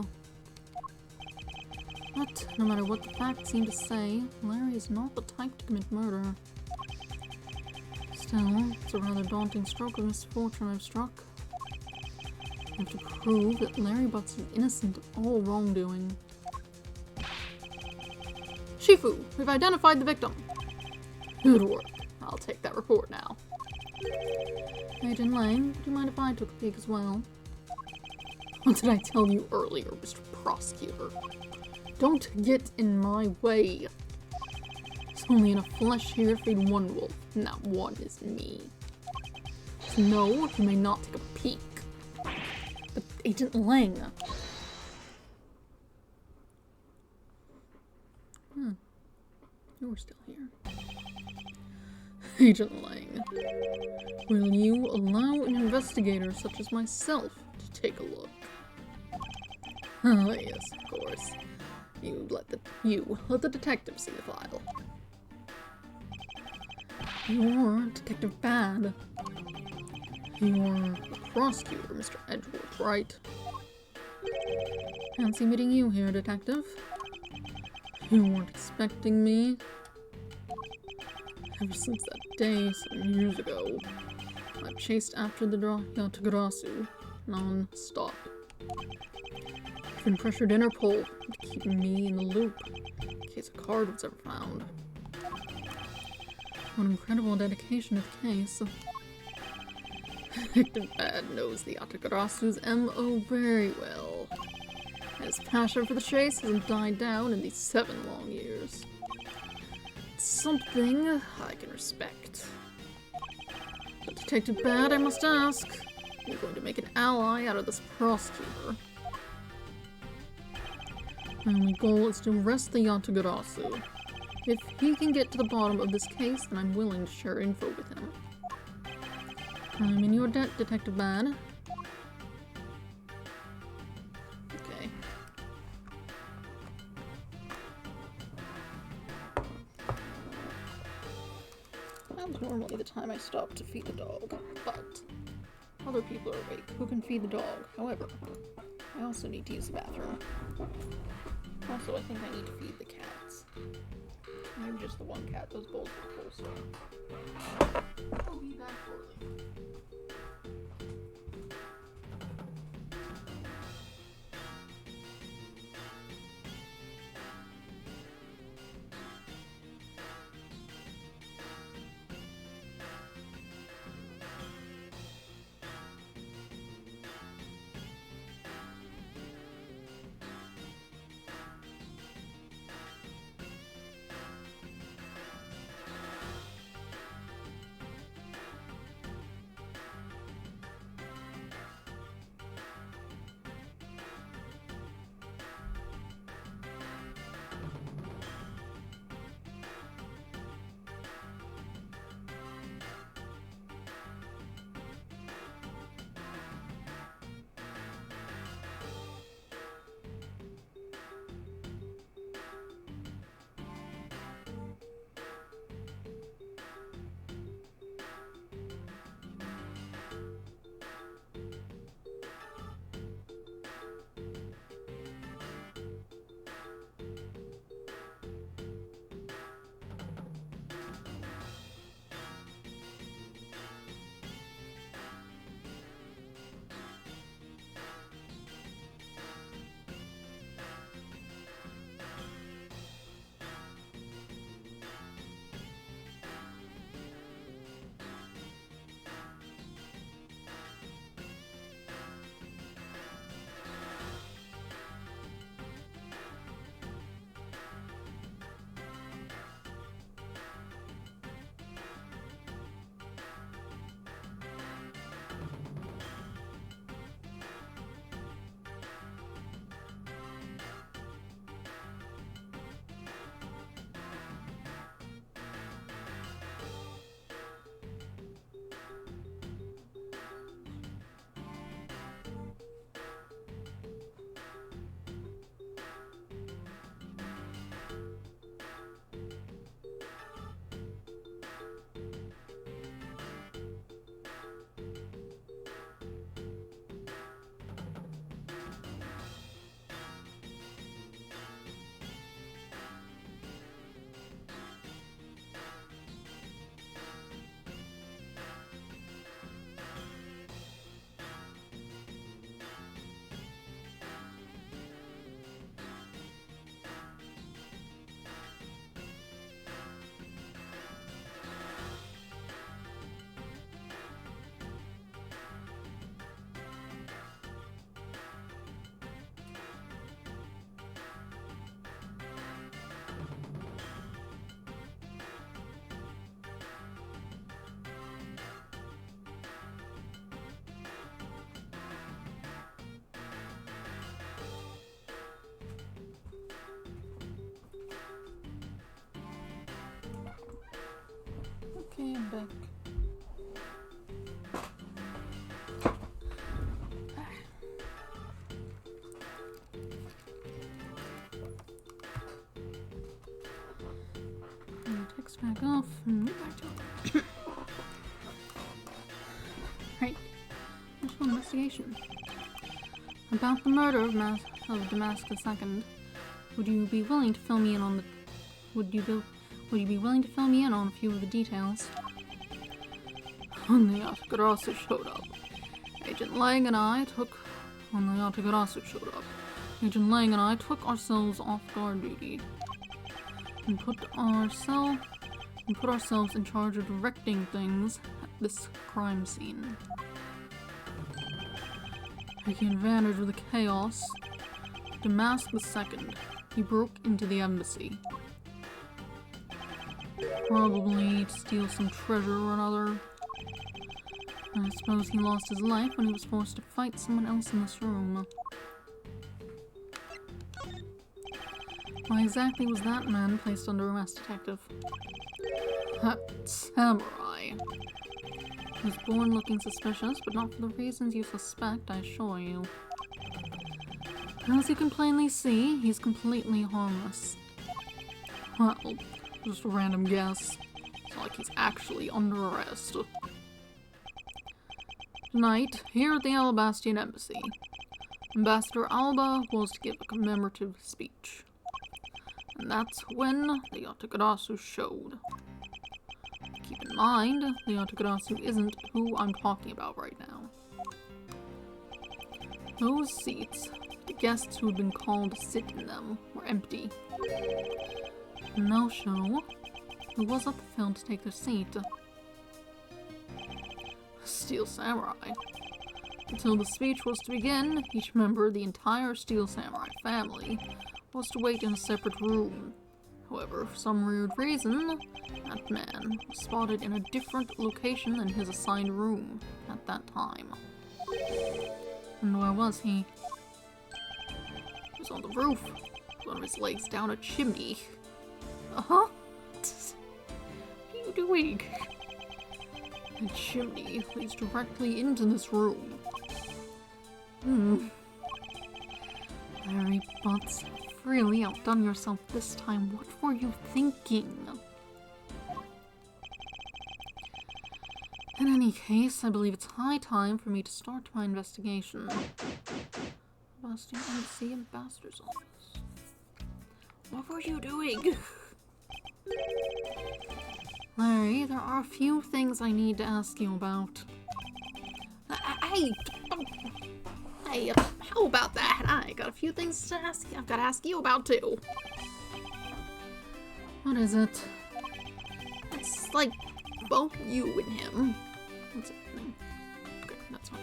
But no matter what the facts seem to say, Larry is not the type to commit murder. Still, it's a rather daunting stroke of misfortune I've struck. I have to prove that Larry Butts is innocent of all wrongdoing. Shifu, we've identified the victim. Good work. I'll take that report now. Agent Lang, do you mind if I took a peek as well? What did I tell you earlier, Mr. Prosecutor? Don't get in my way. There's only enough flesh here to feed one wolf, and that one is me. So no, you may not take a peek. But Agent Lang... You're still here. Agent Lang, will you allow an investigator such as myself to take a look? Oh, yes, of course. You let the detective see the file. You're Detective Bad. You're the prosecutor, Mr. Edgeworth, right? Fancy meeting you here, Detective. You weren't expecting me? Ever since that day, some years ago, I've chased after the Yatagarasu non-stop. I've been pressured Interpol to keep me in the loop, in case a card was ever found. What incredible dedication to the case. Detective Bad knows the Yatagarasu's M.O. very well. His passion for the chase hasn't died down in these 7 long years. It's something I can respect. But Detective Bad, I must ask, you're going to make an ally out of this prosecutor. My only goal is to arrest the Yatagarasu. If he can get to the bottom of this case, then I'm willing to share info with him. I'm in your debt, Detective Bad. Okay. That's normally the time I stop to feed the dog, but other people are awake who can feed the dog. However, I also need to use the bathroom. Also, I think I need to feed the cats. Maybe just the one cat, those bowls are full, so I'll be back shortly. Okay, I'm back. Text back off and get back to it. Right. Initial investigation. About the murder of Damascus II. Would you be willing to fill me in on the would you be willing to fill me in on a few of the details? When the Yatagarasu showed up, Agent Lang and I took ourselves off guard duty and put ourselves in charge of directing things at this crime scene. Taking advantage of the chaos, Damascus II, he broke into the embassy. Probably to steal some treasure or another. I suppose he lost his life when he was forced to fight someone else in this room. Why exactly was that man placed under arrest, Detective? That samurai. He was born looking suspicious, but not for the reasons you suspect, I assure you. As you can plainly see, he's completely harmless. Well, just a random guess. It's not like he's actually under arrest. Tonight, here at the Alabastian Embassy, Ambassador Alba was to give a commemorative speech. And that's when the Yatagarasu showed. Keep in mind, the Yatagarasu isn't who I'm talking about right now. Those seats, the guests who had been called to sit in them, were empty. No show. Who was at the field to take their seat? Steel Samurai. Until the speech was to begin, each member of the entire Steel Samurai family was to wait in a separate room. However, for some weird reason, that man was spotted in a different location than his assigned room at that time. And where was he? He was on the roof, one of his legs down a chimney. Uh-huh? What are you doing? The chimney leads directly into this room. Larry Butts, you've really outdone yourself this time. What were you thinking? In any case, I believe it's high time for me to start my investigation. Sebastian Embassy Ambassador's office. What were you doing? Larry, there are a few things I need to ask you about. Hey, how about that? I got a few things to ask you. I've got to ask you about too. What is it? It's like both you and him. What's it? Okay, that's fine.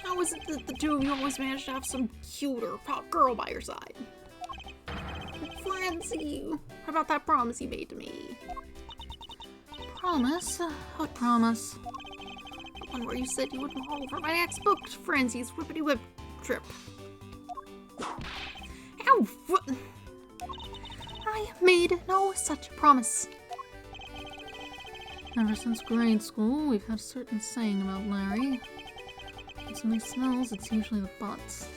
How is it that the two of you always manage to have some cuter girl by your side? Francie, what about that promise you made to me? Promise? What promise? The one where you said you wouldn't roll over my next book, Francie's Whippity Whip trip. Ow! I made no such promise. Ever since grade school, we've had a certain saying about Larry. When somebody smells, it's usually the butts.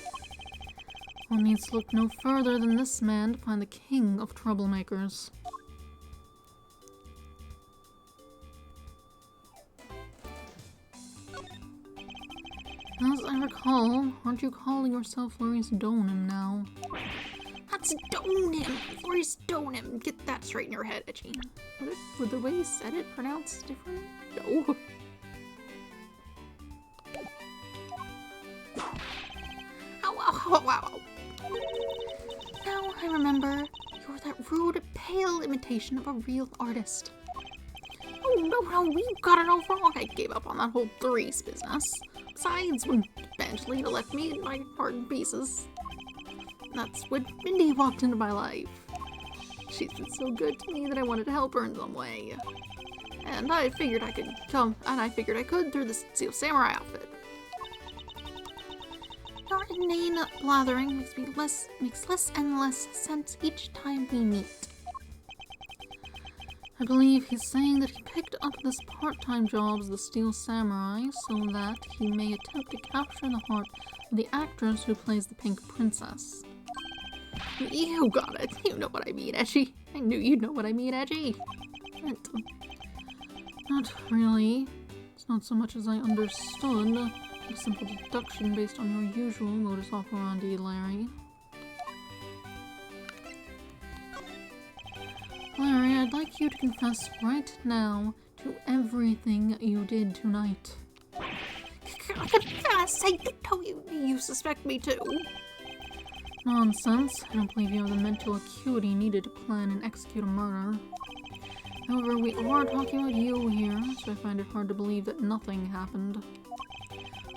One needs to look no further than this man to find the king of troublemakers. As I recall, aren't you calling yourself Maurice Donem now? That's Donem! Maurice Donem! Get that straight in your head, Edgy. Would the way you said it pronounced different? No. Ow. Now I remember, you're that rude, pale imitation of a real artist. Oh, no, you got it all wrong. I gave up on that whole Therese business. Besides, when Angelina left me in my heart in pieces, that's when Mindy walked into my life. She's been so good to me that I wanted to help her in some way. And I figured I could through this Steel Samurai outfit. Your inane blathering makes less and less sense each time we meet. I believe he's saying that he picked up this part-time job as the Steel Samurai so that he may attempt to capture the heart of the actress who plays the Pink Princess. You got it. You know what I mean, Edgy. I knew you'd know what I mean, Edgy. Not really. It's not so much as I understood. A simple deduction based on your usual modus operandi, Larry. Larry, I'd like you to confess right now to everything you did tonight. Confess! I know you suspect me too. Nonsense. I don't believe you have the mental acuity needed to plan and execute a murder. However, we are talking about you here, so I find it hard to believe that nothing happened.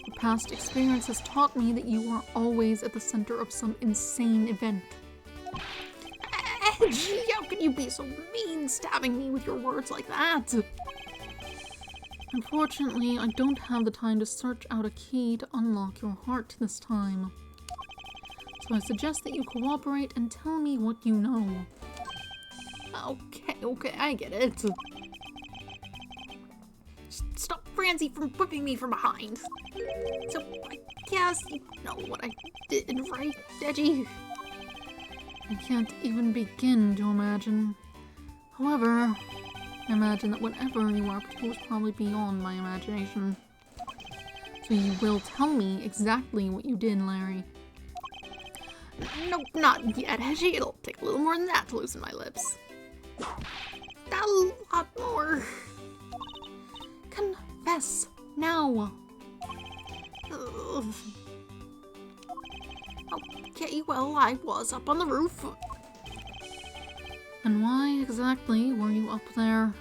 Your past experience has taught me that you are always at the center of some insane event. Edgy, how can you be so mean, stabbing me with your words like that? Unfortunately, I don't have the time to search out a key to unlock your heart this time. So I suggest that you cooperate and tell me what you know. Okay, I get it. Stop Francie from whipping me from behind. So, I guess you know what I did, right, Edgy? I can't even begin to imagine. However, I imagine that whatever you are up to is probably beyond my imagination. So you will tell me exactly what you did, Larry. Nope, not yet, Edgy. It'll take a little more than that to loosen my lips. A lot more. Confess now. Ugh. Okay, well, I was up on the roof. And why exactly were you up there?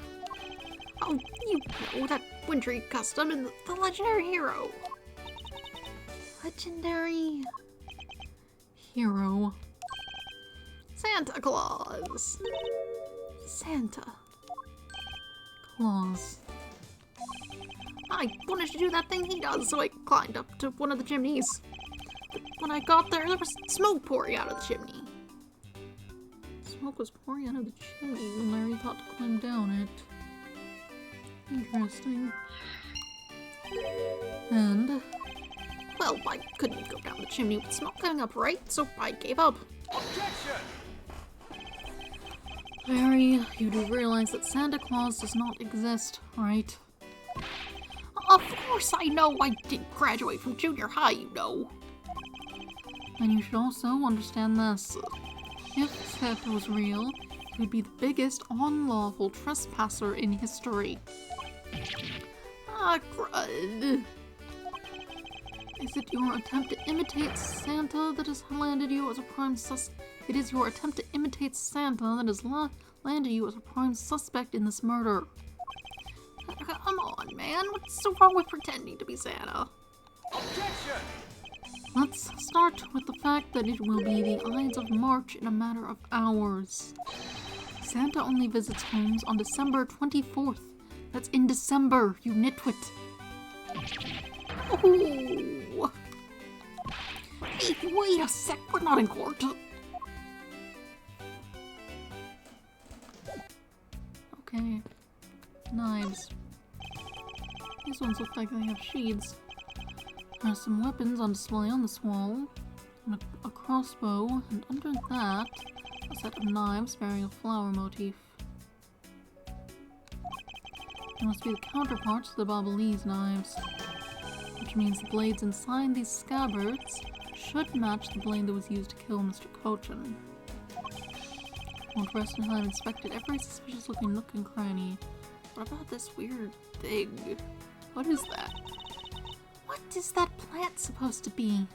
Oh, you know, that wintry custom and the legendary hero. Legendary hero. Santa Claus. Santa Claus. I wanted to do that thing he does, so I climbed up to one of the chimneys. But when I got there was smoke pouring out of the chimney. Smoke was pouring out of the chimney when Larry thought to climb down it. Interesting. And? Well, I couldn't go down the chimney with smoke coming up, right? So I gave up. Objection! Larry, you do realize that Santa Claus does not exist, right? Of course I know. I didn't graduate from junior high, you know. And you should also understand this. If Santa was real, he would be the biggest unlawful trespasser in history. Ah, crud. Is it your attempt to imitate Santa that has landed you as a prime It is your attempt to imitate Santa that has landed you as a prime suspect in this murder. Come on, man. What's so wrong with pretending to be Santa? Objection! Let's start with the fact that it will be the Ides of March in a matter of hours. Santa only visits homes on December 24th. That's in December, you nitwit. Ooh. Hey, wait a sec. We're not in court. Okay. Knives. These ones look like they have sheaths. There's some weapons on display on this wall, and a crossbow, and under that, a set of knives bearing a flower motif. They must be the counterparts to the Babalese knives, which means the blades inside these scabbards should match the blade that was used to kill Mr. Cochin. Won't rest until I've inspected every suspicious looking nook and cranny. What about this weird thing? What is that? What is that plant supposed to be?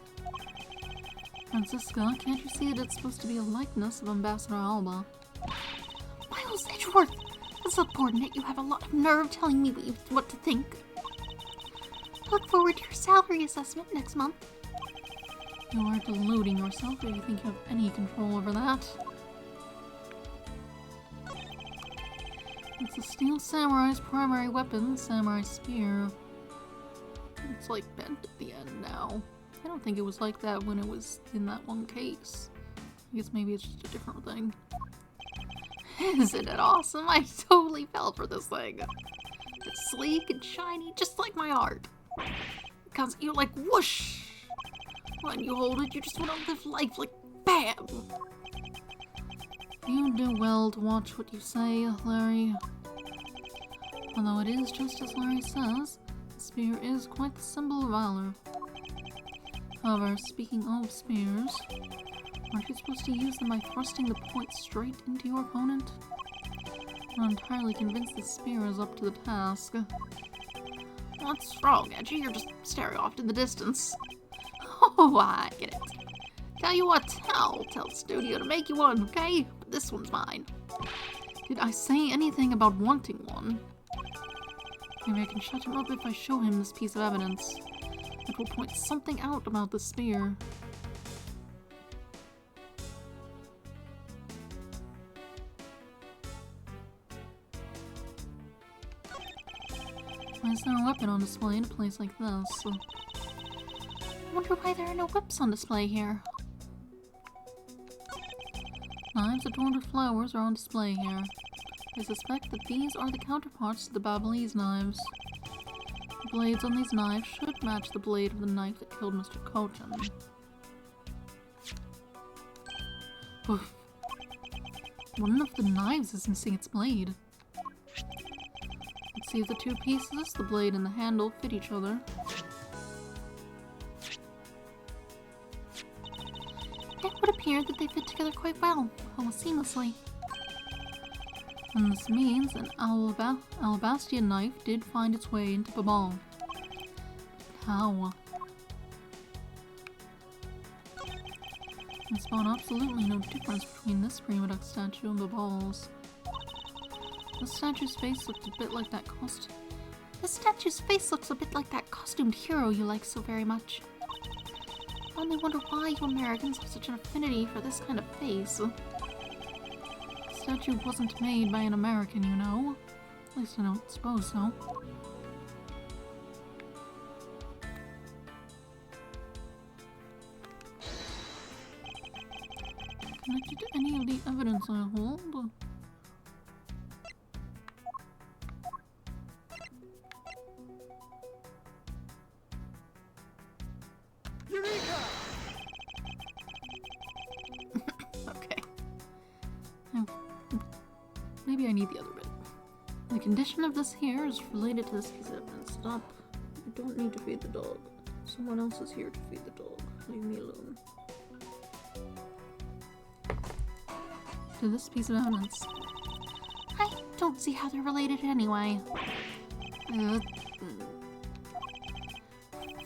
Francisca, can't you see that it's supposed to be a likeness of Ambassador Alba? Miles Edgeworth! As a subordinate, you have a lot of nerve telling me what to think. I look forward to your salary assessment next month. You are deluding yourself if you think you have any control over that. It's the Steel Samurai's primary weapon, the Samurai Spear. It's like bent at the end now. I don't think it was like that when it was in that one case. I guess maybe it's just a different thing. Isn't it awesome? I totally fell for this thing. It's sleek and shiny, just like my art. Because you're like whoosh. When you hold it, you just want to live life like bam. You do well to watch what you say, Larry. Although it is just as Larry says, the spear is quite the symbol of valor. However, speaking of spears, aren't you supposed to use them by thrusting the point straight into your opponent? I'm not entirely convinced the spear is up to the task. What's wrong, Edgy? You're just staring off to the distance. Oh, I get it. Tell you what, I'll tell the studio to make you one, okay? But this one's mine. Did I say anything about wanting one? Maybe I can shut him up if I show him this piece of evidence. It will point something out about the spear. Why is there a weapon on display in a place like this? I wonder why there are no whips on display here. Knives adorned with flowers are on display here. I suspect that these are the counterparts to the Babalese knives. The blades on these knives should match the blade of the knife that killed Mr. Cochin. Oof. One of the knives is missing its blade. Let's see if the two pieces, the blade and the handle, fit each other. It would appear that they fit together quite well, almost seamlessly. And this means an Alabastian knife did find its way into Babal. How? I spot absolutely no difference between this Prima Duck statue and Babal's. This statue's face looked a bit like that costume. This statue's face looks a bit like that costumed hero you like so very much. I only wonder why you Americans have such an affinity for this kind of face. The statue wasn't made by an American, you know. At least I don't suppose so. Connected to any of the evidence I hold? Okay. Maybe I need the other bit. The condition of this hair is related to this piece of evidence. Stop. You don't need to feed the dog. Someone else is here to feed the dog. Leave me alone. To this piece of evidence. I don't see how they're related anyway.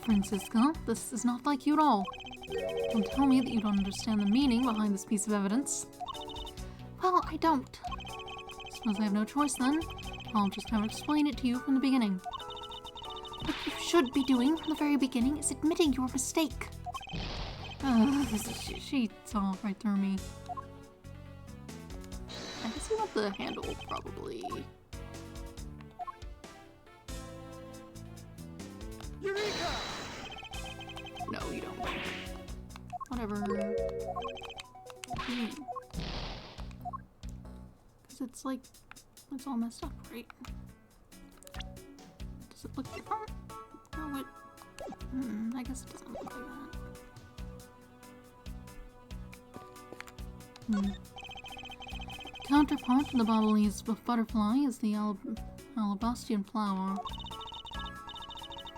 Francisca, this is not like you at all. Don't tell me that you don't understand the meaning behind this piece of evidence. Well, I don't. Suppose I have no choice then. I'll just have to explain it to you from the beginning. What you should be doing from the very beginning is admitting your mistake. She saw right through me. I guess you want the handle, probably. Eureka! No, you don't. Whatever. Because it's like, it's all messed up, right? Does it look different? No, it... I guess it doesn't look like that. Counterpart to the Babalese butterfly is the Alabastian flower.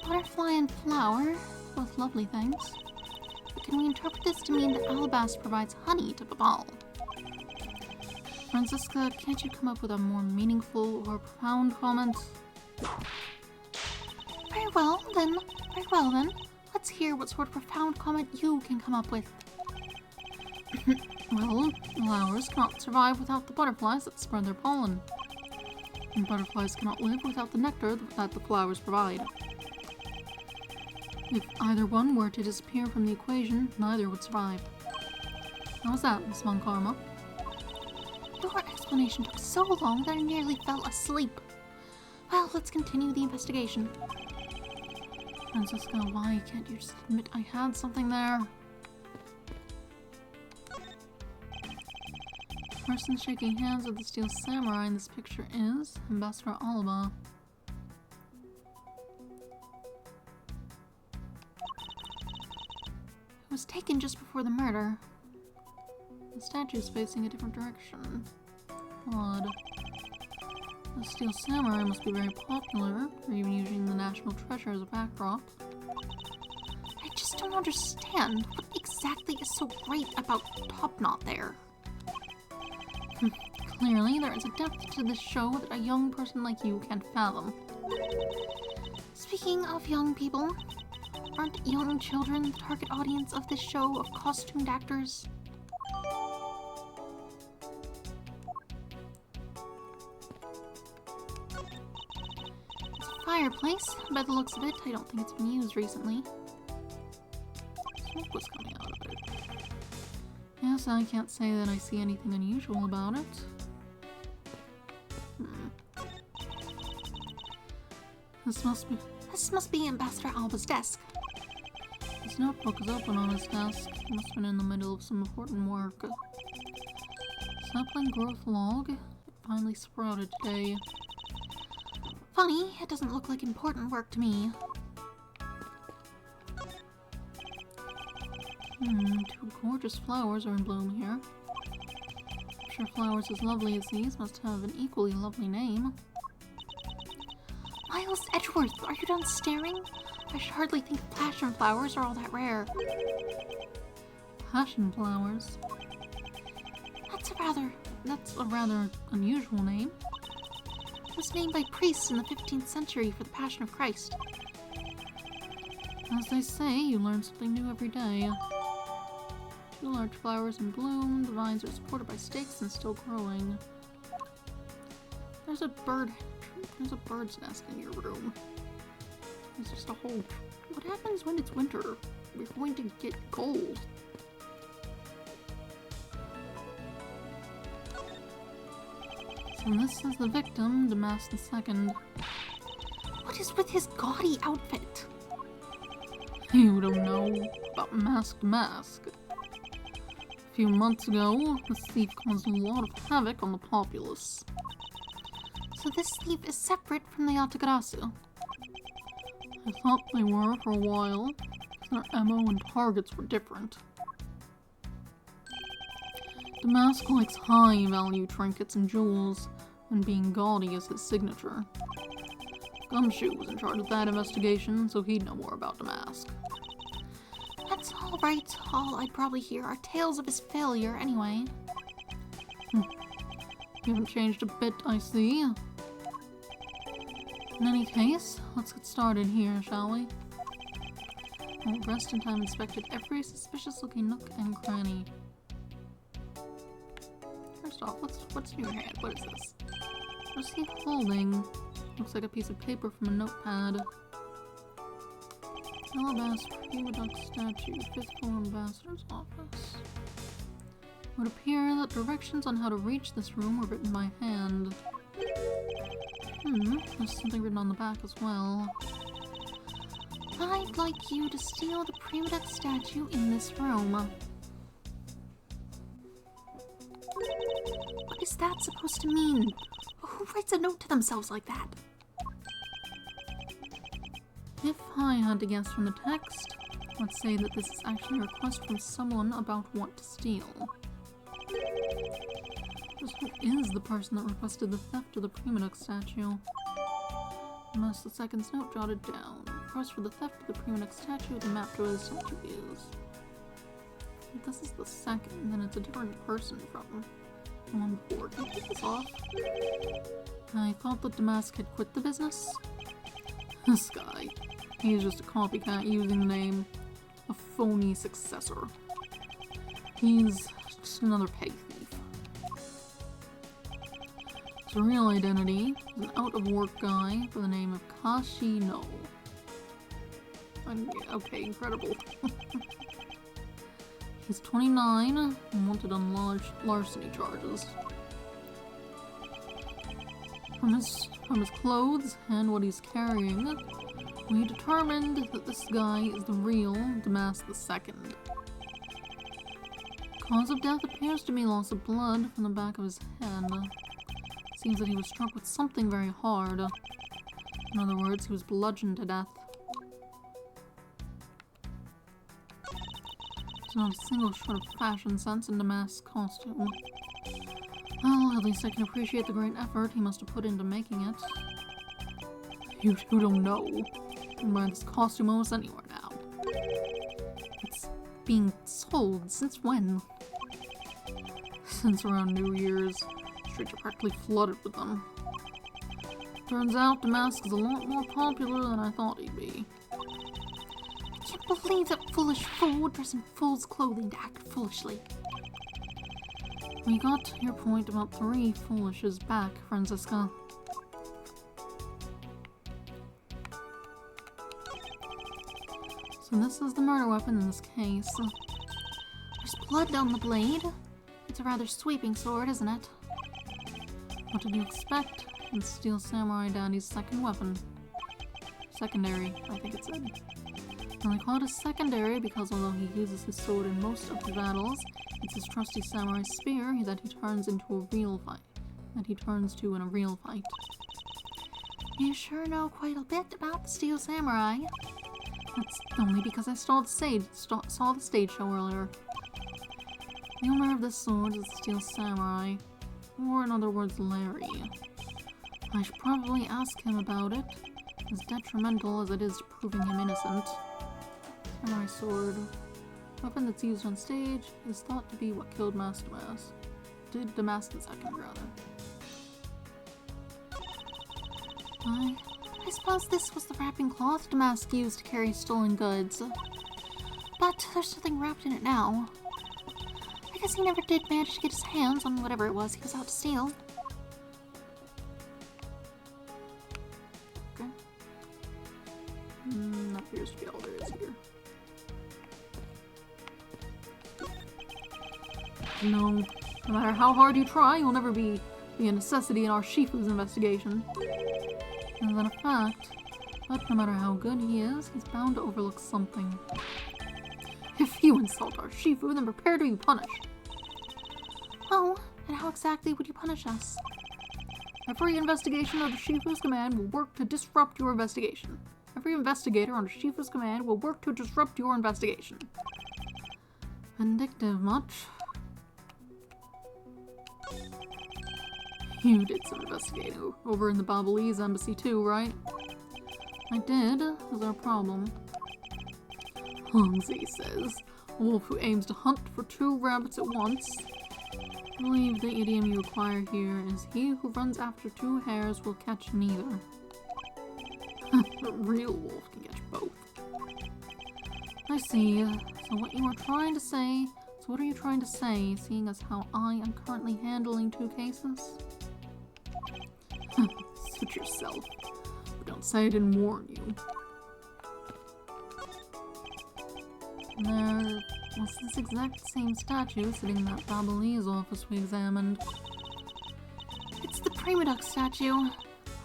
Butterfly and flower, both lovely things. But can we interpret this to mean that Alabast provides honey to Babal? Francisca, can't you come up with a more meaningful or profound comment? Very well then. Let's hear what sort of profound comment you can come up with. Well, flowers cannot survive without the butterflies that spread their pollen. And butterflies cannot live without the nectar that the flowers provide. If either one were to disappear from the equation, neither would survive. How's that, Miss Von Karma? Your explanation took so long that I nearly fell asleep. Well, let's continue the investigation. Francisca, why can't you just admit I had something there? person shaking hands with the Steel Samurai in this picture is Ambassador Alba. It was taken just before the murder. The statue's facing a different direction. Odd. The Steel Samurai must be very popular, or even using the National Treasure as a backdrop. I just don't understand. What exactly is so great about Top Knot there? Clearly, there is a depth to this show that a young person like you can't fathom. Speaking of young people, aren't young children the target audience of this show of costumed actors? It's a fireplace. By the looks of it, I don't think it's been used recently. Smoke was coming out of it. Yes, I can't say that I see anything unusual about it. This must be Ambassador Alba's desk. His notebook is open on his desk. He must have been in the middle of some important work. Sapling growth log. It finally sprouted today. Funny, it doesn't look like important work to me. Two gorgeous flowers are in bloom here. I'm sure flowers as lovely as these must have an equally lovely name. Miles Edgeworth, are you done staring? I should hardly think passion flowers are all that rare. Passion flowers? That's a rather unusual name. It was named by priests in the 15th century for the Passion of Christ. As they say, you learn something new every day. Two large flowers in bloom, the vines are supported by stakes and still growing. There's a bird's nest in your room. There's just a hole. What happens when it's winter? We're going to get cold. So this is the victim, Damask II. What is with his gaudy outfit? You don't know about Masked Mask. A few months ago, this thief caused a lot of havoc on the populace. So this thief is separate from the Yatagarasu? I thought they were for a while. Their ammo and targets were different. Damask likes high-value trinkets and jewels, and being gaudy is his signature. Gumshoe was in charge of that investigation, so he'd know more about Damask. That's all right. All I'd probably hear are tales of his failure, anyway. You haven't changed a bit, I see. In any case, let's get started here, shall we? I'll rest in time inspected every suspicious-looking nook and cranny. First off, what's in your hand? What is this? What's he holding? Looks like a piece of paper from a notepad. Alabaster Aqueduct statue, 5th floor ambassador's office. It would appear that directions on how to reach this room were written by hand. There's something written on the back as well. I'd like you to steal the Prima Deck statue in this room. What is that supposed to mean? Who writes a note to themselves like that? If I had to guess from the text, let's say that this is actually a request from someone about what to steal. Just who is the person that requested the theft of the Prima Deck statue? Unless the second's note jotted down. Request for the theft of the Prima Deck statue, the map to where the statue is. If this is the second, then it's a different person from on board. Can I take this off? I thought that Damask had quit the business. This guy. He's just a copycat using the name, a phony successor. He's just another peg thief. His real identity is an out-of-work guy by the name of Kashi No. Okay, incredible. He's 29 and wanted on larceny charges. From his clothes and what he's carrying, we determined that this guy is the real Damask II. Cause of death appears to be loss of blood from the back of his head. Seems that he was struck with something very hard. In other words, he was bludgeoned to death. There's not a single shred of fashion sense in the mask's costume. Well, at least I can appreciate the great effort he must have put into making it. You two don't know. You can buy this costume almost anywhere now. It's being sold since when? Since around New Year's. Streets are practically flooded with them. Turns out the mask is a lot more popular than I thought he'd be. I can't believe that foolish fool would dress in fool's clothing to act foolishly. We got your point about 3 foolishes back, Franziska. So this is the murder weapon in this case. There's blood on the blade. It's a rather sweeping sword, isn't it? What did you expect? It's Steel Samurai Daddy's second weapon. Secondary, I think it said. And they call it a secondary because although he uses his sword in most of the battles, it's his trusty samurai spear that he turns into a real fight. That he turns to in a real fight. You sure know quite a bit about the Steel Samurai. That's only because I saw the stage show earlier. The owner of this sword is the Steel Samurai, or in other words, Larry. I should probably ask him about it, as detrimental as it is to proving him innocent. Samurai sword. Weapon that's used on stage is thought to be what killed Master Mask. Did the Mask the Second, rather. I suppose this was the wrapping cloth Damask used to carry stolen goods. But there's nothing wrapped in it now. I guess he never did manage to get his hands on whatever it was he was out to steal. Okay. That appears to be all there is here. No matter how hard you try, you'll never be a necessity in our Shifu's investigation. And then a fact, but no matter how good he is, he's bound to overlook something. If you insult our Shifu, then prepare to be punished. Oh, and how exactly would you punish us? Every investigation under Shifu's command will work to disrupt your investigation. Every investigator under Shifu's command will work to disrupt your investigation. Vindictive much? You did some investigating over in the Babalese embassy too, right? I did. Is there a problem? Hongzi says, a wolf who aims to hunt for 2 rabbits at once. I believe the idiom you require here is he who runs after 2 hares will catch neither. A real wolf can catch both. I see. So what you are trying to say, what are you trying to say, seeing as how I am currently handling 2 cases? Suit yourself. But don't say I didn't warn you. There was this exact same statue sitting in that Babalese office we examined. It's the Prima Duck statue.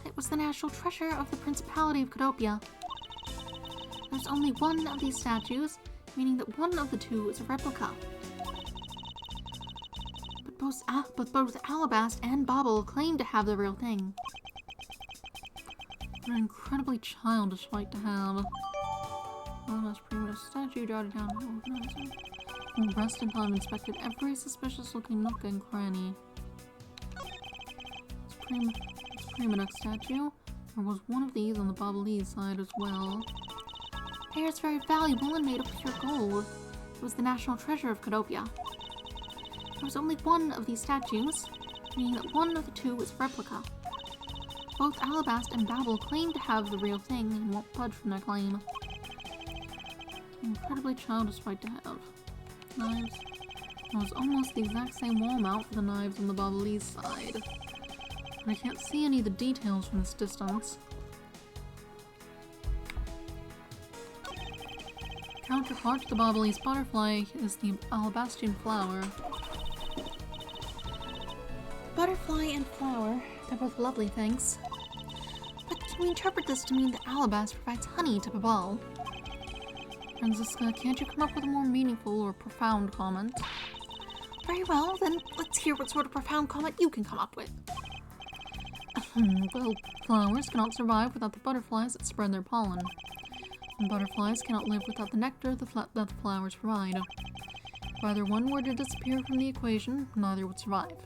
It was the national treasure of the Principality of Cadopia. There's only one of these statues, meaning that one of the 2 is a replica. But both Alabast and Bobble claim to have the real thing. What an incredibly childish fight to have. Alabast Prima statue jotted down an organizer. Will rest until I've inspected every suspicious-looking nook and cranny. This Prima Duck statue. There was one of these on the Babalese side as well. Hair is very valuable and made of pure gold. It was the national treasure of Cadopia. There was only one of these statues, meaning that one of the 2 was a replica. Both Alabast and Babel claim to have the real thing and won't budge from their claim. An incredibly childish fight to have. Knives. There was almost the exact same wall mount for the knives on the Babalese side. But I can't see any of the details from this distance. Counterpart to the Babalese butterfly is the Alabastian flower. Butterfly and flower, they're both lovely things. But can we interpret this to mean that Alabast provides honey to Babal? Franziska, can't you come up with a more meaningful or profound comment? Very well, then let's hear what sort of profound comment you can come up with. Well, flowers cannot survive without the butterflies that spread their pollen. And butterflies cannot live without the nectar that the flowers provide. If either one were to disappear from the equation, neither would survive.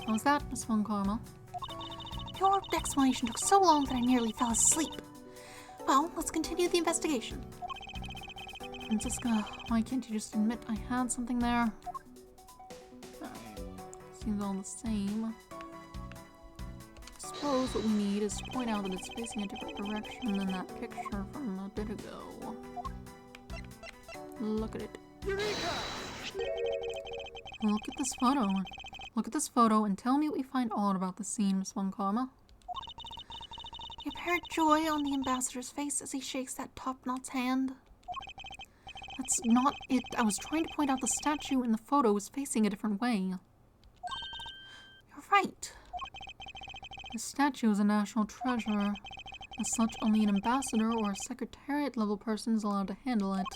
How's that, Miss Von Karma? Your explanation took so long that I nearly fell asleep. Well, let's continue the investigation. Francisca, why can't you just admit I had something there? Seems all the same. I suppose what we need is to point out that it's facing a different direction than that picture from a bit ago. Look at it. Eureka! Look at this photo. Look at this photo and tell me what you find odd about the scene, Miss Von Karma. The apparent joy on the ambassador's face as he shakes that top-knot's hand. That's not it. I was trying to point out the statue in the photo is facing a different way. You're right. The statue is a national treasure. As such, only an ambassador or a secretariat-level person is allowed to handle it.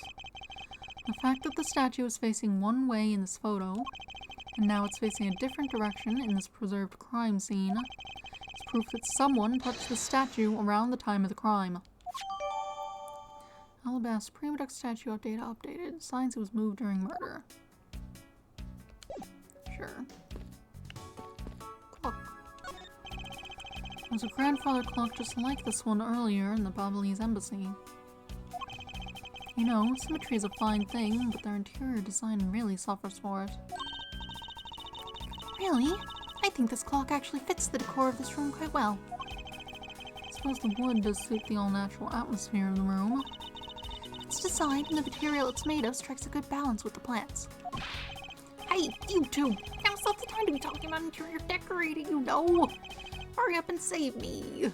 The fact that the statue is facing one way in this photo, and now it's facing a different direction in this preserved crime scene, is proof that someone touched the statue around the time of the crime. Alabaster Prima Duck statue data updated. Signs it was moved during murder. Sure. Clock. There was a grandfather clock just like this one earlier in the Babalese embassy. You know, symmetry is a fine thing, but their interior design really suffers for it. Really? I think this clock actually fits the decor of this room quite well. I suppose the wood does suit the all-natural atmosphere of the room. Its design and the material it's made of strikes a good balance with the plants. Hey, you two! Now's not the time to be talking about interior decorating, you know! Hurry up and save me!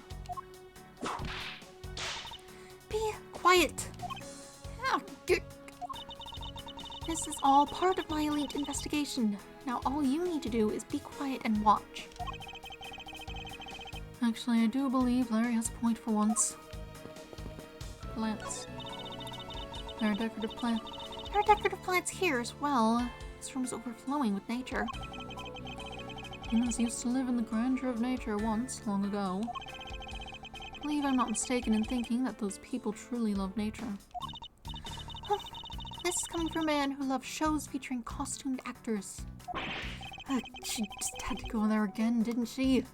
Be quiet! This is all part of my elite investigation. Now all you need to do is be quiet and watch. Actually, I do believe Larry has a point for once. Plants. There are decorative plants. There are decorative plants here as well. This room is overflowing with nature. Humans used to live in the grandeur of nature once, long ago. I believe I'm not mistaken in thinking that those people truly love nature. This is coming from a man who loves shows featuring costumed actors. She just had to go there again, didn't she?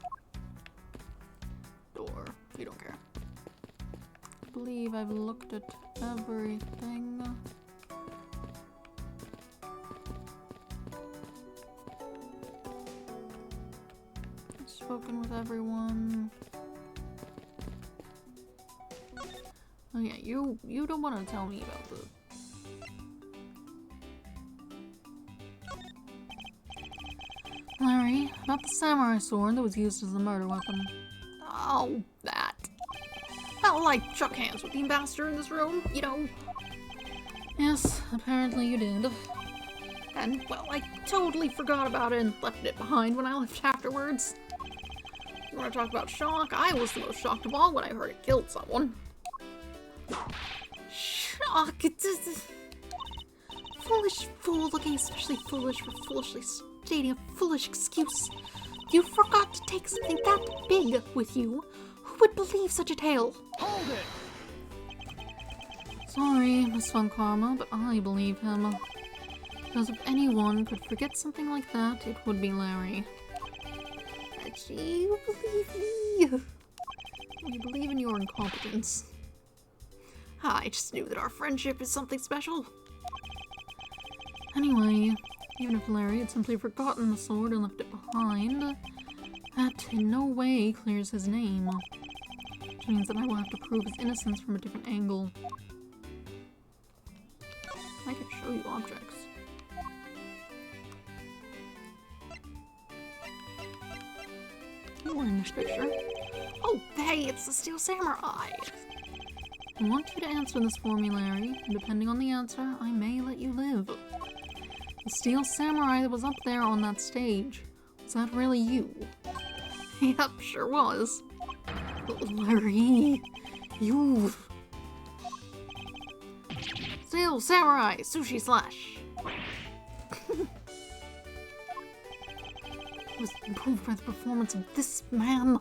Door. You don't care. I believe I've looked at everything. I've spoken with everyone. Oh yeah, you don't want to tell me about the... Larry, about the samurai sword that was used as a murder weapon. Oh, that. Well, I shook hands with the ambassador in this room, you know. Yes, apparently you did. And, well, I totally forgot about it and left it behind when I left afterwards. You want to talk about shock? I was the most shocked of all when I heard it killed someone. Shock! Foolish fool, looking especially foolish for foolishly stating a foolish excuse. You forgot to take something that big with you. Who would believe such a tale? Hold it! Sorry, Miss Von Karma, but I believe him. Because if anyone could forget something like that, it would be Larry. Gee, you believe me? We believe in your incompetence. I just knew that our friendship is something special. Anyway, even if Larry had simply forgotten the sword and left it behind, that in no way clears his name. Which means that I will have to prove his innocence from a different angle. I can show you objects. You were in this picture. Oh, hey, it's the Steel Samurai! I want you to answer this for me, Larry, and depending on the answer, I may let you live. The Steel Samurai that was up there on that stage, was that really you? Yep, sure was. Larry, you... Steel Samurai, Sushi Slash. I was moved by the performance of this man.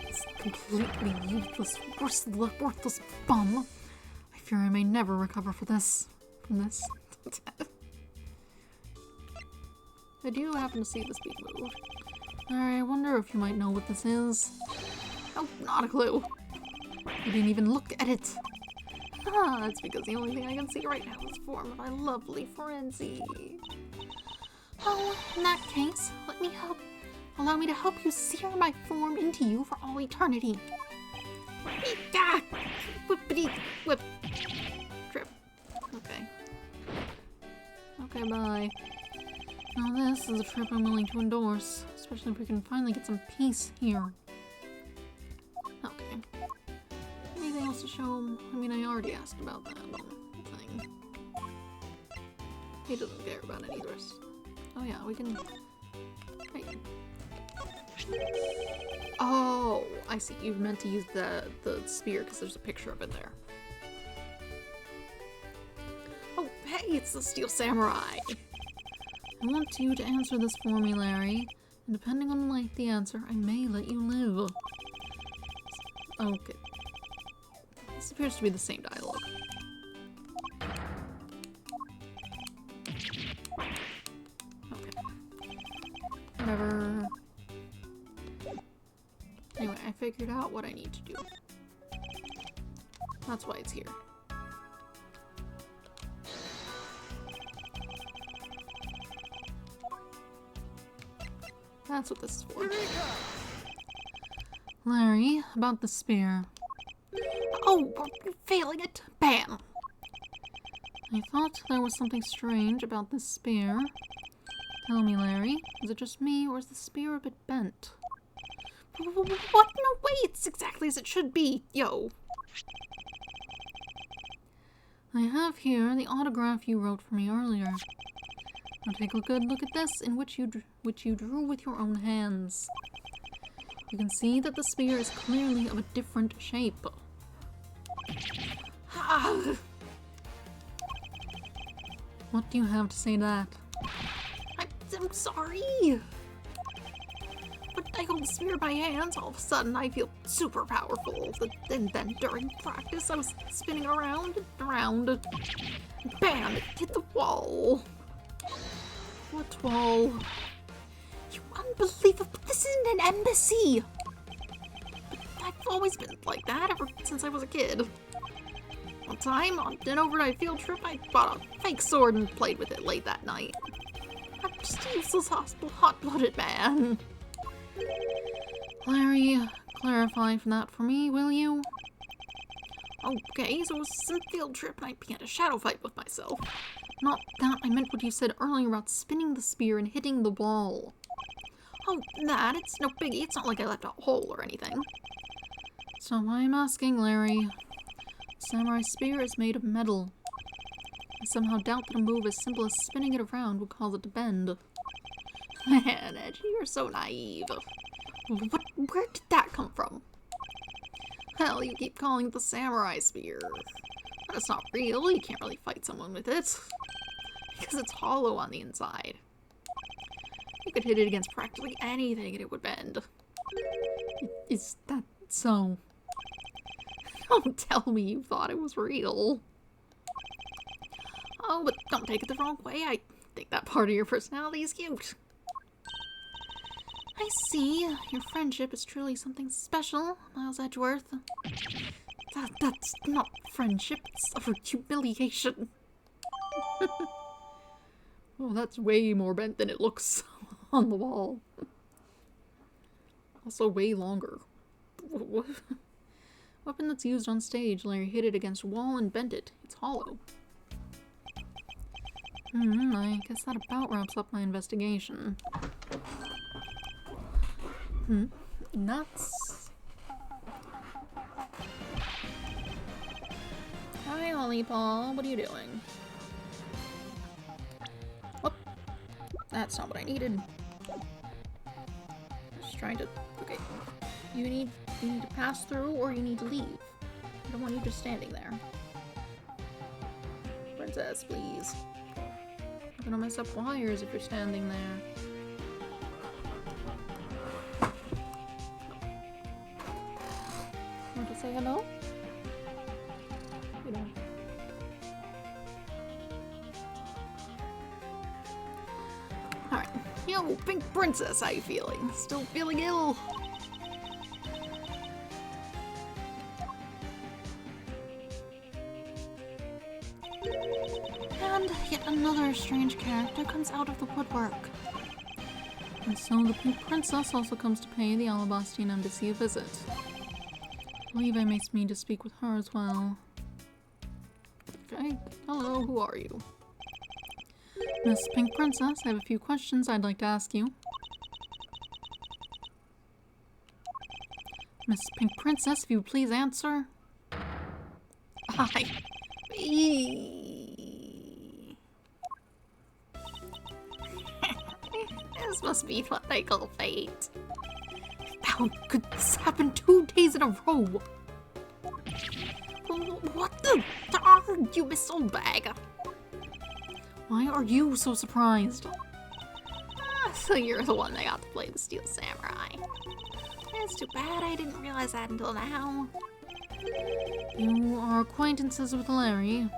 This completely useless, worthless bum. I fear I may never recover from this. I do happen to see this being moved. I wonder if you might know what this is. Oh, not a clue. You didn't even look at it. Ah, it's because the only thing I can see right now is the form of my lovely Frenzy. Oh, in that case, allow me to help you sear my form into you for all eternity. Ah! Whippity whip. Trip. Okay. Okay, bye. Now this is a trip I'm willing to endorse, especially if we can finally get some peace here. Okay. Anything else to show him? I mean, I already asked about that thing. He doesn't care about any of the rest. Oh yeah, we can... Hey. Oh, I see. You meant to use the spear because there's a picture of it there. Oh, hey, it's the Steel Samurai! I want you to answer this for me, Larry, and depending on the answer, I may let you live. Okay. This appears to be the same dialogue. Okay. Whatever. Anyway, I figured out what I need to do. That's why it's here. That's what this is for. Larry, about the spear. Oh, you're failing it! Bam! I thought there was something strange about this spear. Tell me, Larry, is it just me, or is the spear a bit bent? What? No way! It's exactly as it should be, yo! I have here the autograph you wrote for me earlier. Now take a good look at this, in which you drew with your own hands. You can see that the spear is clearly of a different shape. Ah. What do you have to say to that? I'm sorry! But I hold the spear in my hands, all of a sudden I feel super powerful. And then during practice I was spinning around and around. And bam! It hit the wall. What wall? You unbelievable! This isn't an embassy! I've always been like that ever since I was a kid. One time, on an overnight field trip, I bought a fake sword and played with it late that night. I'm just a useless hot-blooded man. Larry, clarify that for me, will you? Okay, so it was some field trip and I began a shadow fight with myself. Not that, I meant what you said earlier about spinning the spear and hitting the wall. Oh, that, it's no biggie, it's not like I left a hole or anything. So I'm asking, Larry. The samurai spear is made of metal. I somehow doubt that a move as simple as spinning it around would cause it to bend. Man, Edgy, you're so naive. Where did that come from? Hell, you keep calling it the samurai spear. But it's not real, you can't really fight someone with it. Because it's hollow on the inside. You could hit it against practically anything and it would bend. Is that so? Don't tell me you thought it was real. Oh, but don't take it the wrong way. I think that part of your personality is cute. I see. Your friendship is truly something special, Miles Edgeworth. That's not friendship. It's utter humiliation. Oh, that's way more bent than it looks on the wall. Also way longer. Weapon that's used on stage. Larry hit it against a wall and bent it. It's hollow. I guess that about wraps up my investigation. Nuts. Hi, Ollie Paul. What are you doing? Whoop. That's not what I needed. Just trying to... Okay. You need to pass through or you need to leave. I don't want you just standing there. Princess, please. I'm gonna mess up wires if you're standing there. say hello? You don't. Alright. Yo, Pink Princess, how you feeling? Still feeling ill? And yet another strange character comes out of the woodwork. And so the Pink Princess also comes to pay the Alabastian Embassy a visit. I believe I may mean to speak with her as well. Okay, hello, who are you? Miss Pink Princess, I have a few questions I'd like to ask you. Miss Pink Princess, if you would please answer. Hi. This must be what they call fate. How could this happen 2 days in a row? What the darn, you Miss Oldbag? Why are you so surprised? So you're the one that got to play the Steel Samurai. It's too bad I didn't realize that until now. You are acquaintances with Larry?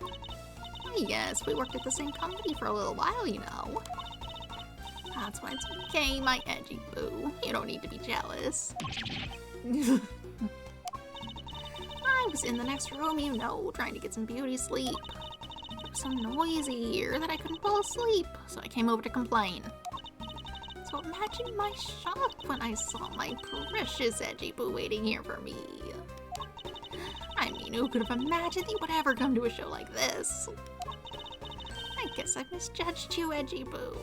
Yes, we worked at the same company for a little while, you know. That's why it's okay, my edgy boo. You don't need to be jealous. I was in the next room, you know, trying to get some beauty sleep. It was so noisy here that I couldn't fall asleep, so I came over to complain. So imagine my shock when I saw my precious edgy boo waiting here for me. I mean, who could have imagined he would ever come to a show like this? I guess I misjudged you, edgy boo.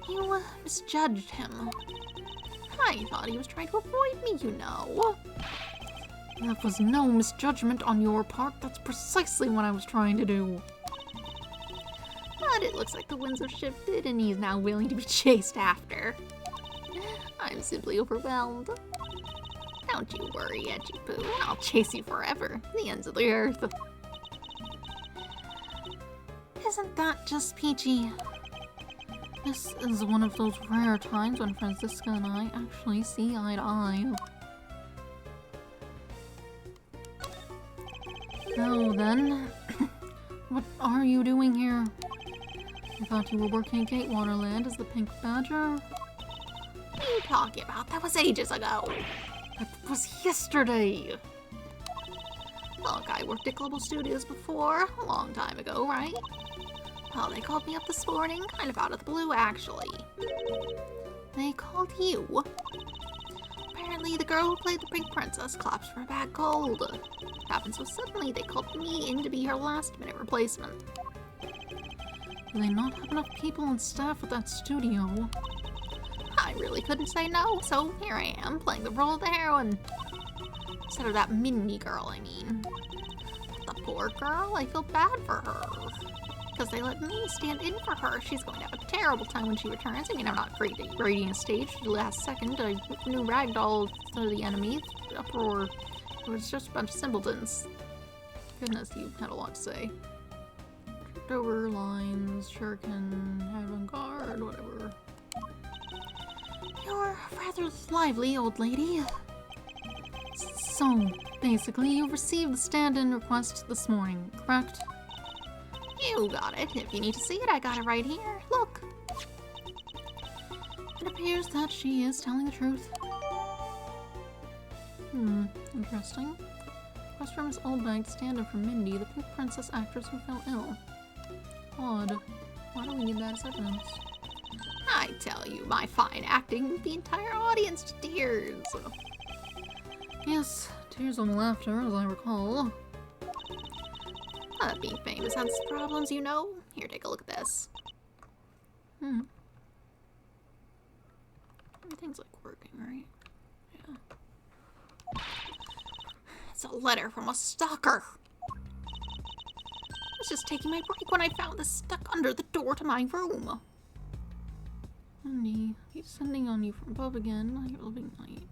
You misjudged him. I thought he was trying to avoid me, you know. That was no misjudgment on your part. That's precisely what I was trying to do. But it looks like the winds have shifted and he's now willing to be chased after. I'm simply overwhelmed. Don't you worry, edgy boo. I'll chase you forever, to the ends of the earth. Isn't that just peachy? This is one of those rare times when Francisca and I actually see eye to eye. Now then, what are you doing here? I thought you were working at Gatewaterland as the Pink Badger. What are you talking about? That was ages ago. That was yesterday. Look, I worked at Global Studios before, a long time ago, right? Well, they called me up this morning, kind of out of the blue, actually. They called you. Apparently, the girl who played the Pink Princess collapsed from a bad cold. It happened so suddenly, they called me in to be her last-minute replacement. Do they not have enough people and staff at that studio? I really couldn't say no, so here I am, playing the role of the heroine. Instead of that Mindy girl, I mean. The poor girl, I feel bad for her. Because they let me stand in for her. She's going to have a terrible time when she returns. I mean, I'm not raiding a stage. The last second, a new ragdoll to the enemy. Uproar. It was just a bunch of simpletons. Goodness, you had a lot to say. Tripped over lines, shuriken, avant-garde, whatever. You're rather lively, old lady. So, basically, you received the stand-in request this morning, correct? You got it. If you need to see it, I got it right here. Look. It appears that she is telling the truth. Interesting. Request from Miss Oldbag to stand in for Mindy, the Pink Princess actress who fell ill. Odd. Why do we need that as evidence? I tell you, my fine acting moved the entire audience to tears. Yes, tears of laughter, as I recall. Being famous has its problems, you know. Here, take a look at this. Everything's like working, right? Yeah. It's a letter from a stalker. I was just taking my break when I found this stuck under the door to my room. Honey, he's sending on you from above again. You're living night.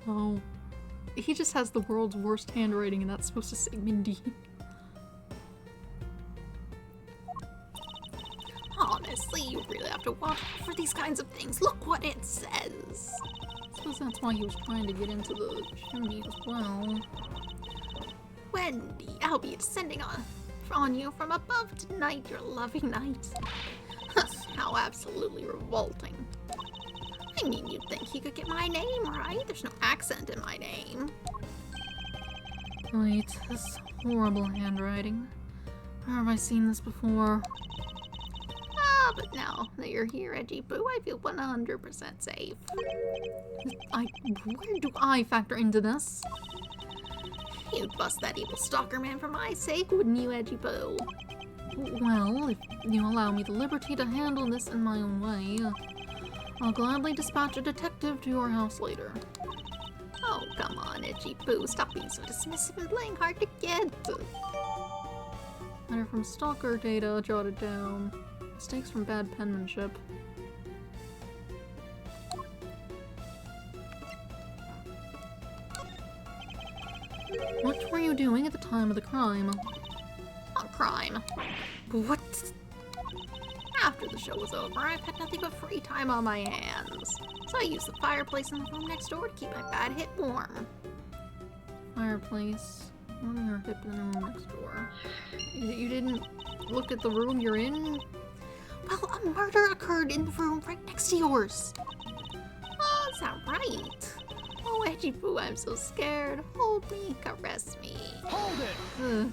Oh. He just has the world's worst handwriting and that's supposed to say Mindy. Oh Honestly, you really have to watch out for these kinds of things. Look what it says. I suppose that's why he was trying to get into the chimney as well. Wendy, I'll be descending on you from above tonight, your loving night. How absolutely revolting. I mean, you'd think he could get my name right. There's no accent in my name. Wait, this horrible handwriting. Where have I seen this before? Ah, but now that you're here, Edgy Boo, I feel 100% safe. Where do I factor into this? You'd bust that evil stalker man for my sake, wouldn't you, Edgy Boo? Well, if you allow me the liberty to handle this in my own way, I'll gladly dispatch a detective to your house later. Oh, come on, Edgy Boo. Stop being so dismissive and playing hard to get. Letter from stalker data jotted down. Mistakes from bad penmanship. What were you doing at the time of the crime? Not crime. What? After the show was over, I've had nothing but free time on my hands. So I used the fireplace in the room next door to keep my bad hip warm. Fireplace. Warming your hip in the room next door. You didn't look at the room you're in? Well, a murder occurred in the room right next to yours. Oh, is that right? Oh, Edgy Boo, I'm so scared. Hold me, caress me. Hold it!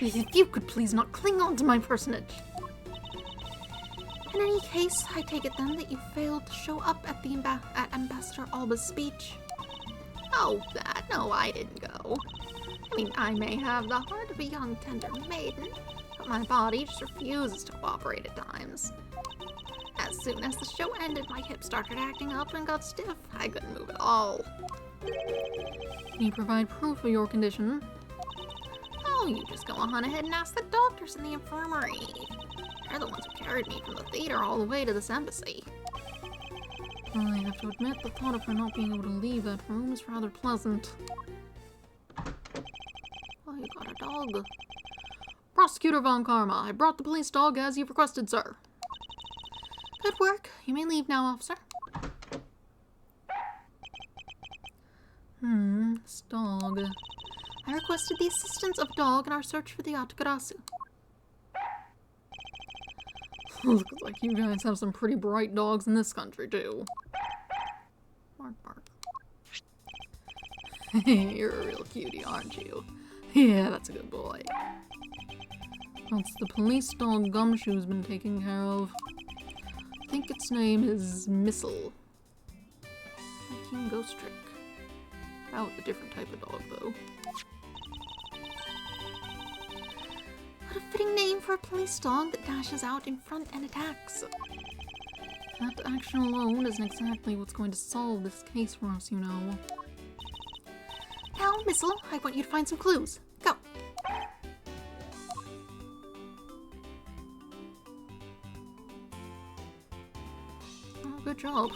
If you could please not cling on to my personage. In any case, I take it then that you failed to show up at the Ambassador Alba's speech. Oh, that. No, I didn't go. I mean, I may have the heart of a young, tender maiden, but my body just refuses to cooperate at times. As soon as the show ended, my hip started acting up and got stiff. I couldn't move at all. Can you provide proof of your condition? Oh, you just go on ahead and ask the doctors in the infirmary. They're the ones who carried me from the theater all the way to this embassy. I have to admit, the thought of her not being able to leave that room is rather pleasant. Oh, you got a dog. Prosecutor Von Karma, I brought the police dog as you've requested, sir. Good work. You may leave now, officer. This dog. I requested the assistance of dog in our search for the Atagarasu. Looks like you guys have some pretty bright dogs in this country, too. Bark, bark. You're a real cutie, aren't you? Yeah, that's a good boy. That's the police dog Gumshoe's been taken care of. I think its name is Missile. King Ghost Trick. About a different type of dog, though. What a fitting name for a police dog that dashes out in front and attacks. That action alone isn't exactly what's going to solve this case for us, you know. Now, Missile, I want you to find some clues. Go! Oh, good job.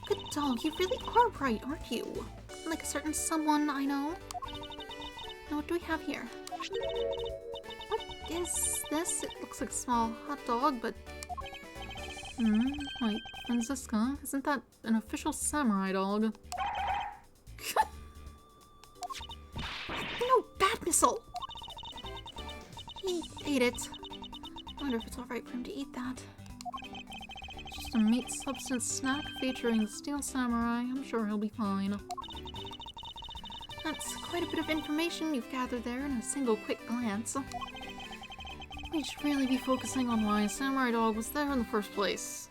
Good dog, you really are bright, aren't you? Like a certain someone I know. Now, what do we have here? What is this? It looks like a small hot dog, but... Wait, Franziska, isn't that an official samurai dog? No, bad Missile! He ate it. I wonder if it's alright for him to eat that. Just a meat substance snack featuring the Steel Samurai. I'm sure he'll be fine. That's quite a bit of information you've gathered there in a single quick glance. We should really be focusing on why a samurai dog was there in the first place.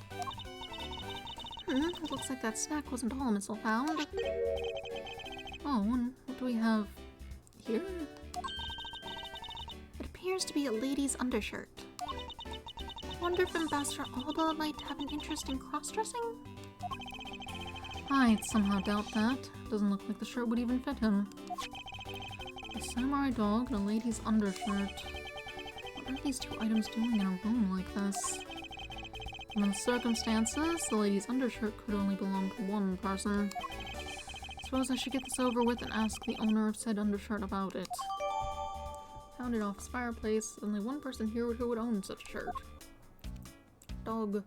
It looks like that snack wasn't all Missile found. Oh, and what do we have here? It appears to be a lady's undershirt. Wonder if Ambassador Alba might have an interest in cross-dressing? I'd somehow doubt that. Doesn't look like the shirt would even fit him. A samurai dog and a lady's undershirt. What are these two items doing in a room like this? Given the circumstances, the lady's undershirt could only belong to one person. Suppose I should get this over with and ask the owner of said undershirt about it. Found it off his fireplace. Only one person here who would own such a shirt. Dog.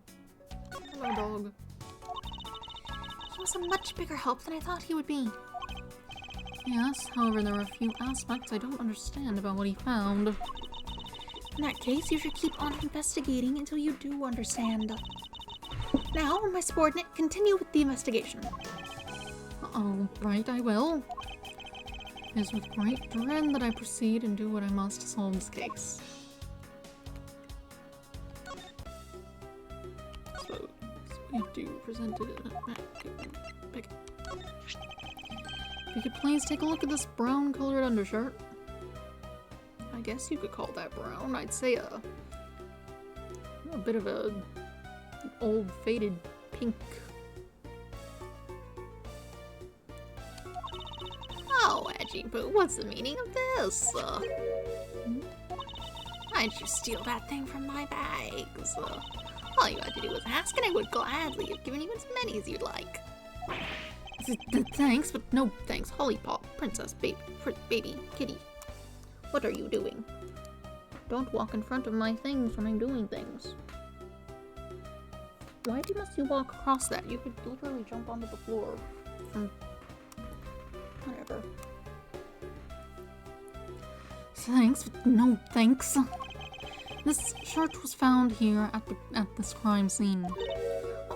Hello, dog. He was a much bigger help than I thought he would be. Yes, however, there are a few aspects I don't understand about what he found. In that case, you should keep on investigating until you do understand. Now, my subordinate, continue with the investigation. Oh, right, I will. It is with great dread that I proceed and do what I must to solve this case. So we do presented in a packet. If you could please take a look at this brown-colored undershirt. I guess you could call that brown. I'd say a bit of a old faded pink. Oh, Edgy Boo, what's the meaning of this? Why'd you steal that thing from my bags? All you had to do was ask, and I would gladly have given you as many as you'd like. Thanks, but no thanks. Holly Pop, princess, baby, kitty. What are you doing? Don't walk in front of my things when I'm doing things. Why must you walk across that? You could literally jump onto the floor from whatever. Thanks, but no thanks. This shirt was found here at this crime scene.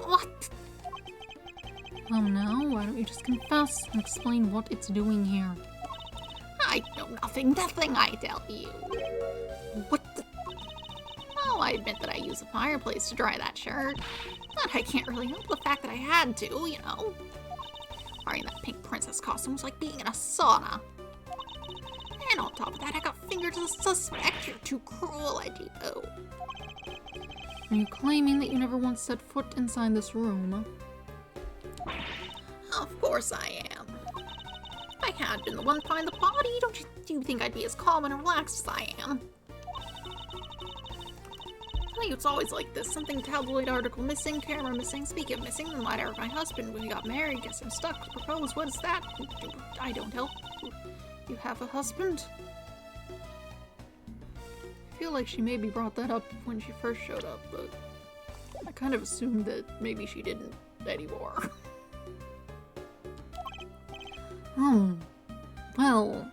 What? Oh no, why don't you just confess and explain what it's doing here? I know nothing, I tell you. What the? Oh, I admit that I use a fireplace to dry that shirt. But I can't really help the fact that I had to, you know. Wearing that pink princess costume was like being in a sauna. And on top of that, I got fingered as a suspect. You're too cruel, Edgy Boo. Are you claiming that you never once set foot inside this room? Of course I am. If I had been the one behind the body, do you think I'd be as calm and relaxed as I am? Tell you, it's always like this. Something tabloid article missing, camera missing. Speaking of missing, then later my husband, when he got married, guess I'm stuck to propose. What is that? I don't help. You have a husband? I feel like she maybe brought that up when she first showed up, but I kind of assumed that maybe she didn't anymore. Oh, well,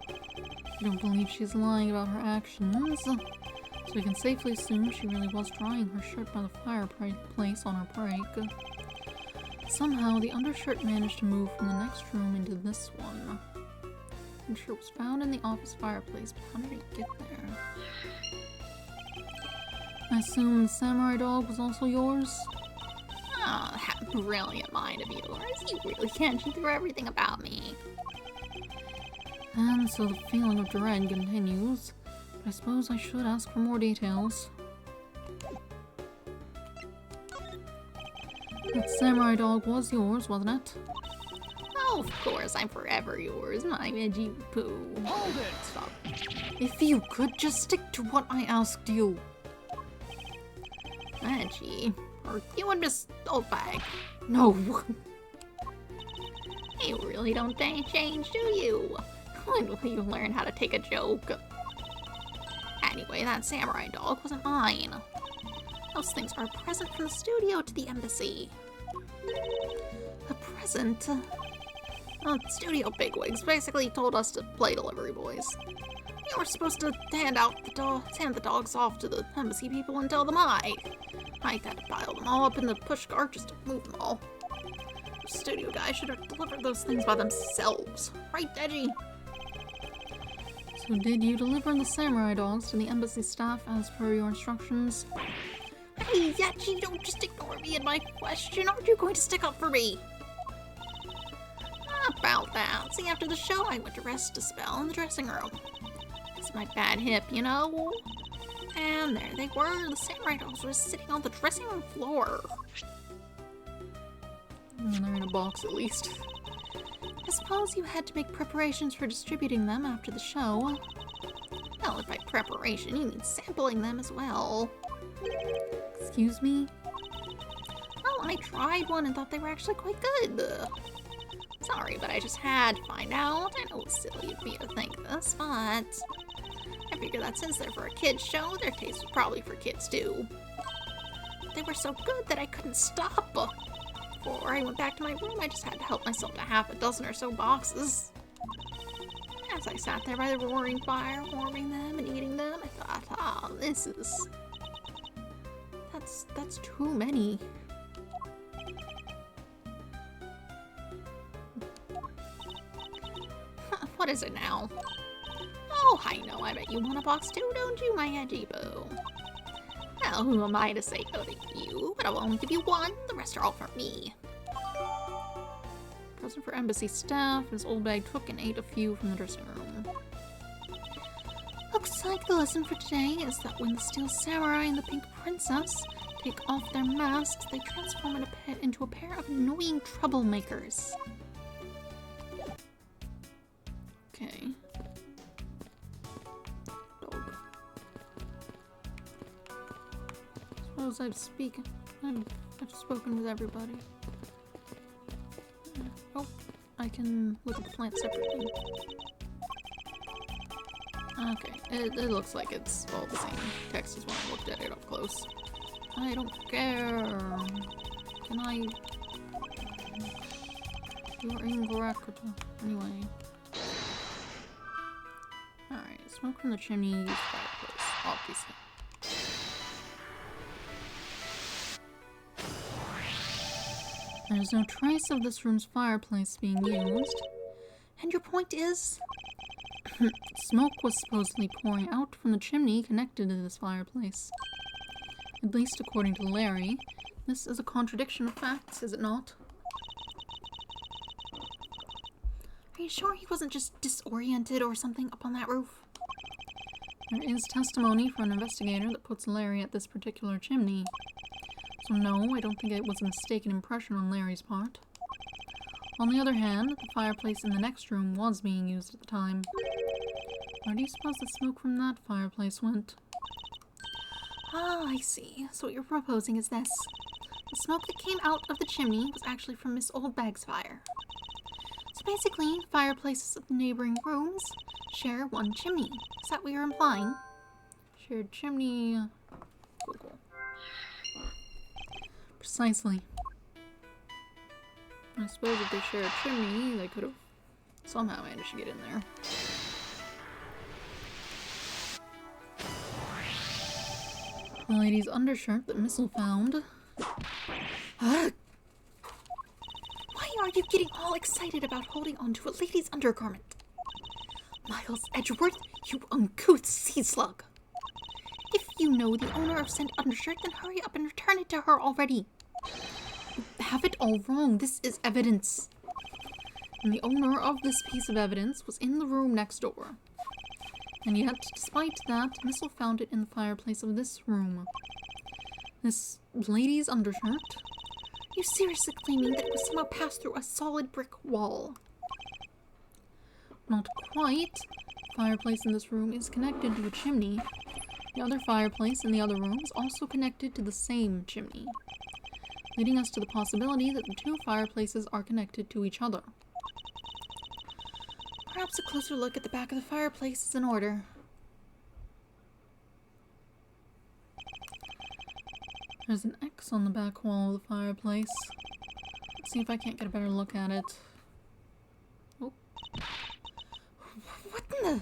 I don't believe she's lying about her actions, so we can safely assume she really was drying her shirt by the fireplace on her break. Somehow, the undershirt managed to move from the next room into this one. The shirt was found in the office fireplace, but how did it get there? I assume the samurai dog was also yours? Oh, that brilliant mind of yours. You really can't see through everything about me. And so the feeling of dread continues, but I suppose I should ask for more details. That samurai dog was yours, wasn't it? Oh, of course, I'm forever yours, my Edgy Poo. Hold it! Stop. If you could just stick to what I asked you. Edgy. Or you and Miss Oldbag. No. You really don't change, do you? When will you learn how to take a joke? Anyway, that samurai dog wasn't mine. Those things are a present from the studio to the embassy. A present? Studio bigwigs basically told us to play delivery boys. We were supposed to hand the dogs off to the embassy people and tell them I had to pile them all up in the push cart just to move them all. The studio guys should have delivered those things by themselves. Right, Edgy? So did you deliver the samurai dogs to the embassy staff as per your instructions? Hey, Edgy, don't just ignore me and my question. Aren't you going to stick up for me? About that. See, after the show, I went to rest a spell in the dressing room. It's my bad hip, you know? And there they were. The samurai dogs were sitting on the dressing room floor. They're in a box, at least. I suppose you had to make preparations for distributing them after the show. Well, if by preparation you mean sampling them as well. Excuse me? Well, I tried one and thought they were actually quite good. Sorry, but I just had to find out. I know it's silly of me to think this, but I figure that since they're for a kid's show, their taste was probably for kids too. They were so good that I couldn't stop. Before I went back to my room, I just had to help myself to half a dozen or so boxes. As I sat there by the roaring fire, warming them and eating them, I thought, ah, this is... That's too many. What is it now? Oh, I know, I bet you want a box too, don't you, my edgy boo? Well, who am I to say no to you? But I'll only give you one, the rest are all for me. Present for embassy staff. His old bag took and ate a few from the dressing room. Looks like the lesson for today is that when the Steel Samurai and the Pink Princess take off their masks, they transform into a pair of annoying troublemakers. Okay. Dog. Suppose I've spoken with everybody. Oh, I can look at the plant separately. Okay, it looks like it's all the same text as when I looked at it up close. I don't care. Can I... You're incorrect. Anyway. Alright, smoke from the chimney, use fireplace, obviously. There's no trace of this room's fireplace being used. And your point is? Smoke was supposedly pouring out from the chimney connected to this fireplace. At least according to Larry. This is a contradiction of facts, is it not? Are you sure he wasn't just disoriented or something up on that roof? There is testimony from an investigator that puts Larry at this particular chimney. So no, I don't think it was a mistaken impression on Larry's part. On the other hand, the fireplace in the next room was being used at the time. Where do you suppose the smoke from that fireplace went? Ah, I see. So what you're proposing is this. The smoke that came out of the chimney was actually from Miss Oldbag's fire. So basically, fireplaces of the neighboring rooms share one chimney. Is that what you're implying? Shared chimney... Google. Precisely. I suppose if they share a chimney, they could have somehow managed to get in there. The lady's undershirt that Missile found. Why are you getting all excited about holding onto a lady's undergarment? Miles Edgeworth, you uncouth sea slug. If you know the owner of said undershirt, then hurry up and return it to her already. You have it all wrong. This is evidence. And the owner of this piece of evidence was in the room next door. And yet, despite that, Missile found it in the fireplace of this room. This lady's undershirt? Are you seriously claiming that it was somehow passed through a solid brick wall? Not quite. The fireplace in this room is connected to a chimney. The other fireplace in the other room is also connected to the same chimney, leading us to the possibility that the two fireplaces are connected to each other. Perhaps a closer look at the back of the fireplace is in order. There's an X on the back wall of the fireplace. Let's see if I can't get a better look at it. Oh. What in the...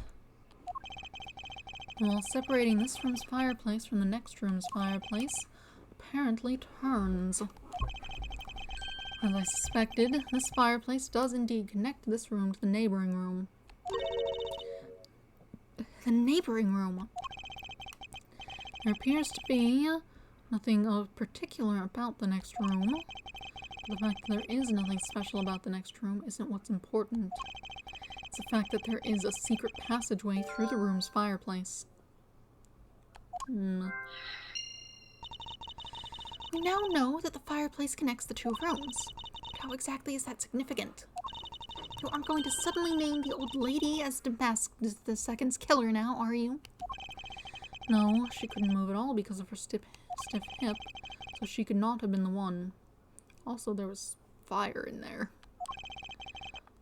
The wall separating this room's fireplace from the next room's fireplace apparently turns. As I suspected, this fireplace does indeed connect this room to the neighboring room. The neighboring room. There appears to be nothing of particular about the next room. The fact that there is nothing special about the next room isn't what's important. It's the fact that there is a secret passageway through the room's fireplace. We now know that the fireplace connects the two rooms. But how exactly is that significant? You aren't going to suddenly name the old lady as the second's killer now, are you? No, she couldn't move at all because of her stiff hip, so she could not have been the one. Also, there was fire in there.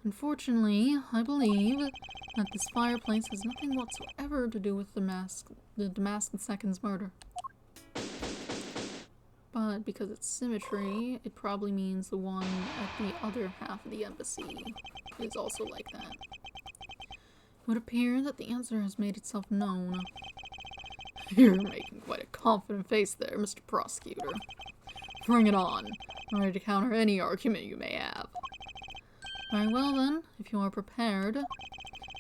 Unfortunately, I believe that this fireplace has nothing whatsoever to do with the Damask Second's murder. But because it's symmetry, it probably means the one at the other half of the embassy is also like that. It would appear that the answer has made itself known. You're making quite a confident face there, Mr. Prosecutor. Bring it on. I'm ready to counter any argument you may have. Very well then, if you are prepared,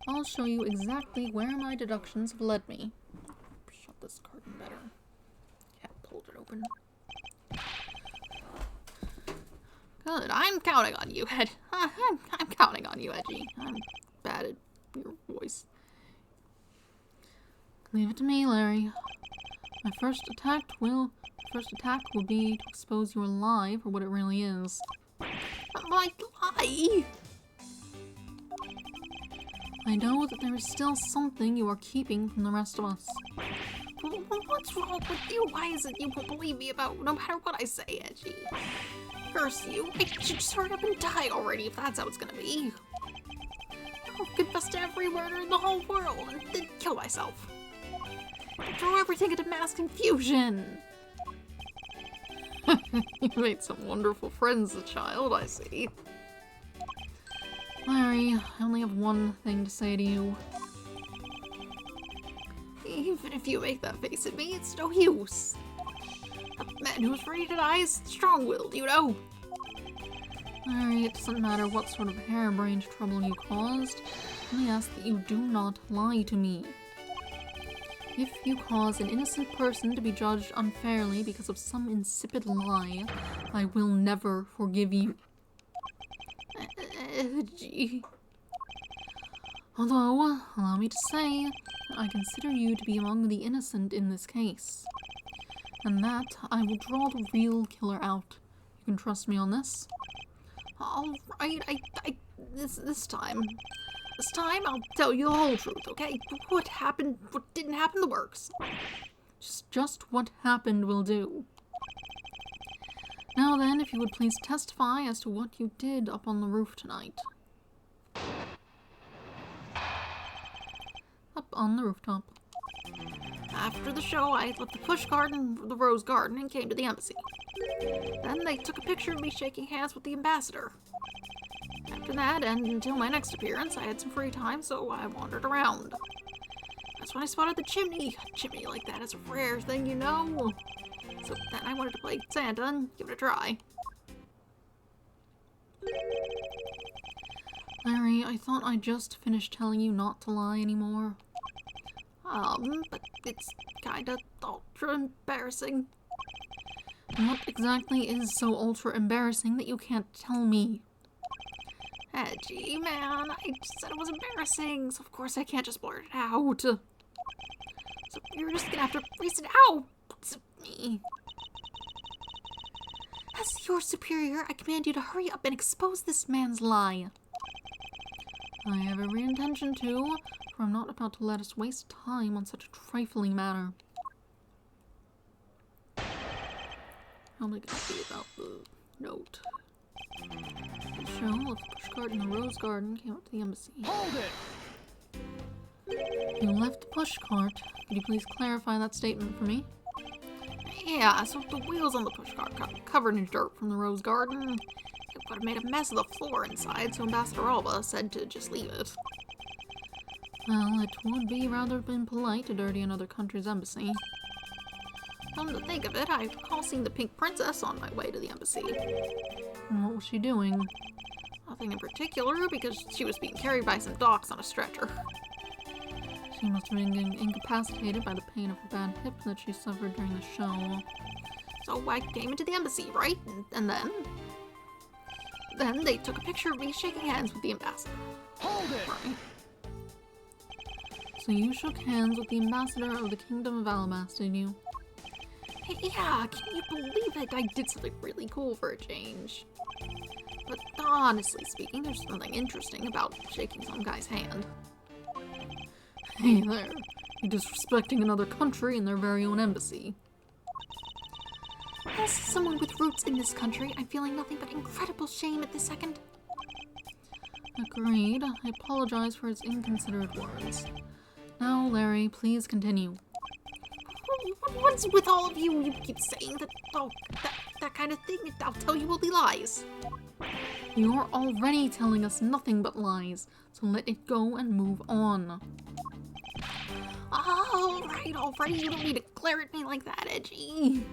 I'll show you exactly where my deductions have led me. Shut this curtain better. Yeah, pulled it open. Good, I'm counting on you, Ed. I'm counting on you, Edgy. I'm bad at your voice. Leave it to me, Larry. My first attack will be to expose your lie for what it really is. My lie? I know that there is still something you are keeping from the rest of us. What's wrong with you? Why is it you won't believe me about no matter what I say, Edgy? Curse you. I should just hurry up and die already if that's how it's gonna be. I'll confess to every murder in the whole world and then kill myself. I'll throw everything into mass confusion. You made some wonderful friends as a child, I see. Larry, I only have one thing to say to you. Even if you make that face at me, it's no use. A man who's ready to die is strong-willed, you know. Larry, it doesn't matter what sort of harebrained trouble you caused. I ask that you do not lie to me. If you cause an innocent person to be judged unfairly because of some insipid lie, I will never forgive you. Gee. Although, allow me to say, I consider you to be among the innocent in this case. And that I will draw the real killer out. You can trust me on this? Alright, this time I'll tell you the whole truth, okay? What happened, what didn't happen, the works. Just what happened will do. Now then, if you would please testify as to what you did up on the roof tonight. Up on the rooftop. After the show, I left the push garden, the rose garden, and came to the embassy. Then they took a picture of me shaking hands with the ambassador. After that, and until my next appearance, I had some free time, so I wandered around. That's when I spotted the chimney. A chimney like that is a rare thing, you know. So then I wanted to play Santa and give it a try. Larry, I thought I just finished telling you not to lie anymore. But it's kinda ultra embarrassing. And what exactly is so ultra embarrassing that you can't tell me? Gee, man, I just said it was embarrassing, so of course I can't just blurt it out. So you're just gonna have to freeze it out. It's me. As your superior, I command you to hurry up and expose this man's lie. I have every intention to, for I'm not about to let us waste time on such a trifling matter. How am I gonna be about the note? The show of the pushcart in the rose garden came up to the embassy. Hold it! You left the pushcart. Could you please clarify that statement for me? Yeah, so the wheels on the pushcart got covered in dirt from the rose garden. It would have made a mess of the floor inside, so Ambassador Alba said to just leave it. Well, it would be rather impolite to dirty another country's embassy. Come to think of it, I recall seeing the Pink Princess on my way to the embassy. And what was she doing? Nothing in particular, because she was being carried by some docs on a stretcher. She must have been getting incapacitated by the pain of a bad hip that she suffered during the show. So I came into the embassy, right? And then they took a picture of me shaking hands with the ambassador. Hold it! Right. So you shook hands with the ambassador of the Kingdom of Alabasta, didn't you? Yeah, can you believe it? I did something really cool for a change. But honestly speaking, there's something interesting about shaking some guy's hand. Hey there, you're disrespecting another country and their very own embassy. As someone with roots in this country, I'm feeling nothing but incredible shame at this second. Agreed. I apologize for his inconsiderate words. Now, Larry, please continue. What's with all of you? You keep saying that kind of thing. I'll tell you only lies. You're already telling us nothing but lies, so let it go and move on. Alright. You don't need to glare at me like that, Edgy.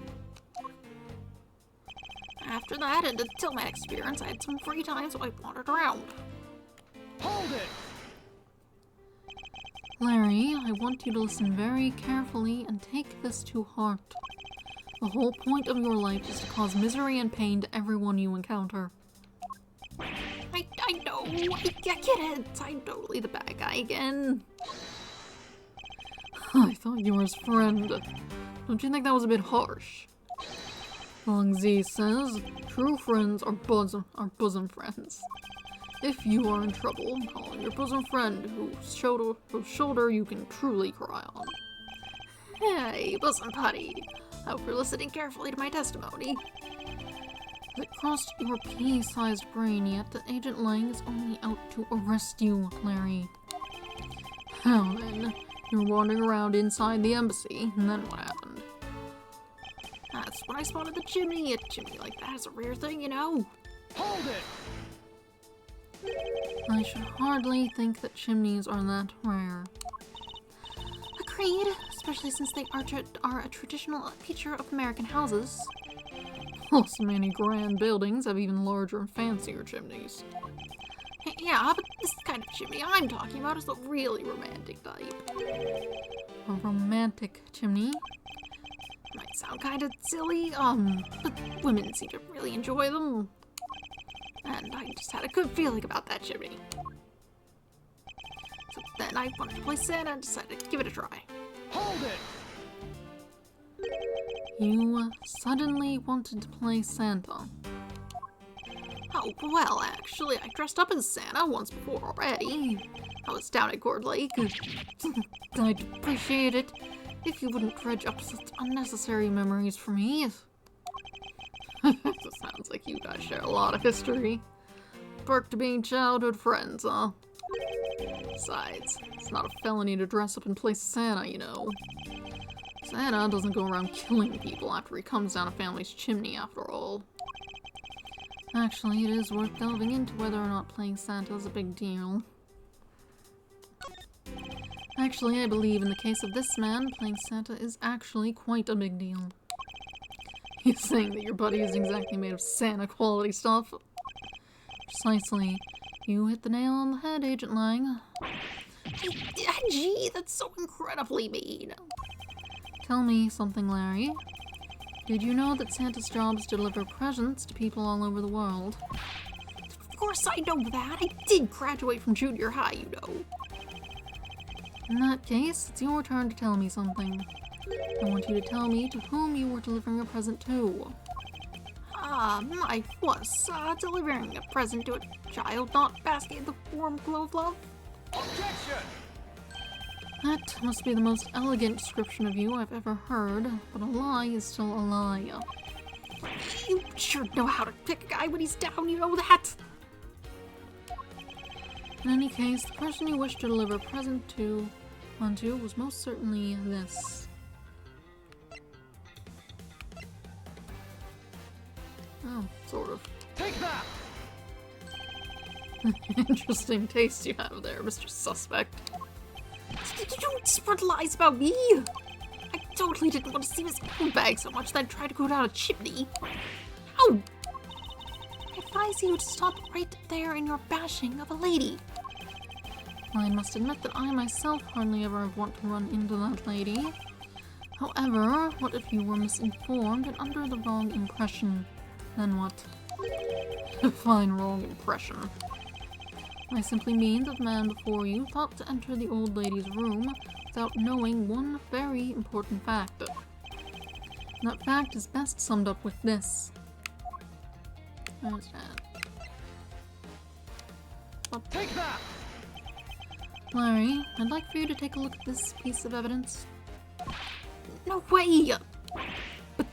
After that, and until my experience, I had some free time, so I wandered around. Hold it! Larry, I want you to listen very carefully and take this to heart. The whole point of your life is to cause misery and pain to everyone you encounter. I know. I get it. I'm totally the bad guy again. I thought you were his friend. Don't you think that was a bit harsh? Long Z says, true friends are bosom friends. If you are in trouble, call on your bosom friend whose shoulder you can truly cry on. Hey, bosom buddy. I hope you're listening carefully to my testimony. Has it crossed your pea-sized brain yet that Agent Lang is only out to arrest you, Larry? How then? You're wandering around inside the embassy, and then what happened? That's when I spotted the chimney. A chimney like that is a rare thing, you know. Hold it! I should hardly think that chimneys are that rare. Agreed, especially since they are a traditional feature of American houses. Plus, many grand buildings have even larger and fancier chimneys. Yeah, but this kind of chimney I'm talking about is the really romantic type. A romantic chimney? Might sound kind of silly, but women seem to really enjoy them. And I just had a good feeling about that chimney. So then I wanted to play Santa and decided to give it a try. Hold it! You suddenly wanted to play Santa. Oh, well, actually, I dressed up as Santa once before already. I was down at Gourd Lake. I'd appreciate it if you wouldn't dredge up such unnecessary memories for me. It sounds like you guys share a lot of history. Perk to being childhood friends, huh? Besides, it's not a felony to dress up and play Santa, you know. Santa doesn't go around killing people after he comes down a family's chimney, after all. Actually, it is worth delving into whether or not playing Santa is a big deal. Actually, I believe in the case of this man, playing Santa is actually quite a big deal. He's saying that your buddy isn't exactly made of Santa-quality stuff. Precisely. You hit the nail on the head, Agent Lang. Gee, that's so incredibly mean. Tell me something, Larry. Did you know that Santa's job is to deliver presents to people all over the world? Of course I know that. I did graduate from junior high, you know. In that case, it's your turn to tell me something. I want you to tell me to whom you were delivering a present to. I was delivering a present to a child not basking in the warm glow of love. Objection! That must be the most elegant description of you I've ever heard, but a lie is still a lie. You sure know how to pick a guy when he's down, you know that? In any case, the person you wished to deliver a present onto was most certainly this. Oh, sort of. Take that! Interesting taste you have there, Mr. Suspect. Don't spread lies about me! I totally didn't want to see his own bag so much that I'd try to go down a chimney. Ow! I advise you to stop right there in your bashing of a lady. I must admit that I myself hardly ever want to run into that lady. However, what if you were misinformed and under the wrong impression? Then what? Fine, wrong impression. I simply mean that the man before you thought to enter the old lady's room without knowing one very important fact. And that fact is best summed up with this. There's that. Take that! Larry, I'd like for you to take a look at this piece of evidence. No way! But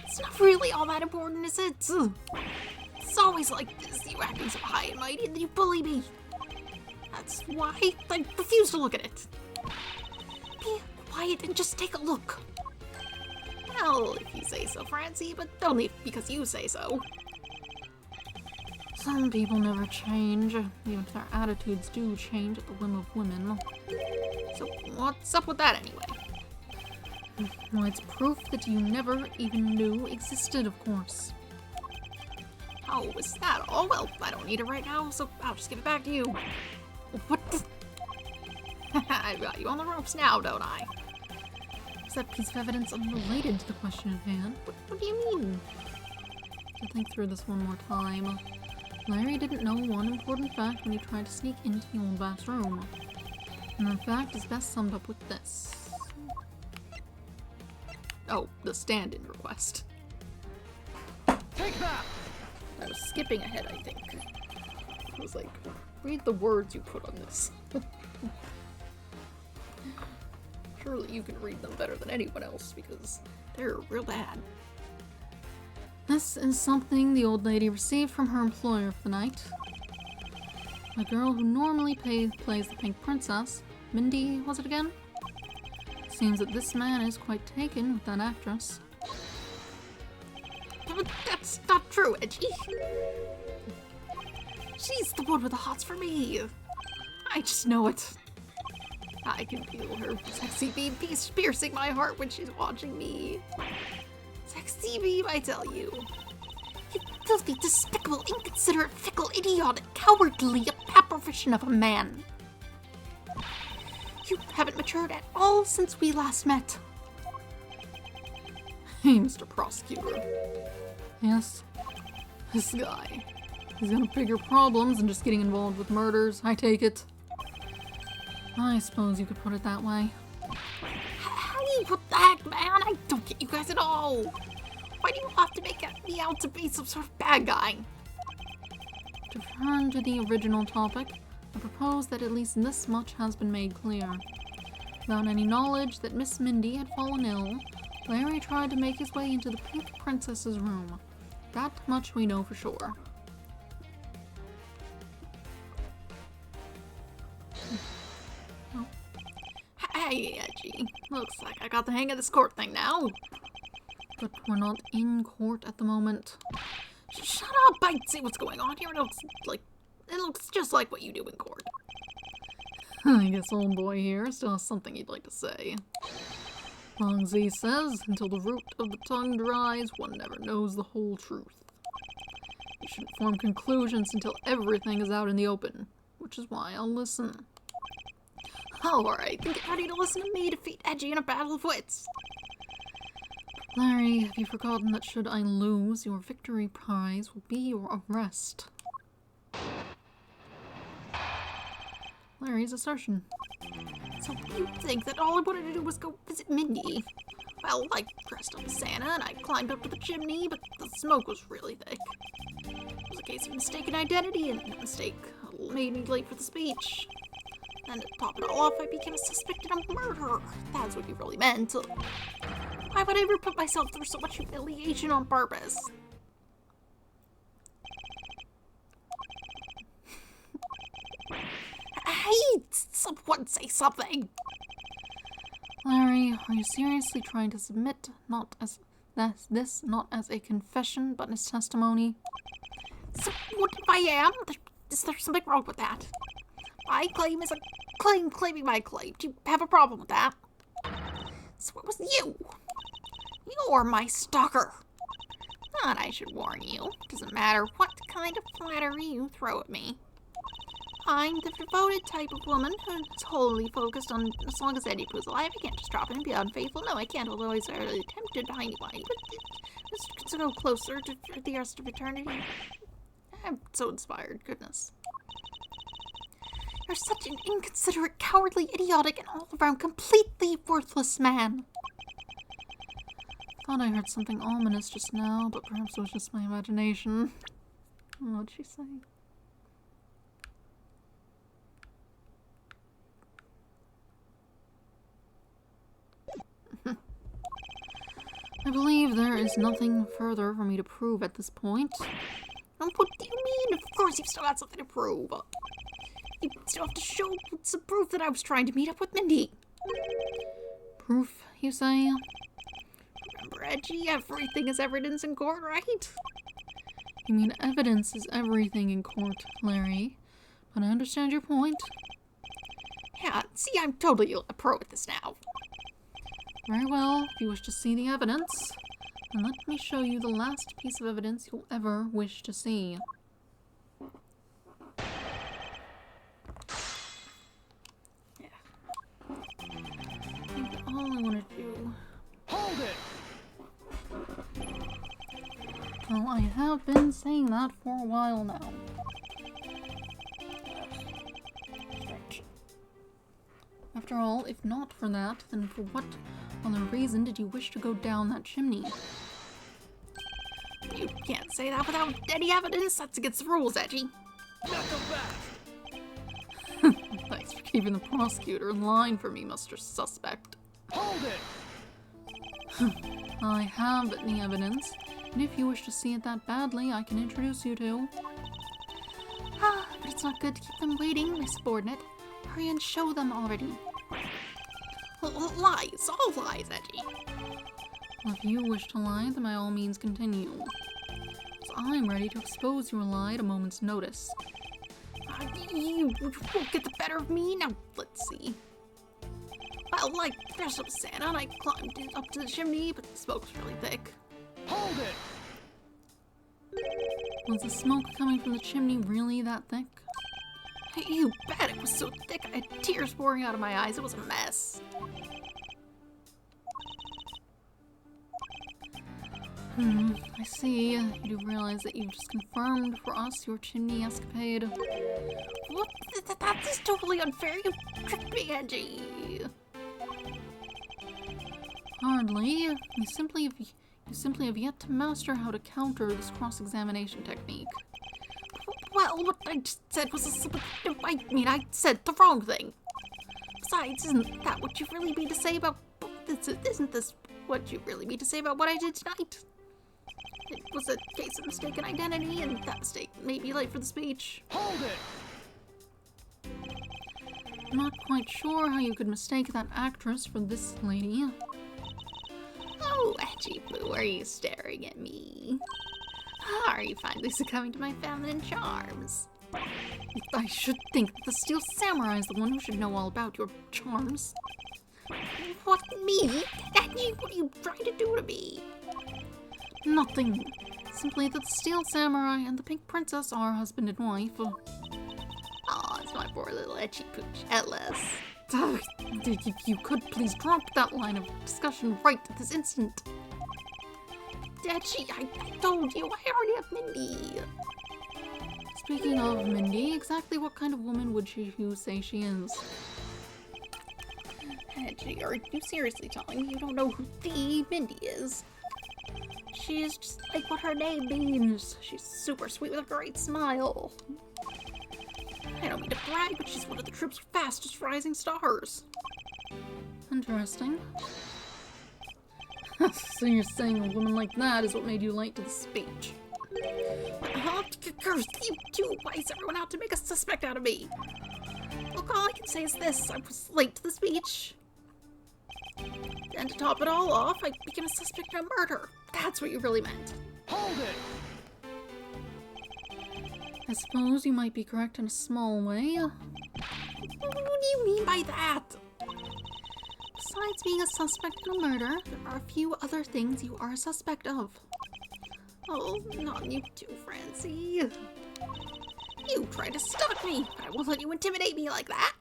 it's not really all that important, is it? It's always like this, you acting so high and mighty, and then you bully me. That's why I refuse to look at it. Be quiet and just take a look. Well, if you say so, Francie, but only because you say so. Some people never change, even if their attitudes do change at the whim of women. So what's up with that anyway? Well, it's proof that you never even knew existed, of course. Oh, is that all? Well, I don't need it right now, so I'll just give it back to you. What the? I've got you on the ropes now, don't I? Is that piece of evidence unrelated to the question at hand? What do you mean? To think through this one more time. Larry didn't know one important fact when he tried to sneak into the old bathroom. And that fact is best summed up with this. Oh, the stand-in request. Take that! I was skipping ahead, I think. I was like, read the words you put on this. Surely you can read them better than anyone else, because they're real bad. This is something the old lady received from her employer for the night. A girl who normally plays the Pink Princess, Mindy, was it again? Seems that this man is quite taken with that actress. But that's not true, Edgy. She's the one with the hots for me. I just know it. I can feel her sexy beam piercing my heart when she's watching me. Sexy beam, I tell you. You filthy, despicable, inconsiderate, fickle, idiotic, cowardly, apparition of a man. You haven't matured at all since we last met. Hey, Mr. Prosecutor. Yes? This guy. He's got bigger problems than just getting involved with murders, I take it. I suppose you could put it that way. How do you put that, man? I don't get you guys at all. Why do you have to make me out to be some sort of bad guy? To return to the original topic, I propose that at least this much has been made clear. Without any knowledge that Miss Mindy had fallen ill, Larry tried to make his way into the Pink Princess's room. That much we know for sure. Hey, Edgy. Looks like I got the hang of this court thing now. But we're not in court at the moment. Shut up! I see what's going on here. It looks just like what you do in court. I guess old boy here still has something he'd like to say. Longzy says, until the root of the tongue dries, one never knows the whole truth. You shouldn't form conclusions until everything is out in the open, which is why I'll listen. Alright, then get ready to listen to me defeat Edgy in a battle of wits. Larry, have you forgotten that should I lose, your victory prize will be your arrest? Larry's assertion. So you think that all I wanted to do was go visit Mindy? Well, I dressed up as Santa and I climbed up to the chimney, but the smoke was really thick. It was a case of mistaken identity, and that mistake made me late for the speech. And to top it all off, I became a suspect in a murder. That's what you really meant. Why would I ever put myself through so much humiliation on purpose? Hey, someone say something! Larry, are you seriously trying to submit not as a confession, but as testimony? So what if I am? Is there something wrong with that? My claim is a claim claiming my claim. Do you have a problem with that? So it was you. You're my stalker. And I should warn you, doesn't matter what kind of flattery you throw at me. I'm the devoted type of woman who's wholly focused on as long as Eddie Poo's alive, I can't just drop in and be unfaithful. No, I can't, although I certainly tempted behind whiny, but just to go closer to the rest of eternity. I'm so inspired, goodness. You're such an inconsiderate, cowardly, idiotic, and all-around completely worthless man. Thought I heard something ominous just now, but perhaps it was just my imagination. What'd she say? I believe there is nothing further for me to prove at this point. And what do you mean? Of course you've still got something to prove. You still have to show some proof that I was trying to meet up with Mindy. Proof, you say? Remember, Edgy, everything is evidence in court, right? You mean evidence is everything in court, Larry. But I understand your point. Yeah, see, I'm totally a pro at this now. Very well, if you wish to see the evidence, then let me show you the last piece of evidence you'll ever wish to see. Yeah. I think that all I want to do... Hold it! Well, I have been saying that for a while now. Strange. After all, if not for that, then for what other reason did you wish to go down that chimney? You can't say that without any evidence. That's against the rules, Edgy. Not so fast! Thanks for keeping the prosecutor in line for me, Mr. Suspect. Hold it! I have the evidence, and if you wish to see it that badly, I can introduce you to... Ah, but it's not good to keep them waiting, my subordinate. Hurry and show them already. Lies, all lies, Edgy. If you wish to lie, then by all means continue. So I'm ready to expose your lie at a moment's notice. You won't get the better of me. Now, let's see. Well, like, there's some Santa, and I climbed up to the chimney, but the smoke's really thick. Hold it! Was the smoke coming from the chimney really that thick? Hey, you bet it was so thick I had tears pouring out of my eyes. It was a mess. I see. You do realize that you've just confirmed for us your chimney escapade. What? That is totally unfair. You tricked me, Edgy. Hardly. You simply have yet to master how to counter this cross-examination technique. Well, what I just said was I said the wrong thing. Besides, isn't that what you really mean to say about... Isn't this what you really mean to say about what I did tonight? It was a case of mistaken identity, and that mistake made me late for the speech. Hold it! I'm not quite sure how you could mistake that actress for this lady. Oh, Edgy Blue, are you staring at me? Are you finally succumbing to my feminine charms? I should think that the Steel Samurai is the one who should know all about your charms. What, me? Edgy, what are you trying to do to me? Nothing. Simply that the Steel Samurai and the Pink Princess are husband and wife. Aw, it's my poor little Edgy Pooch, Atlas. If you could please drop that line of discussion right at this instant. Edgy, I told you, I already have Mindy. Speaking of Mindy, exactly what kind of woman would you say she is? Edgy, are you seriously telling me you don't know who the Mindy is? She is just like what her name means. She's super sweet with a great smile. I don't mean to brag, but she's one of the troop's fastest rising stars. Interesting. So you're saying a woman like that is what made you late to the speech? Curse you too! Why is everyone out to make a suspect out of me? Look, all I can say is this. I was late to the speech. And to top it all off, I became a suspect in a murder. That's what you really meant. Hold it! I suppose you might be correct in a small way. What do you mean by that? Besides being a suspect in a murder, there are a few other things you are a suspect of. Oh, not you too, Francie. You tried to stalk me, but I won't let you intimidate me like that.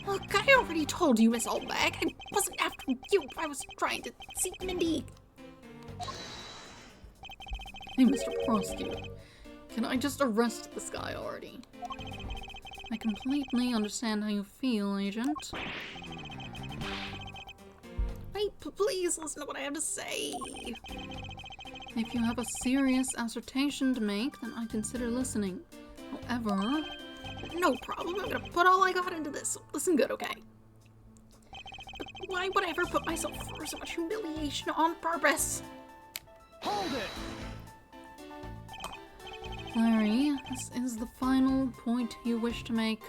Look, I already told you, Miss Oldbag. I wasn't after you. I was trying to see Mindy. Hey, Mr. Prosecutor. Can I just arrest this guy already? I completely understand how you feel, Agent. Wait, please listen to what I have to say. If you have a serious assertion to make, then I consider listening. However... No problem, I'm gonna put all I got into this, so listen good, okay? But why would I ever put myself through so much humiliation on purpose? Hold it! Larry, this is the final point you wish to make.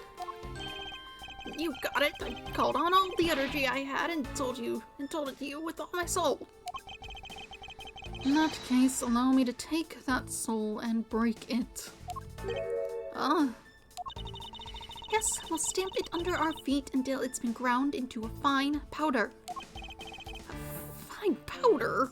You got it. I called on all the energy I had and told it to you with all my soul. In that case, allow me to take that soul and break it. Yes, we'll stamp it under our feet until it's been ground into a fine powder. A fine powder?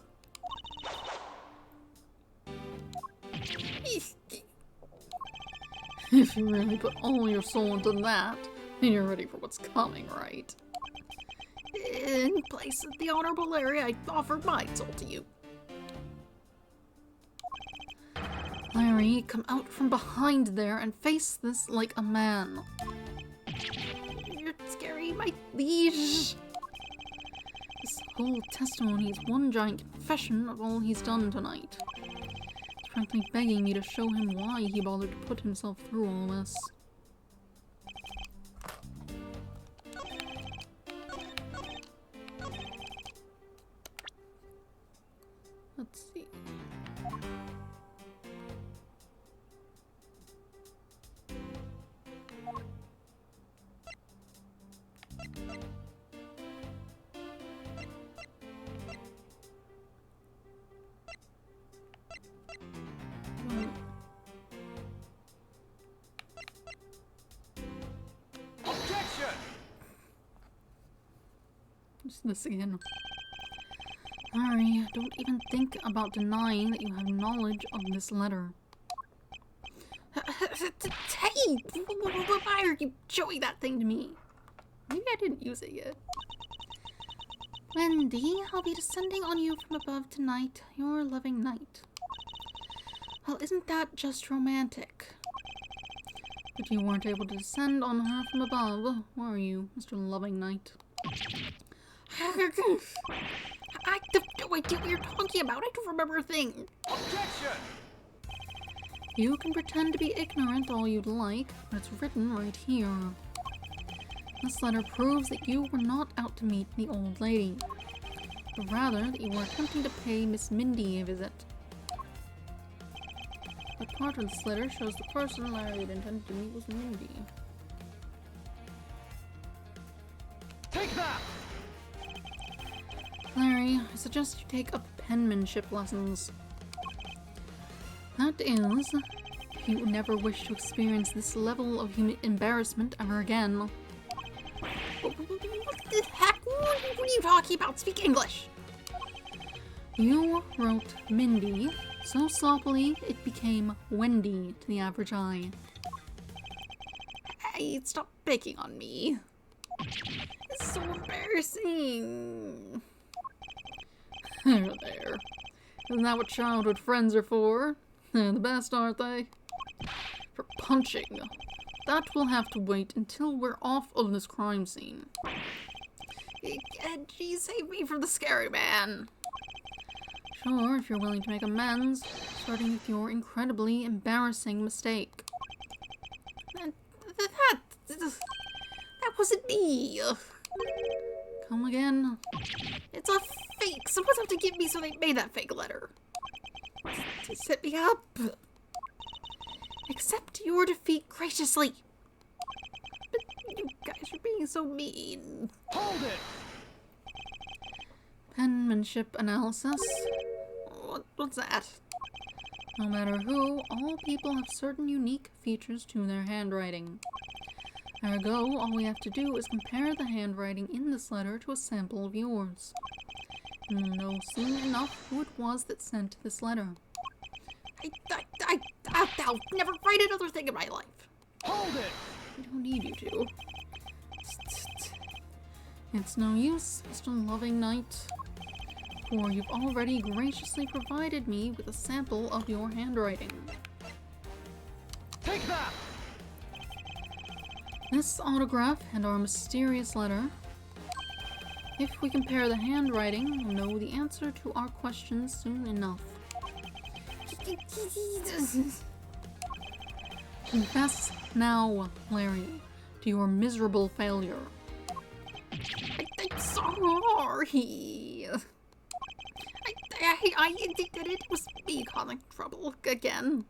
If you really put all your soul into that, then you're ready for what's coming, right? In place of the honorable Larry, I offer my soul to you. Larry, come out from behind there and face this like a man. You're scary, my liege. This whole testimony is one giant confession of all he's done tonight. He's frankly begging me to show him why he bothered to put himself through all this. Let's see. Objection! Just this again. Larry, don't even think about denying that you have knowledge of this letter. Hey! Why are you showing that thing to me? Maybe I didn't use it yet. Wendy, I'll be descending on you from above tonight, your loving knight. Well, isn't that just romantic? But you weren't able to descend on her from above, were you, Mr. Loving Knight? I have no idea what you're talking about. I don't remember a thing. Objection! You can pretend to be ignorant all you'd like, but it's written right here. This letter proves that you were not out to meet the old lady, but rather that you were attempting to pay Miss Mindy a visit. But part of this letter shows the person Larry had intended to meet was Mindy. Take that! Larry, I suggest you take up penmanship lessons. That is, if you never wish to experience this level of embarrassment ever again. What the heck? What are you talking about? Speak English! You wrote Mindy so sloppily it became Wendy to the average eye. Hey, stop picking on me. It's so embarrassing. There. Isn't that what childhood friends are for? They're the best, aren't they? For punching. That will have to wait until we're off of this crime scene. Gee, save me from the scary man. Sure, if you're willing to make amends, starting with your incredibly embarrassing mistake. That wasn't me. Come again? It's a fake. Someone's have to give me so they made that fake letter. To set me up. Accept your defeat graciously. But you guys are being so mean. Hold it! Penmanship analysis. What's that? No matter who, all people have certain unique features to their handwriting. Ergo, all we have to do is compare the handwriting in this letter to a sample of yours. And we'll know soon enough who it was that sent this letter. I'll never write another thing in my life. Hold it! We don't need you to. It's no use, Mr. Loving Knight, for you've already graciously provided me with a sample of your handwriting. Take that! This autograph and our mysterious letter. If we compare the handwriting, we'll know the answer to our questions soon enough. Confess now, Larry, to your miserable failure. I'm sorry. I did it. It was me causing trouble again.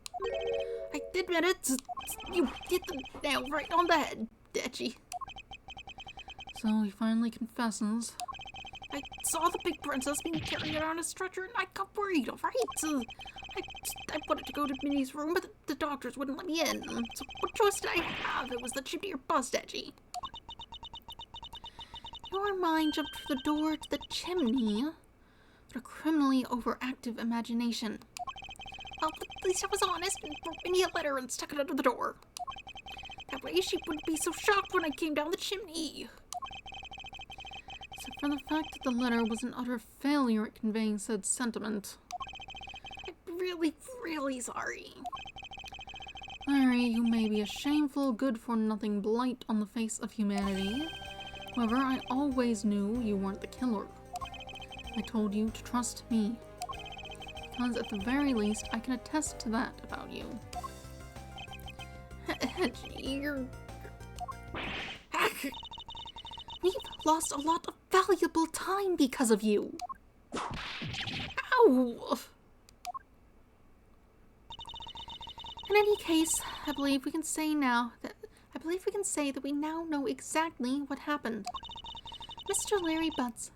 I admit it. You hit the nail right on the head, Detchy. So he finally confesses. I saw the big princess being carried on a stretcher and I got worried, alright? I wanted to go to Minnie's room, but the doctors wouldn't let me in. So what choice did I have? It was the chimney or bust, Edgy. Your mind jumped through the door to the chimney. What a criminally overactive imagination. Well, at least I was honest and wrote Minnie a letter and stuck it under the door. That way she wouldn't be so shocked when I came down the chimney. Except for the fact that the letter was an utter failure at conveying said sentiment. I'm really, really sorry. Larry, you may be a shameful, good-for-nothing blight on the face of humanity. However, I always knew you weren't the killer. I told you to trust me. Because at the very least, I can attest to that about you. You're... We've lost a lot of valuable time because of you. Ow! In any case, I believe we can say that we now know exactly what happened. Mr. Larry Butts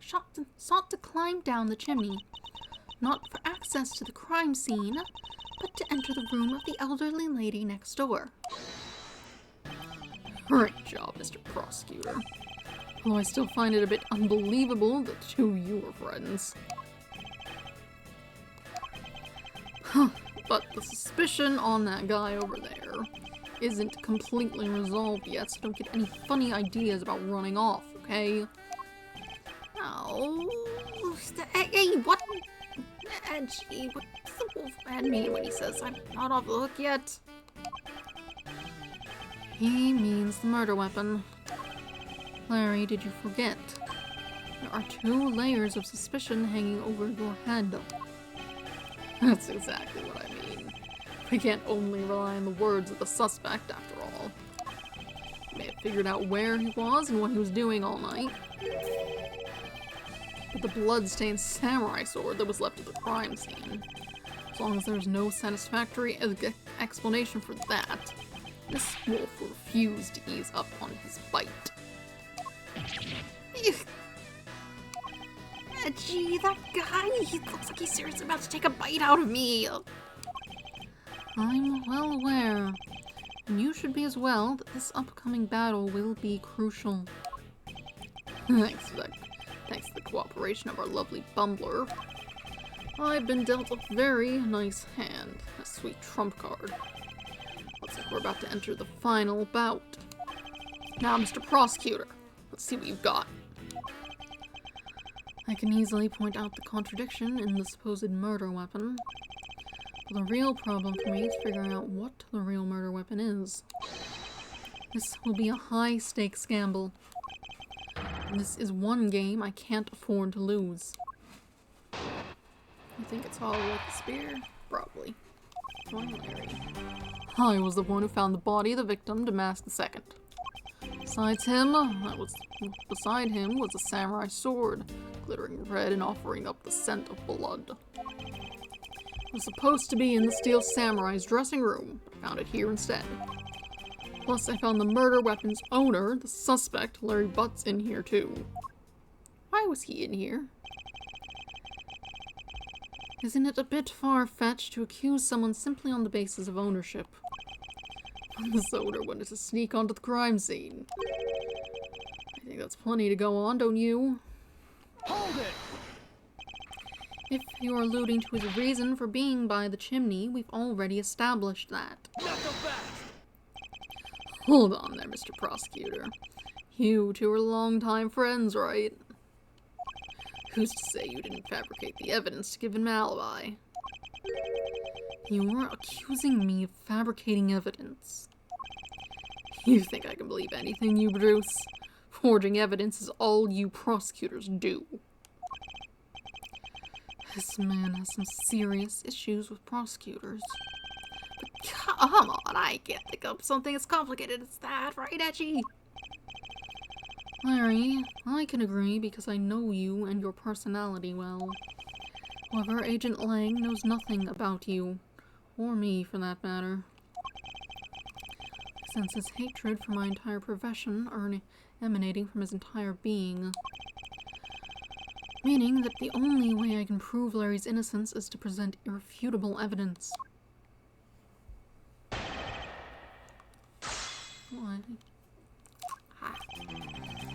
sought to climb down the chimney, not for access to the crime scene, but to enter the room of the elderly lady next door. Great job, Mr. Prosecutor. Although I still find it a bit unbelievable that the two of you are friends. Huh, but the suspicion on that guy over there isn't completely resolved yet, so don't get any funny ideas about running off, okay? Oh, hey, what? Edgy, what does the wolf man mean when he says I'm not off the hook yet? He means the murder weapon. Larry, did you forget? There are 2 layers of suspicion hanging over your head. That's exactly what I mean. We can't only rely on the words of the suspect, after all. He may have figured out where he was and what he was doing all night. But the blood-stained samurai sword that was left at the crime scene. As long as there's no satisfactory explanation for that, this wolf will refuse to ease up on his bite. Gee, that guy, he looks like he's seriously about to take a bite out of me. I'm well aware, and you should be as well, that this upcoming battle will be crucial. Thanks to the cooperation of our lovely bumbler, I've been dealt a very nice hand, a sweet trump card. Looks like we're about to enter the final bout. Now, Mr. Prosecutor, let's see what you've got. I can easily point out the contradiction in the supposed murder weapon. But the real problem for me is figuring out what the real murder weapon is. This will be a high-stakes gamble. And this is one game I can't afford to lose. You think it's all with the spear? Probably. Larry. I was the one who found the body of the victim to mask the second. Beside him was a samurai sword, glittering red and offering up the scent of blood. It was supposed to be in the Steel Samurai's dressing room. I found it here instead. Plus, I found the murder weapon's owner, the suspect, Larry Butts, in here too. Why was he in here? Isn't it a bit far-fetched to accuse someone simply on the basis of ownership? This owner wanted to sneak onto the crime scene. I think that's plenty to go on, don't you? Hold it! If you're alluding to his reason for being by the chimney, we've already established that. Not so fast! Hold on there, Mr. Prosecutor. You two are longtime friends, right? Who's to say you didn't fabricate the evidence to give him an alibi? You're accusing me of fabricating evidence. You think I can believe anything you produce? Forging evidence is all you prosecutors do. This man has some serious issues with prosecutors. But come on, I can't think of something as complicated as that, right, Edgy? Larry, I can agree because I know you and your personality well. However, Agent Lang knows nothing about you. Or me, for that matter. Since his hatred for my entire profession emanating from his entire being. Meaning that the only way I can prove Larry's innocence is to present irrefutable evidence. What? Ha.